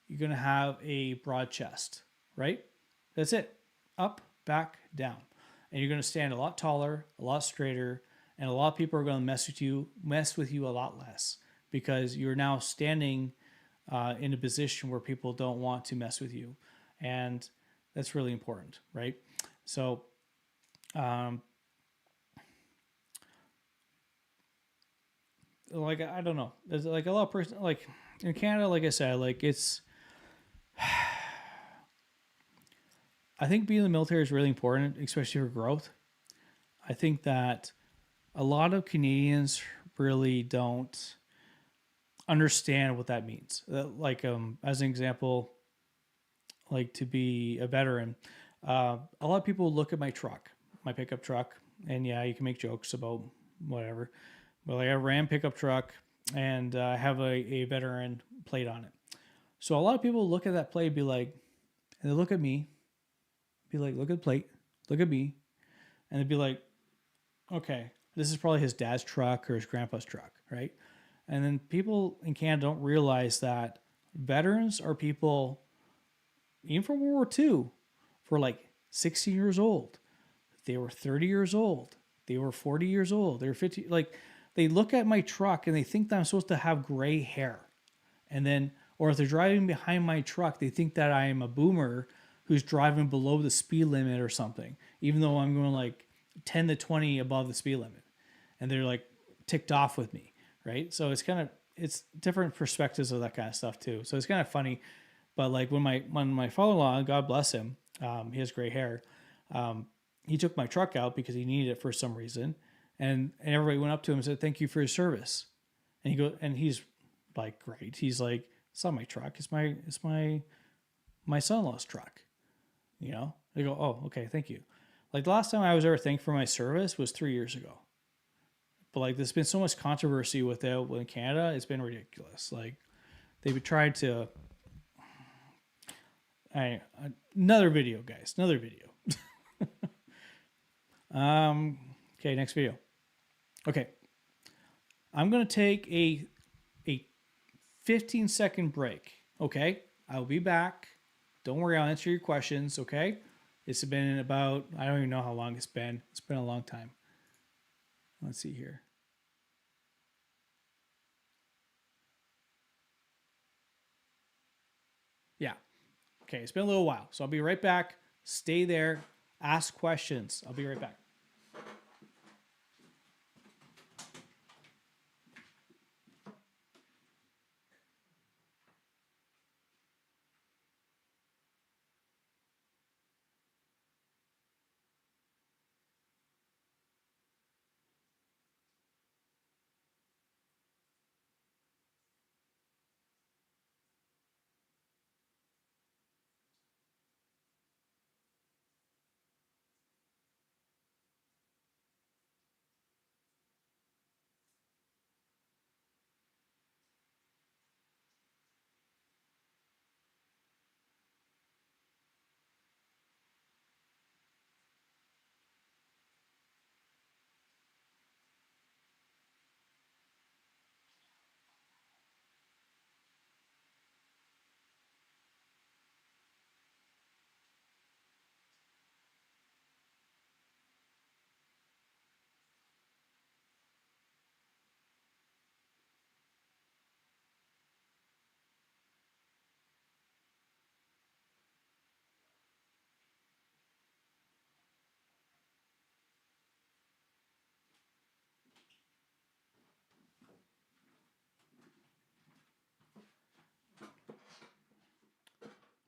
you're going to have a broad chest, right? That's it. Up, back, down. And you're going to stand a lot taller, a lot straighter, and a lot of people are going to mess with you a lot less because you're now standing in a position where people don't want to mess with you. And that's really important, right? So, like, I don't know. There's like a lot of person, like in Canada, like I said, like it's, I think being in the military is really important, especially for growth. I think that a lot of Canadians really don't understand what that means. Like, as an example, like to be a veteran, a lot of people look at my truck, my pickup truck, and yeah, you can make jokes about whatever, but like a Ram pickup truck, and I have a veteran plate on it. So a lot of people look at that plate, and be like, and they look at me, be like, look at the plate, look at me, and they'd be like, okay, this is probably his dad's truck or his grandpa's truck, right? And then people in Canada don't realize that veterans are people, even from World War II, for like 60 years old. They were 30 years old. They were 40 years old. They were 50. Like, they look at my truck and they think that I'm supposed to have gray hair. And then, or if they're driving behind my truck, they think that I am a boomer who's driving below the speed limit or something, even though I'm going like 10 to 20 above the speed limit. And they're like ticked off with me, right? So it's different perspectives of that kind of stuff too. So it's kind of funny. But like when my father-in-law, God bless him, he has gray hair. He took my truck out because he needed it for some reason, and everybody went up to him and said, "Thank you for your service." And he's like, "Great." He's like, "It's not my truck. It's my son-in-law's truck." You know? They go, "Oh, okay, thank you." Like the last time I was ever thanked for my service was 3 years ago. But like there's been so much controversy with it in Canada, it's been ridiculous. Like they've tried to. Another video, guys. Another video. Okay, next video. Okay. I'm gonna take a 15-second break. Okay? I'll be back. Don't worry, I'll answer your questions, okay? It's been about, I don't even know how long it's been. It's been a long time. Let's see here. Yeah. Okay, it's been a little while. So I'll be right back. Stay there. Ask questions. I'll be right back.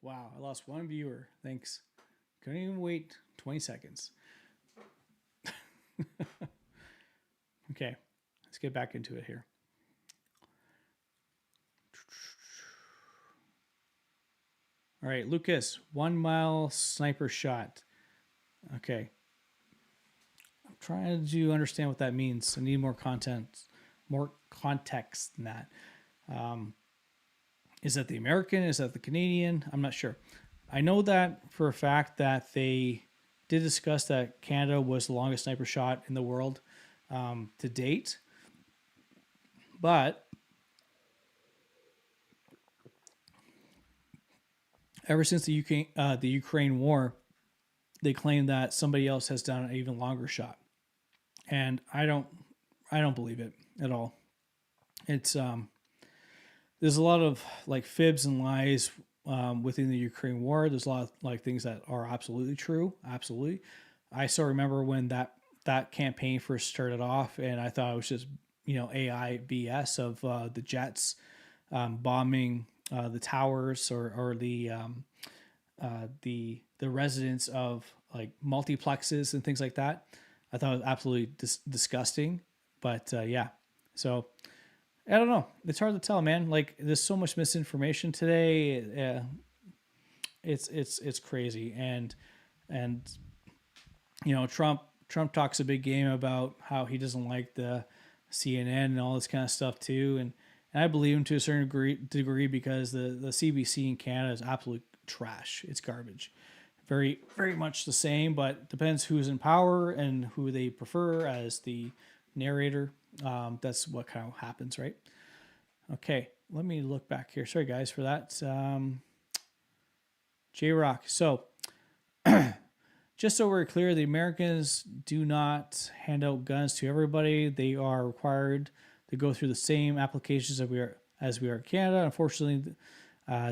Wow, I lost one viewer. Thanks. Couldn't even wait 20 seconds. Okay, let's get back into it here. All right, Lucas, 1 mile sniper shot. Okay. I'm trying to understand what that means. I need more more context than that. Is that the American? Is that the Canadian? I'm not sure. I know that for a fact that they did discuss that Canada was the longest sniper shot in the world to date. But ever since the Ukraine war, they claim that somebody else has done an even longer shot, and I don't believe it at all. It's there's a lot of like fibs and lies within the Ukraine war. There's a lot of like things that are absolutely true. Absolutely. I still remember when that campaign first started off, and I thought it was just AI BS of the jets bombing the towers or the residents of like multiplexes and things like that. I thought it was absolutely disgusting. But yeah, so I don't know. It's hard to tell, man. Like there's so much misinformation today. It's crazy, and Trump talks a big game about how he doesn't like the CNN and all this kind of stuff too, and I believe him to a certain degree because the CBC in Canada is absolute trash. It's garbage. Very, very much the same, but depends who's in power and who they prefer as the narrator. That's what kind of happens, right? Okay, let me look back here. Sorry, guys, for that. J-Rock. So, just so we're clear, the Americans do not hand out guns to everybody. They are required to go through the same applications as we are in Canada. Unfortunately,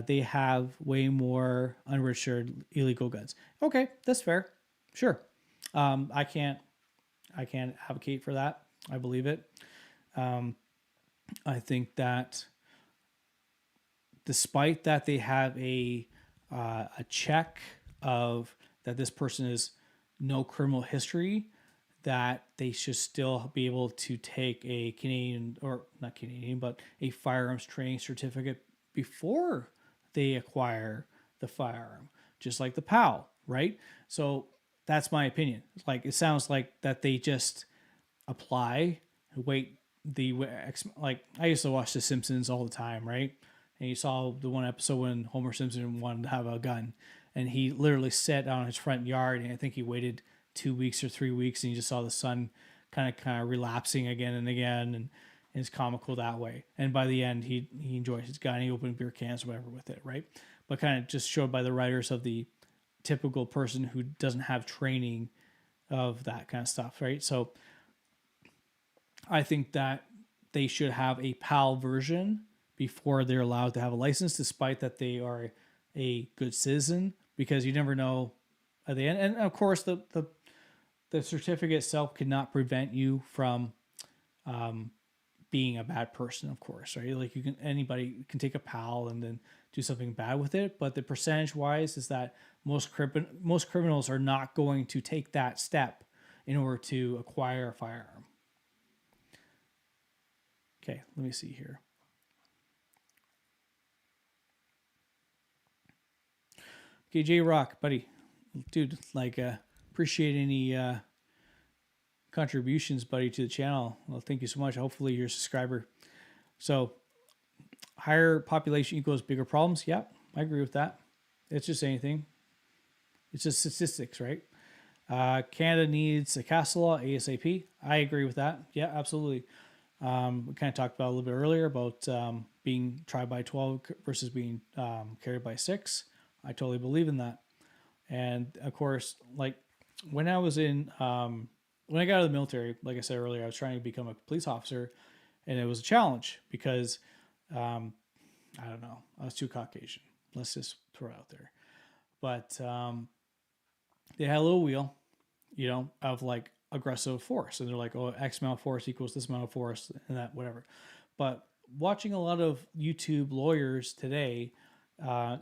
they have way more unregistered illegal guns. Okay, that's fair. Sure. I can't advocate for that. I believe it. I think that despite that they have a check of that this person is no criminal history, that they should still be able to take a Canadian, or not Canadian, but a firearms training certificate before they acquire the firearm, just like the PAL, right? So that's my opinion. Like it sounds like that they just apply, wait like I used to watch The Simpsons all the time, right? And you saw the one episode when Homer Simpson wanted to have a gun, and he literally sat on his front yard, and I think he waited 2 weeks or 3 weeks, and you just saw the sun kind of relapsing again and again, and it's comical that way. And by the end, he enjoys his gun. He opened beer cans or whatever with it, right? But kind of just showed by the writers of the typical person who doesn't have training of that kind of stuff, right? So I think that they should have a PAL version before they're allowed to have a license, despite that they are a good citizen, because you never know at the end. And of course, the certificate itself cannot prevent you from being a bad person, of course, right? Like anybody can take a PAL and then do something bad with it, but the percentage wise is that most criminals are not going to take that step in order to acquire a firearm. Okay, let me see here. Okay, J-Rock, buddy. Dude, like, appreciate any contributions, buddy, to the channel. Well, thank you so much. Hopefully you're a subscriber. So, higher population equals bigger problems. Yeah, I agree with that. It's just anything. It's just statistics, right? Canada needs a CASA law ASAP. I agree with that. Yeah, absolutely. We kind of talked about a little bit earlier about being tried by 12 versus being carried by 6. I totally believe in that. And of course, like when I was in, when I got out of the military, like I said earlier, I was trying to become a police officer, and it was a challenge because, I don't know, I was too Caucasian. Let's just throw it out there. But they had a little wheel, of like aggressive force. And they're like, oh, X amount of force equals this amount of force and that, whatever. But watching a lot of YouTube lawyers today,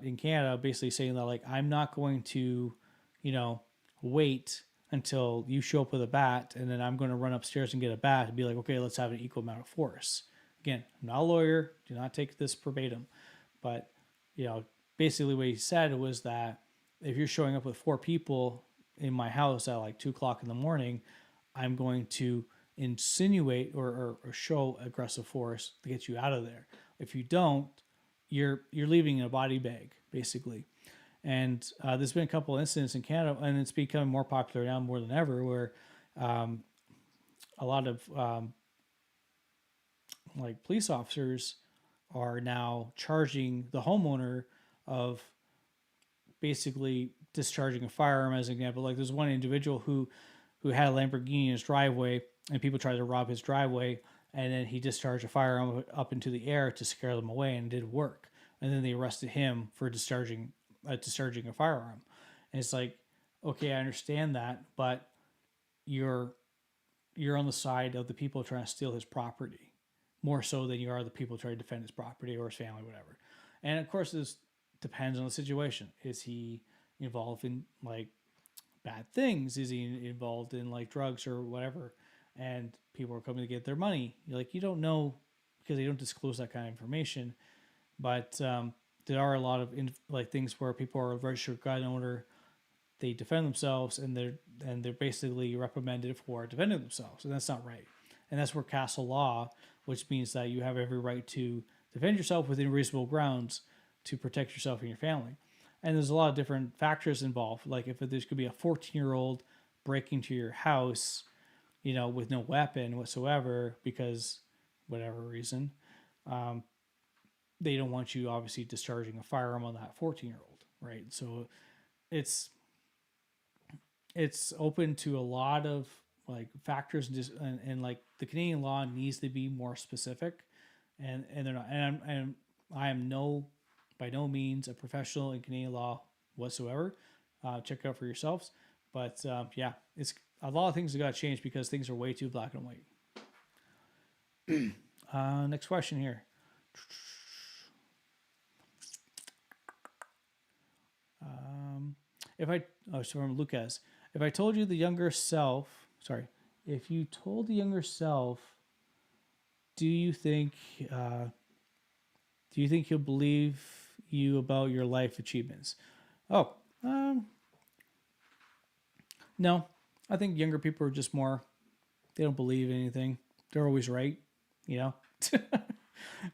in Canada, basically saying that like I'm not going to, you know, wait until you show up with a bat and then I'm going to run upstairs and get a bat and be like, okay, let's have an equal amount of force. Again, I'm not a lawyer. Do not take this verbatim, but you know, basically what he said was that if you're showing up with 4 people in my house at like 2 o'clock in the morning, I'm going to insinuate or show aggressive force to get you out of there. If you don't, you're leaving in a body bag basically. And there's been a couple of incidents in Canada, and it's becoming more popular now more than ever, where a lot of like police officers are now charging the homeowner of basically discharging a firearm as an example. Like there's one individual who had a Lamborghini in his driveway, and people tried to rob his driveway, and then he discharged a firearm up into the air to scare them away, and it did work. And then they arrested him for discharging a firearm. And it's like, okay, I understand that, but you're on the side of the people trying to steal his property more so than you are the people trying to defend his property or his family, whatever. And of course, this depends on the situation. Is he involved in like bad things? Is he involved in like drugs or whatever? And people are coming to get their money. You're like, you don't know because they don't disclose that kind of information. But there are a lot of like things where people are a registered gun owner, they defend themselves, and they're basically reprimanded for defending themselves, and that's not right. And that's where castle law, which means that you have every right to defend yourself within reasonable grounds to protect yourself and your family. And there's a lot of different factors involved. Like if there's could be a 14-year-old break into your house, you know, with no weapon whatsoever because whatever reason, they don't want you obviously discharging a firearm on that 14-year-old, right? So it's open to a lot of like factors and like the Canadian law needs to be more specific, and they're not. And I am by no means a professional in Canadian law whatsoever. Check it out for yourselves. But yeah, it's a lot of things that got to change because things are way too black and white. Next question here. So from Lucas, if you told the younger self, do you think he'll believe you about your life achievements? Oh, no. I think younger people are just more, they don't believe anything. They're always right, you know?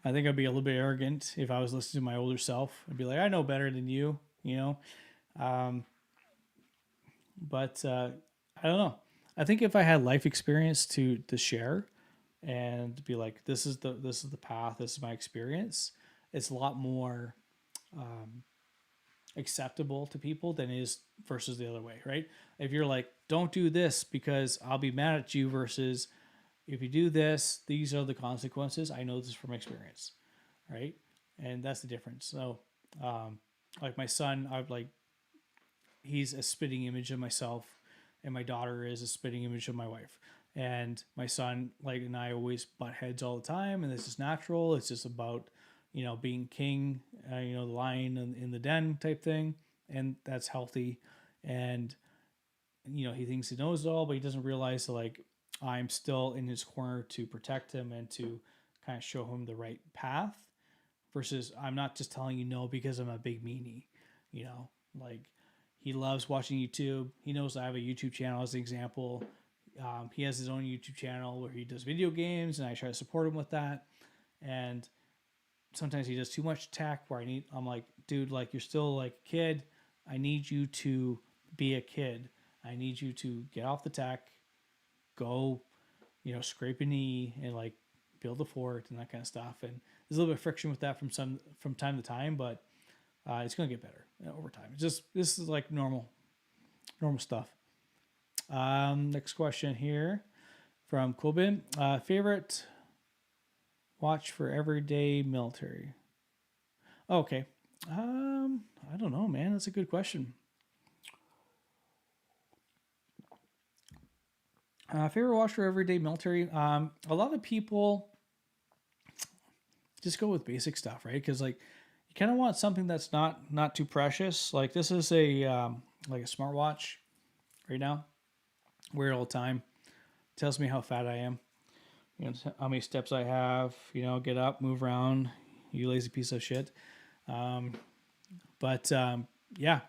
I think I'd be a little bit arrogant if I was listening to my older self. I'd be like, I know better than you, you know? But I don't know. I think if I had life experience to share and be like, this is the path, this is my experience, it's a lot more acceptable to people than it is versus the other way, right? If you're like, don't do this because I'll be mad at you, versus if you do this, these are the consequences. I know this from experience, right? And that's the difference. So, like my son, he's a spitting image of myself, and my daughter is a spitting image of my wife. And my son, like, and I always butt heads all the time, and this is natural. It's just about, you know, being king, the lion in the den type thing, and that's healthy. And he thinks he knows it all, but he doesn't realize that, like, I'm still in his corner to protect him and to kind of show him the right path. Versus, I'm not just telling you no because I'm a big meanie, like. He loves watching YouTube. He knows I have a YouTube channel as an example. He has his own YouTube channel where he does video games, and I try to support him with that. And sometimes he does too much tech where I'm like, dude, like, you're still like a kid. I need you to be a kid. I need you to get off the tech, go, scrape a knee and like build a fort and that kind of stuff. And there's a little bit of friction with that from time to time, but it's going to get better over time. This is like normal stuff. Next question here from Colbin. Favorite watch for everyday military? Okay. I don't know, man. That's a good question. Favorite watch for everyday military? A lot of people just go with basic stuff, right? Because like, you kind of want something that's not too precious. Like this is a like a smartwatch right now. Wear it all the time. Tells me how fat I am. You know how many steps I have. You know, get up, move around. You lazy piece of shit. Um, but yeah,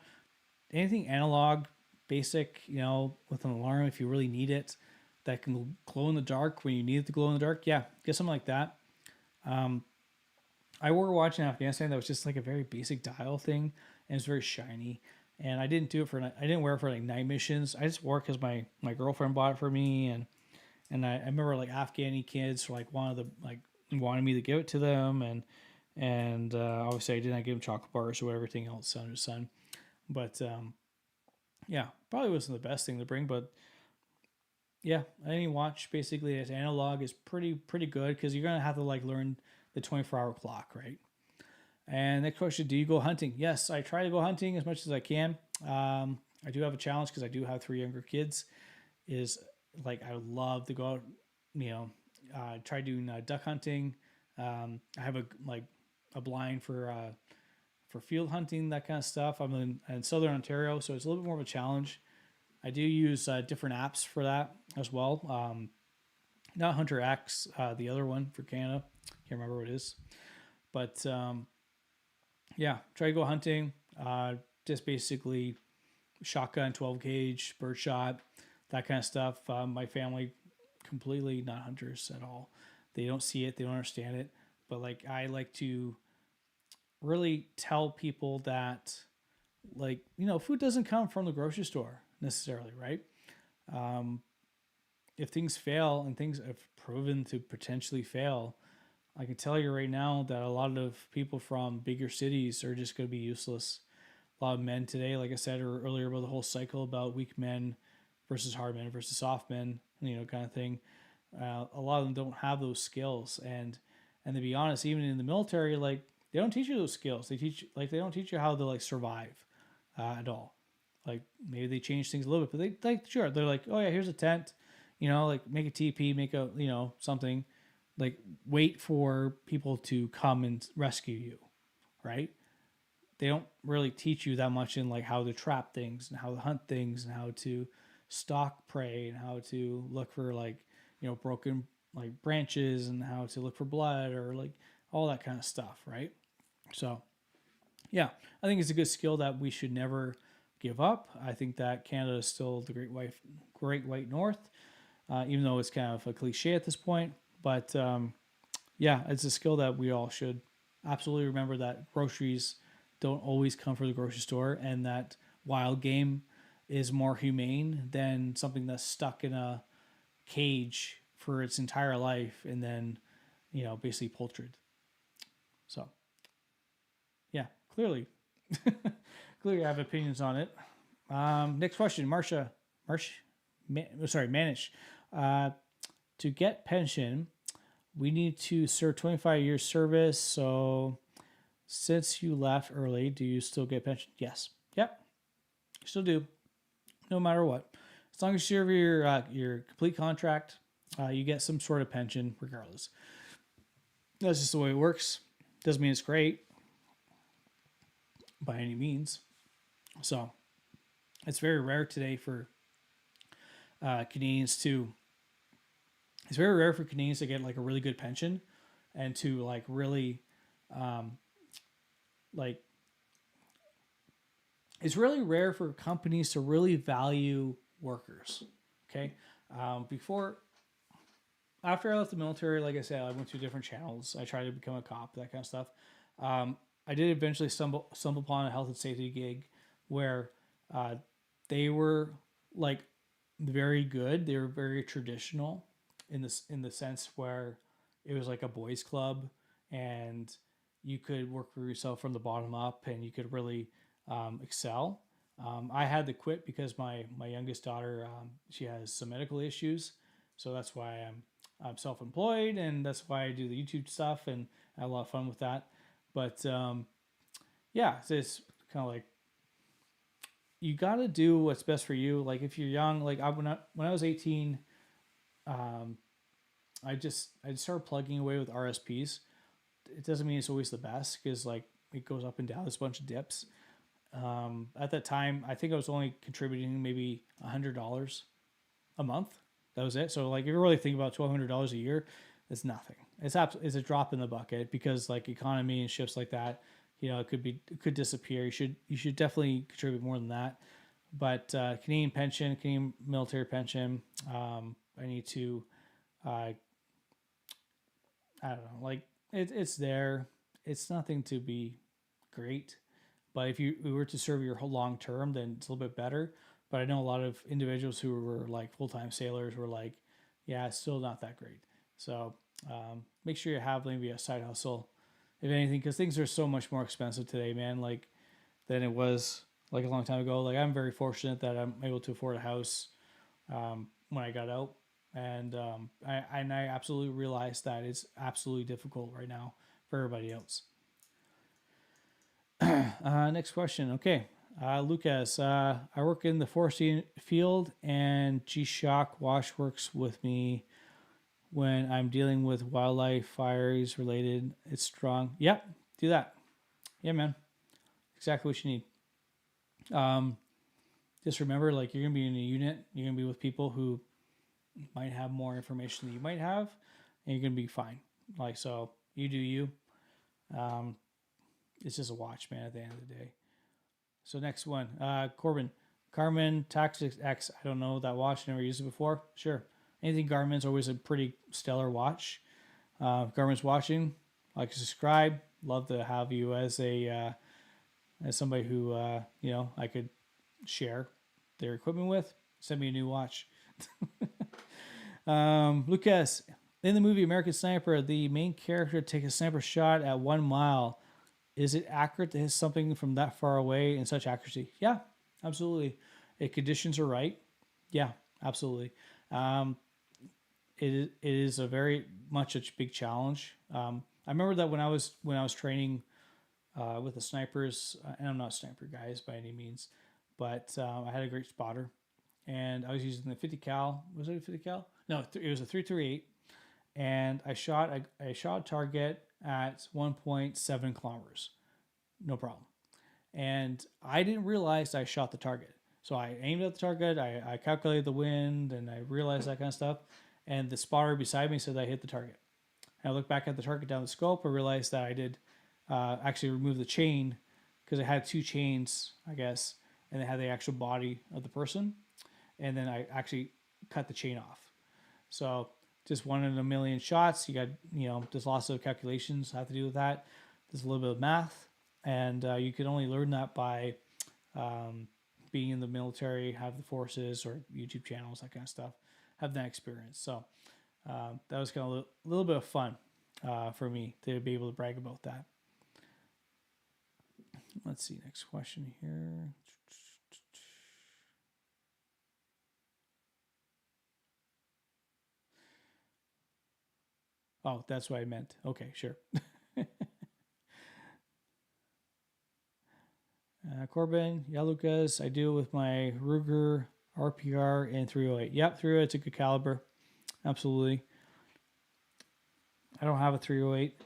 anything analog, basic. You know, with an alarm if you really need it, that can glow in the dark when you need it to glow in the dark. Yeah, get something like that. Um, I wore a watch in Afghanistan that was just like a very basic dial thing, and it's very shiny. And I didn't do it for I didn't wear it for like night missions. I just wore it because my girlfriend bought it for me, and I remember like Afghani kids like wanted me to give it to them, and obviously I didn't give them chocolate bars or everything else under the sun. But yeah, probably wasn't the best thing to bring, but yeah, any watch basically as analog is pretty good because you're gonna have to like learn the 24-hour clock, right? And next question: do you go hunting? Yes, I try to go hunting as much as I can. I do have a challenge because I do have three younger kids. Is like I would love to go out, you know, try doing duck hunting. I have a blind for field hunting, that kind of stuff. I'm in southern Ontario, so it's a little bit more of a challenge. I do use different apps for that as well. Not Hunter X, the other one for Canada. Can't remember what it is, but yeah, try to go hunting. Just basically shotgun, 12 gauge, birdshot, that kind of stuff. My family completely not hunters at all. They don't see it, they don't understand it. But like I like to really tell people that like food doesn't come from the grocery store necessarily, right? Um, if things fail and things have proven to potentially fail, I can tell you right now that a lot of people from bigger cities are just going to be useless. A lot of men today, like I said earlier about the whole cycle about weak men versus hard men versus soft men, kind of thing. A lot of them don't have those skills, and to be honest, even in the military, like they don't teach you those skills. They don't teach you how to like survive at all. Like maybe they change things a little bit, but they're like, oh yeah, here's a tent, like make a TP, make a something, like wait for people to come and rescue you, right? They don't really teach you that much in like how to trap things and how to hunt things and how to stalk prey and how to look for like broken like branches and how to look for blood or like all that kind of stuff, right? So yeah, I think it's a good skill that we should never give up. I think that Canada is still the great white north, even though it's kind of a cliche at this point. But yeah, it's a skill that we all should absolutely remember, that groceries don't always come from the grocery store, and that wild game is more humane than something that's stuck in a cage for its entire life and then, basically poultry. So, yeah, clearly, clearly, I have opinions on it. Next question, Manish. To get pension, we need to serve 25 years service. So, since you left early, do you still get pension? Yes. Yep. Still do. No matter what. As long as you serve your complete contract, you get some sort of pension regardless. That's just the way it works. Doesn't mean it's great by any means. So it's very rare today for Canadians to. It's very rare for Canadians to get like a really good pension, and to like really, like. It's really rare for companies to really value workers. Okay, after I left the military, like I said, I went through different channels. I tried to become a cop, that kind of stuff. I did eventually stumble upon a health and safety gig where they were like very good. They were very traditional in the sense where it was like a boys' club, and you could work for yourself from the bottom up, and you could really excel. I had to quit because my youngest daughter, she has some medical issues, so that's why I'm self-employed, and that's why I do the YouTube stuff, and I have a lot of fun with that. But yeah, it's kind of like you got to do what's best for you. Like if you're young, like when I was 18, I just started plugging away with RSPs. It doesn't mean it's always the best, because like it goes up and down. There's a bunch of dips. At that time, I think I was only contributing maybe $100 a month. That was it. So like, if you really think about $1,200 a year, it's nothing. It's a drop in the bucket because like economy and shifts like that, it could disappear. You should definitely contribute more than that. But Canadian pension, Canadian military pension, I need to, I don't know, like it's there. It's nothing to be great, but if you were to serve your whole long term, then it's a little bit better. But I know a lot of individuals who were like full time sailors were like, yeah, it's still not that great. So make sure you have maybe a side hustle, if anything, because things are so much more expensive today, man. Like than it was like a long time ago. Like I'm very fortunate that I'm able to afford a house when I got out, and I absolutely realized that it's absolutely difficult right now for everybody else. Next question. Okay. Lucas, I work in the forestry field and G-Shock Wash works with me when I'm dealing with wildlife fires related. It's strong. Yep. Do that. Yeah, man. Exactly what you need. Just remember, like, you're going to be in a unit. You're going to be with people who might have more information than you might have, and you're going to be fine. Like, so you do you. Um, it's just a watch, man, at the end of the day. So next one, Corbin, Garmin Tactics X. I don't know that watch. Never used it before. Sure. Anything Garmin's always a pretty stellar watch. Garmin's watching. Like, subscribe. Love to have you as a as somebody who I could share their equipment with. Send me a new watch. Lucas, in the movie American Sniper, the main character takes a sniper shot at 1 mile. Is it accurate to hit something from that far away in such accuracy? Yeah, absolutely. If conditions are right, yeah, absolutely. It is a very much a big challenge. I remember that when I was training with the snipers, and I'm not sniper guys by any means, but I had a great spotter, and I was using the 50 cal. Was it a 50 cal? No, it was a 338, and I shot a target at 1.7 kilometers, no problem. And I didn't realize I shot the target. So I aimed at the target, I calculated the wind, and I realized that kind of stuff. And the spotter beside me said I hit the target. And I looked back at the target down the scope. I realized that I did actually remove the chain because it had two chains, I guess, and it had the actual body of the person. And then I actually cut the chain off. So just one in a million shots. You got, there's lots of calculations have to do with that. There's a little bit of math, and you can only learn that by being in the military, have the forces or YouTube channels, that kind of stuff, have that experience. So that was kind of a little bit of fun for me to be able to brag about that. Let's see, next question here. Oh, that's what I meant. Okay, sure. Corbin, yeah, Lucas, I do it with my Ruger RPR and 308. Yep, 308's a good caliber. Absolutely. I don't have a 308.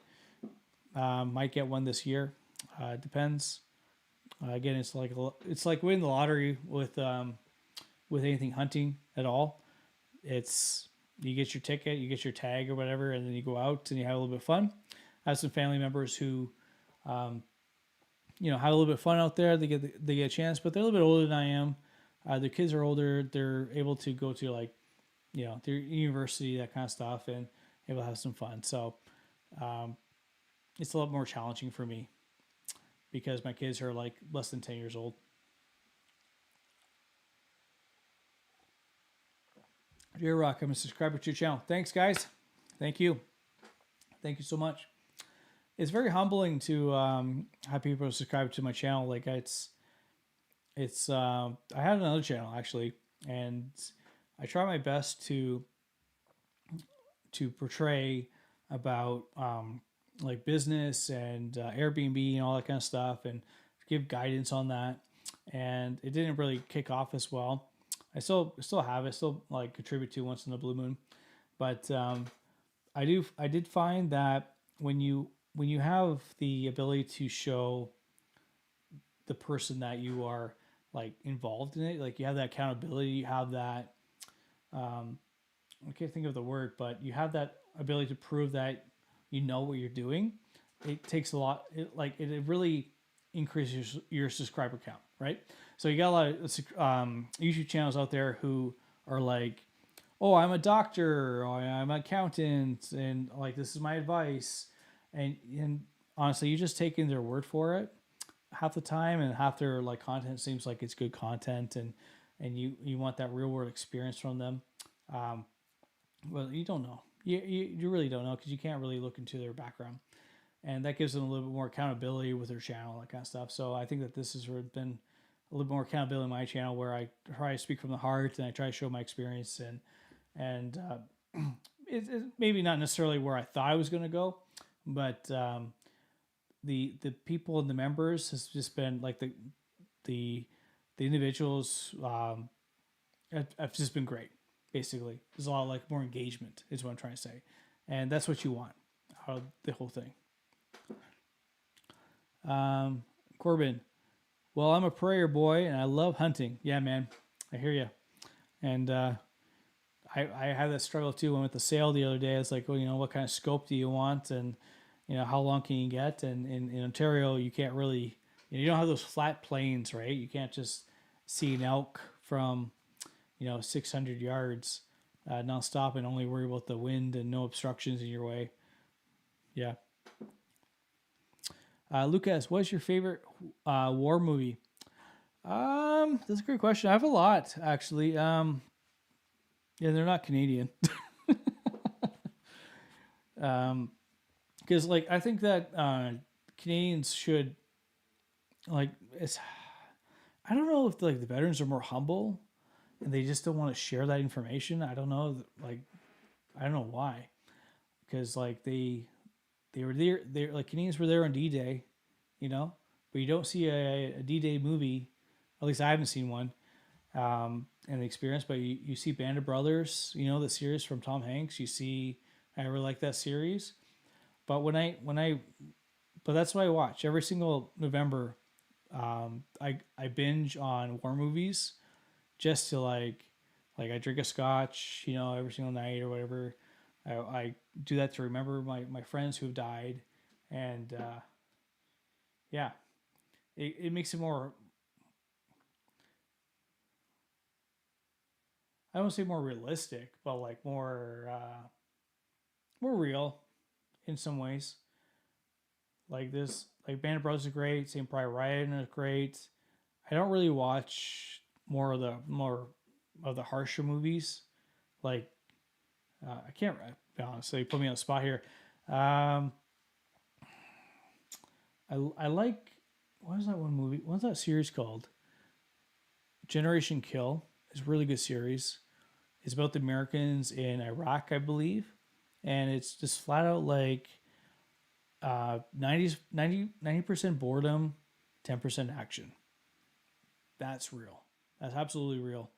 Might get one this year. Depends. Again, it's like winning the lottery with anything hunting at all. It's you get your ticket, you get your tag or whatever, and then you go out and you have a little bit of fun. I have some family members who, have a little bit of fun out there. They get a chance, but they're a little bit older than I am. Their kids are older. They're able to go to their university, that kind of stuff, and able to have some fun. So it's a lot more challenging for me because my kids are like less than 10 years old. Dear Rock, I'm a subscriber to your channel. Thanks, guys. Thank you. Thank you so much. It's very humbling to have people subscribe to my channel. Like it's I had another channel actually, and I try my best to portray about like business and Airbnb and all that kind of stuff, and give guidance on that. And it didn't really kick off as well. I still have it, still like contribute to once in a blue moon, but I did find that when you when you have the ability to show the person that you are like involved in it, like you have that accountability, you have that I can't think of the word, but you have that ability to prove that you know what you're doing. It takes a lot. It really increases your subscriber count, right? So you got a lot of YouTube channels out there who are like, "Oh, I'm a doctor, or I'm an accountant, and like this is my advice," and honestly, you just taking their word for it half the time, and half their like content seems like it's good content, and you want that real world experience from them. Um, well, you don't know. You really don't know because you can't really look into their background, and that gives them a little bit more accountability with their channel, that kind of stuff. So I think that this has been a little more accountability in my channel, where I try to speak from the heart and I try to show my experience, and it maybe not necessarily where I thought I was going to go, but the people and the members has just been like the the individuals have just been great. Basically, there's a lot of like more engagement is what I'm trying to say, and that's what you want out of the whole thing. Corbin, well, I'm a prayer boy and I love hunting. Yeah, man, I hear you. And I had that struggle too. When with the sale the other day, it's like, well, what kind of scope do you want, and how long can you get? And in Ontario, you can't really, you don't have those flat plains, right? You can't just see an elk from 600 yards nonstop and only worry about the wind and no obstructions in your way. Yeah. Lucas, what's your favorite war movie? That's a great question. I have a lot actually. Yeah, they're not Canadian. Because like I think that Canadians should like it's. I don't know if like the veterans are more humble and they just don't want to share that information. I don't know. Like I don't know why. Because like they were there. They like Canadians were there on D-Day, but you don't see a D-Day movie. At least I haven't seen one. And the experience, but you see Band of Brothers, the series from Tom Hanks. You see, I really like that series. But but that's what I watch every single November. I binge on war movies just to like I drink a scotch, every single night or whatever. I do that to remember my friends who have died, and yeah, it makes it more. I don't say more realistic, but like more real in some ways. Like this, like Band of Brothers is great. St. Private Ryan is great. I don't really watch more of the harsher movies. Like I can't be honest. So you put me on the spot here. Um, I like what is that one movie? What's that series called? Generation Kill is a really good series. It's about the Americans in Iraq, I believe, and it's just flat out like 90% boredom, 10% action. That's real. That's absolutely real.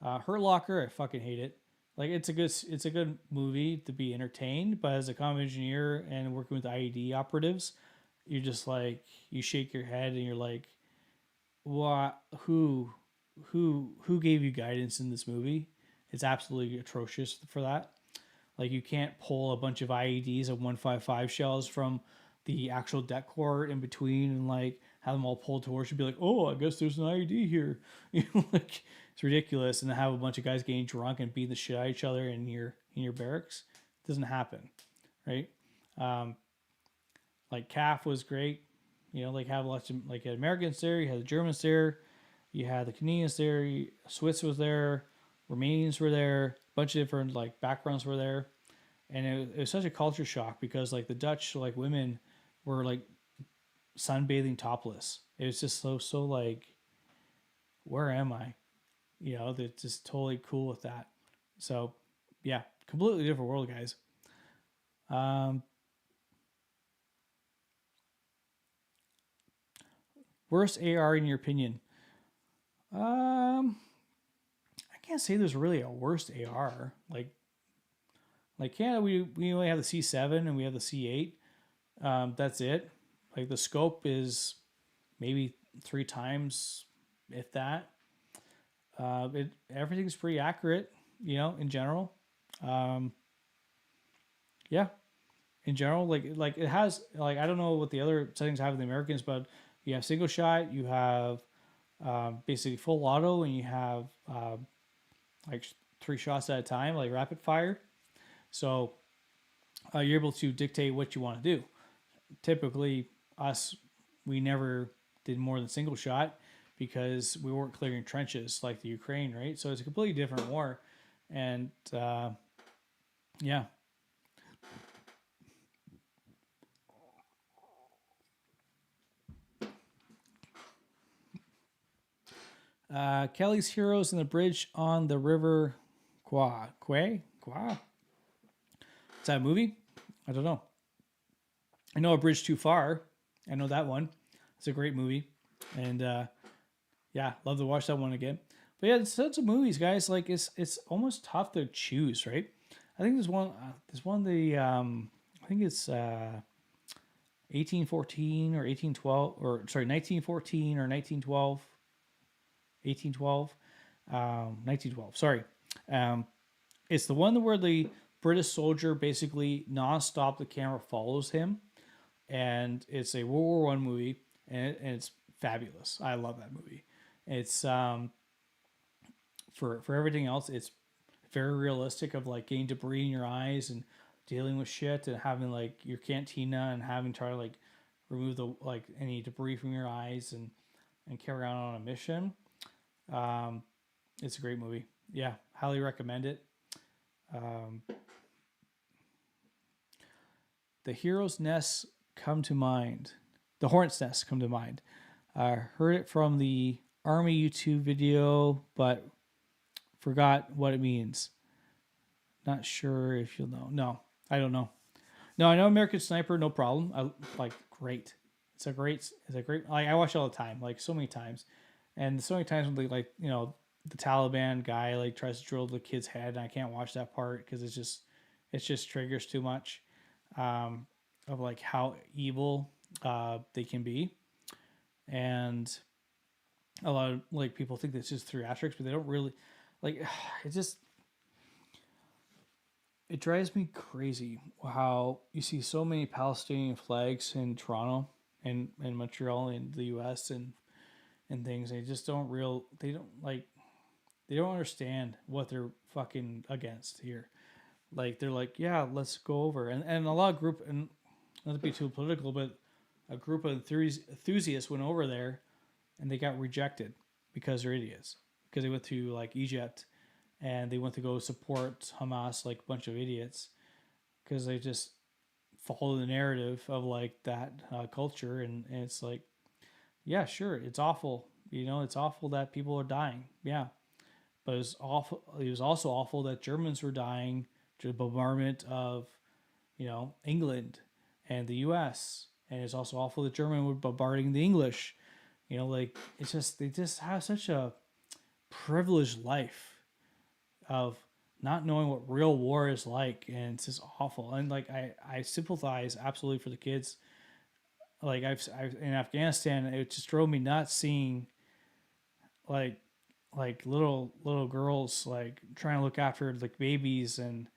Hurt Locker, I fucking hate it. Like it's a good movie to be entertained, but as a comm engineer and working with IED operatives, you're just like you shake your head and you're like, what? Who gave you guidance in this movie? It's absolutely atrocious for that. Like you can't pull a bunch of IEDs and 155 shells from the actual deck core in between and like have them all pulled towards you. Be like, oh, I guess there's an IED here. Like it's ridiculous. And then have a bunch of guys getting drunk and beating the shit out of each other in your barracks. It doesn't happen, right? Um, like CAF was great. Like have lots of like Americans there. You had the Germans there. You had the Canadians there. Swiss was there. Romanians were there. A bunch of different like backgrounds were there, and it was such a culture shock because like the Dutch like women were like sunbathing topless. It was just so like, where am I? They're just totally cool with that. So yeah, completely different world, guys. Um, Worst AR in your opinion? I can't say there's really a worst AR. Like Canada, we only have the C7 and we have the C8. That's it. Like the scope is maybe 3 times, if that. It everything's pretty accurate, in general. Um, yeah, in general, like it has like I don't know what the other settings have in the Americans, but you have single shot, you have basically full auto, and you have like 3 shots at a time, like rapid fire. So you're able to dictate what you want to do. Typically, us, we never did more than single shot because we weren't clearing trenches like the Ukraine, right? So it's a completely different war, and yeah. Kelly's Heroes in the Bridge on the River Kwa. Is that a movie? I don't know. I know A Bridge Too Far. I know that one. It's a great movie, and yeah, love to watch that one again. But yeah, it's such of movies, guys. Like it's almost tough to choose, right? I think there's one. There's one. I think it's 1814 or 1812 or sorry 1914 or 1912. 1812, 1912. Sorry, um, it's the one where the British soldier basically nonstop the camera follows him, and it's a World War I movie, and it's fabulous. I love that movie. It's for everything else, it's very realistic of like getting debris in your eyes and dealing with shit and having like your cantina and having to try to like remove the like any debris from your eyes and carry on a mission. Um, it's a great movie. Yeah, highly recommend it. Um, the hero's nests come to mind. The hornet's nests come to mind. I heard it from the Army YouTube video, but forgot what it means. Not sure if you'll know. No, I don't know. No, I know American Sniper, no problem. I like great. It's a great. Like I watch it all the time, like so many times, and so many times when they like the Taliban guy like tries to drill the kid's head, and I can't watch that part because it's just triggers too much, of like how evil they can be, and a lot of like people think that's just theatrics, but they don't really like. It just it drives me crazy how you see so many Palestinian flags in Toronto and Montreal in the U.S. and things. They don't like they don't understand what they're fucking against here. Like they're like, yeah, let's go over and a lot of group and not to be too political, but a group of enthusiasts went over there and they got rejected because they're idiots because they went to like Egypt and they went to go support Hamas like a bunch of idiots because they just follow the narrative of like that culture and it's like yeah sure it's awful it's awful that people are dying yeah but it was also awful that Germans were dying to the bombardment of England and the US and it's also awful that Germans were bombarding the English like it's just they just have such a privileged life of not knowing what real war is like and it's just awful and like I sympathize absolutely for the kids like I've in Afghanistan it just drove me nuts seeing like little girls like trying to look after like babies and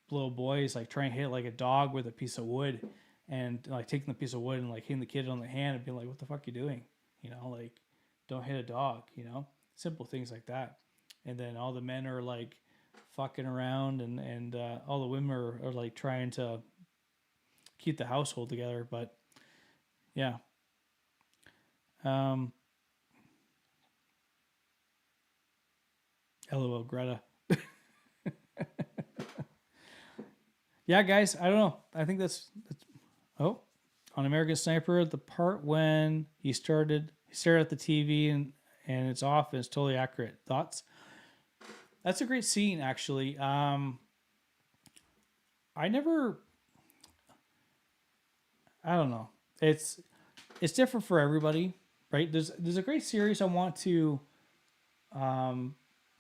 little boys like trying to hit like a dog with a piece of wood and like taking the piece of wood and like hitting the kid on the hand and being like what the fuck are you doing like don't hit a dog simple things like that and then all the men are like fucking around and all the women are like trying to keep the household together but yeah um LOL Greta yeah guys I don't know I think that's oh on American Sniper the part when he stared at the TV and it's off and it's totally accurate thoughts. That's a great scene, actually. I never. I don't know. It's different for everybody, right? There's a great series I want to um,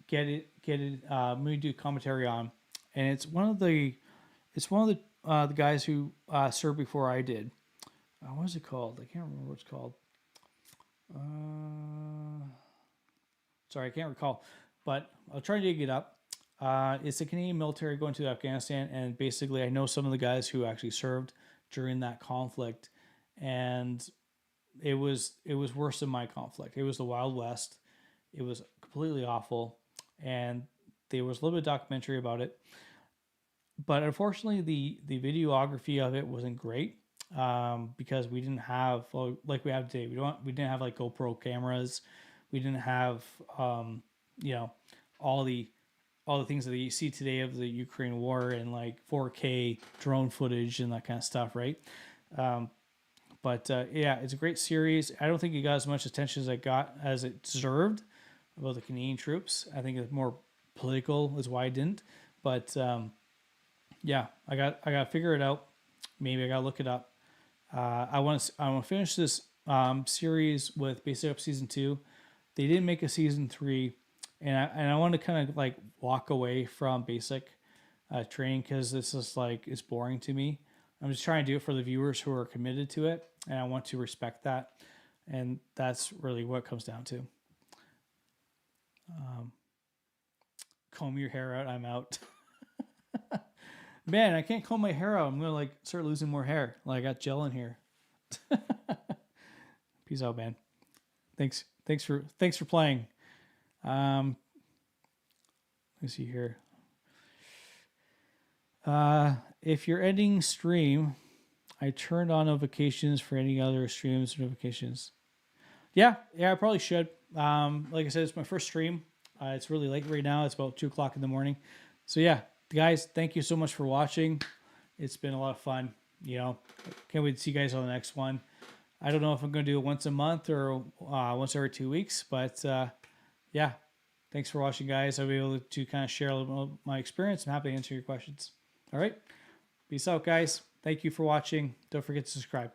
get it. Maybe do commentary on, and it's one of the the guys who served before I did. What was it called? I can't remember what it's called. Sorry, I can't recall, but I'll try to dig it up. It's the Canadian military going to Afghanistan, and basically, I know some of the guys who actually served during that conflict, and it was worse than my conflict. It was the Wild West. It was completely awful, and there was a little bit of documentary about it. But unfortunately, the videography of it wasn't great because we didn't have like we have today. We didn't have like GoPro cameras. We didn't have you know all the things that you see today of the Ukraine war and like 4K drone footage and that kind of stuff, right? But yeah, it's a great series. I don't think it got as much attention as it deserved about the Canadian troops. I think it's more political is why I didn't. But yeah, I got to figure it out. Maybe I got to look it up. I want to finish this series with Basic Up Season 2. They didn't make a Season 3, and I want to kind of like walk away from basic training because this is like it's boring to me. I'm just trying to do it for the viewers who are committed to it, and I want to respect that, and that's really what it comes down to. Comb your hair out. I'm out. Man, I can't comb my hair out. I'm gonna like start losing more hair. Like I got gel in here. Peace out, man. Thanks for playing. Let's see here. If you're ending stream, I turned on notifications for any other streams or notifications. Yeah, I probably should. Like I said, it's my first stream. It's really late right now. It's about 2 o'clock in the morning. So yeah, guys, thank you so much for watching. It's been a lot of fun. Can't wait to see you guys on the next one. I don't know if I'm going to do it once a month or once every 2 weeks, but yeah, thanks for watching, guys. I'll be able to kind of share a little bit of my experience. I'm happy to answer your questions. All right. Peace out, guys. Thank you for watching. Don't forget to subscribe.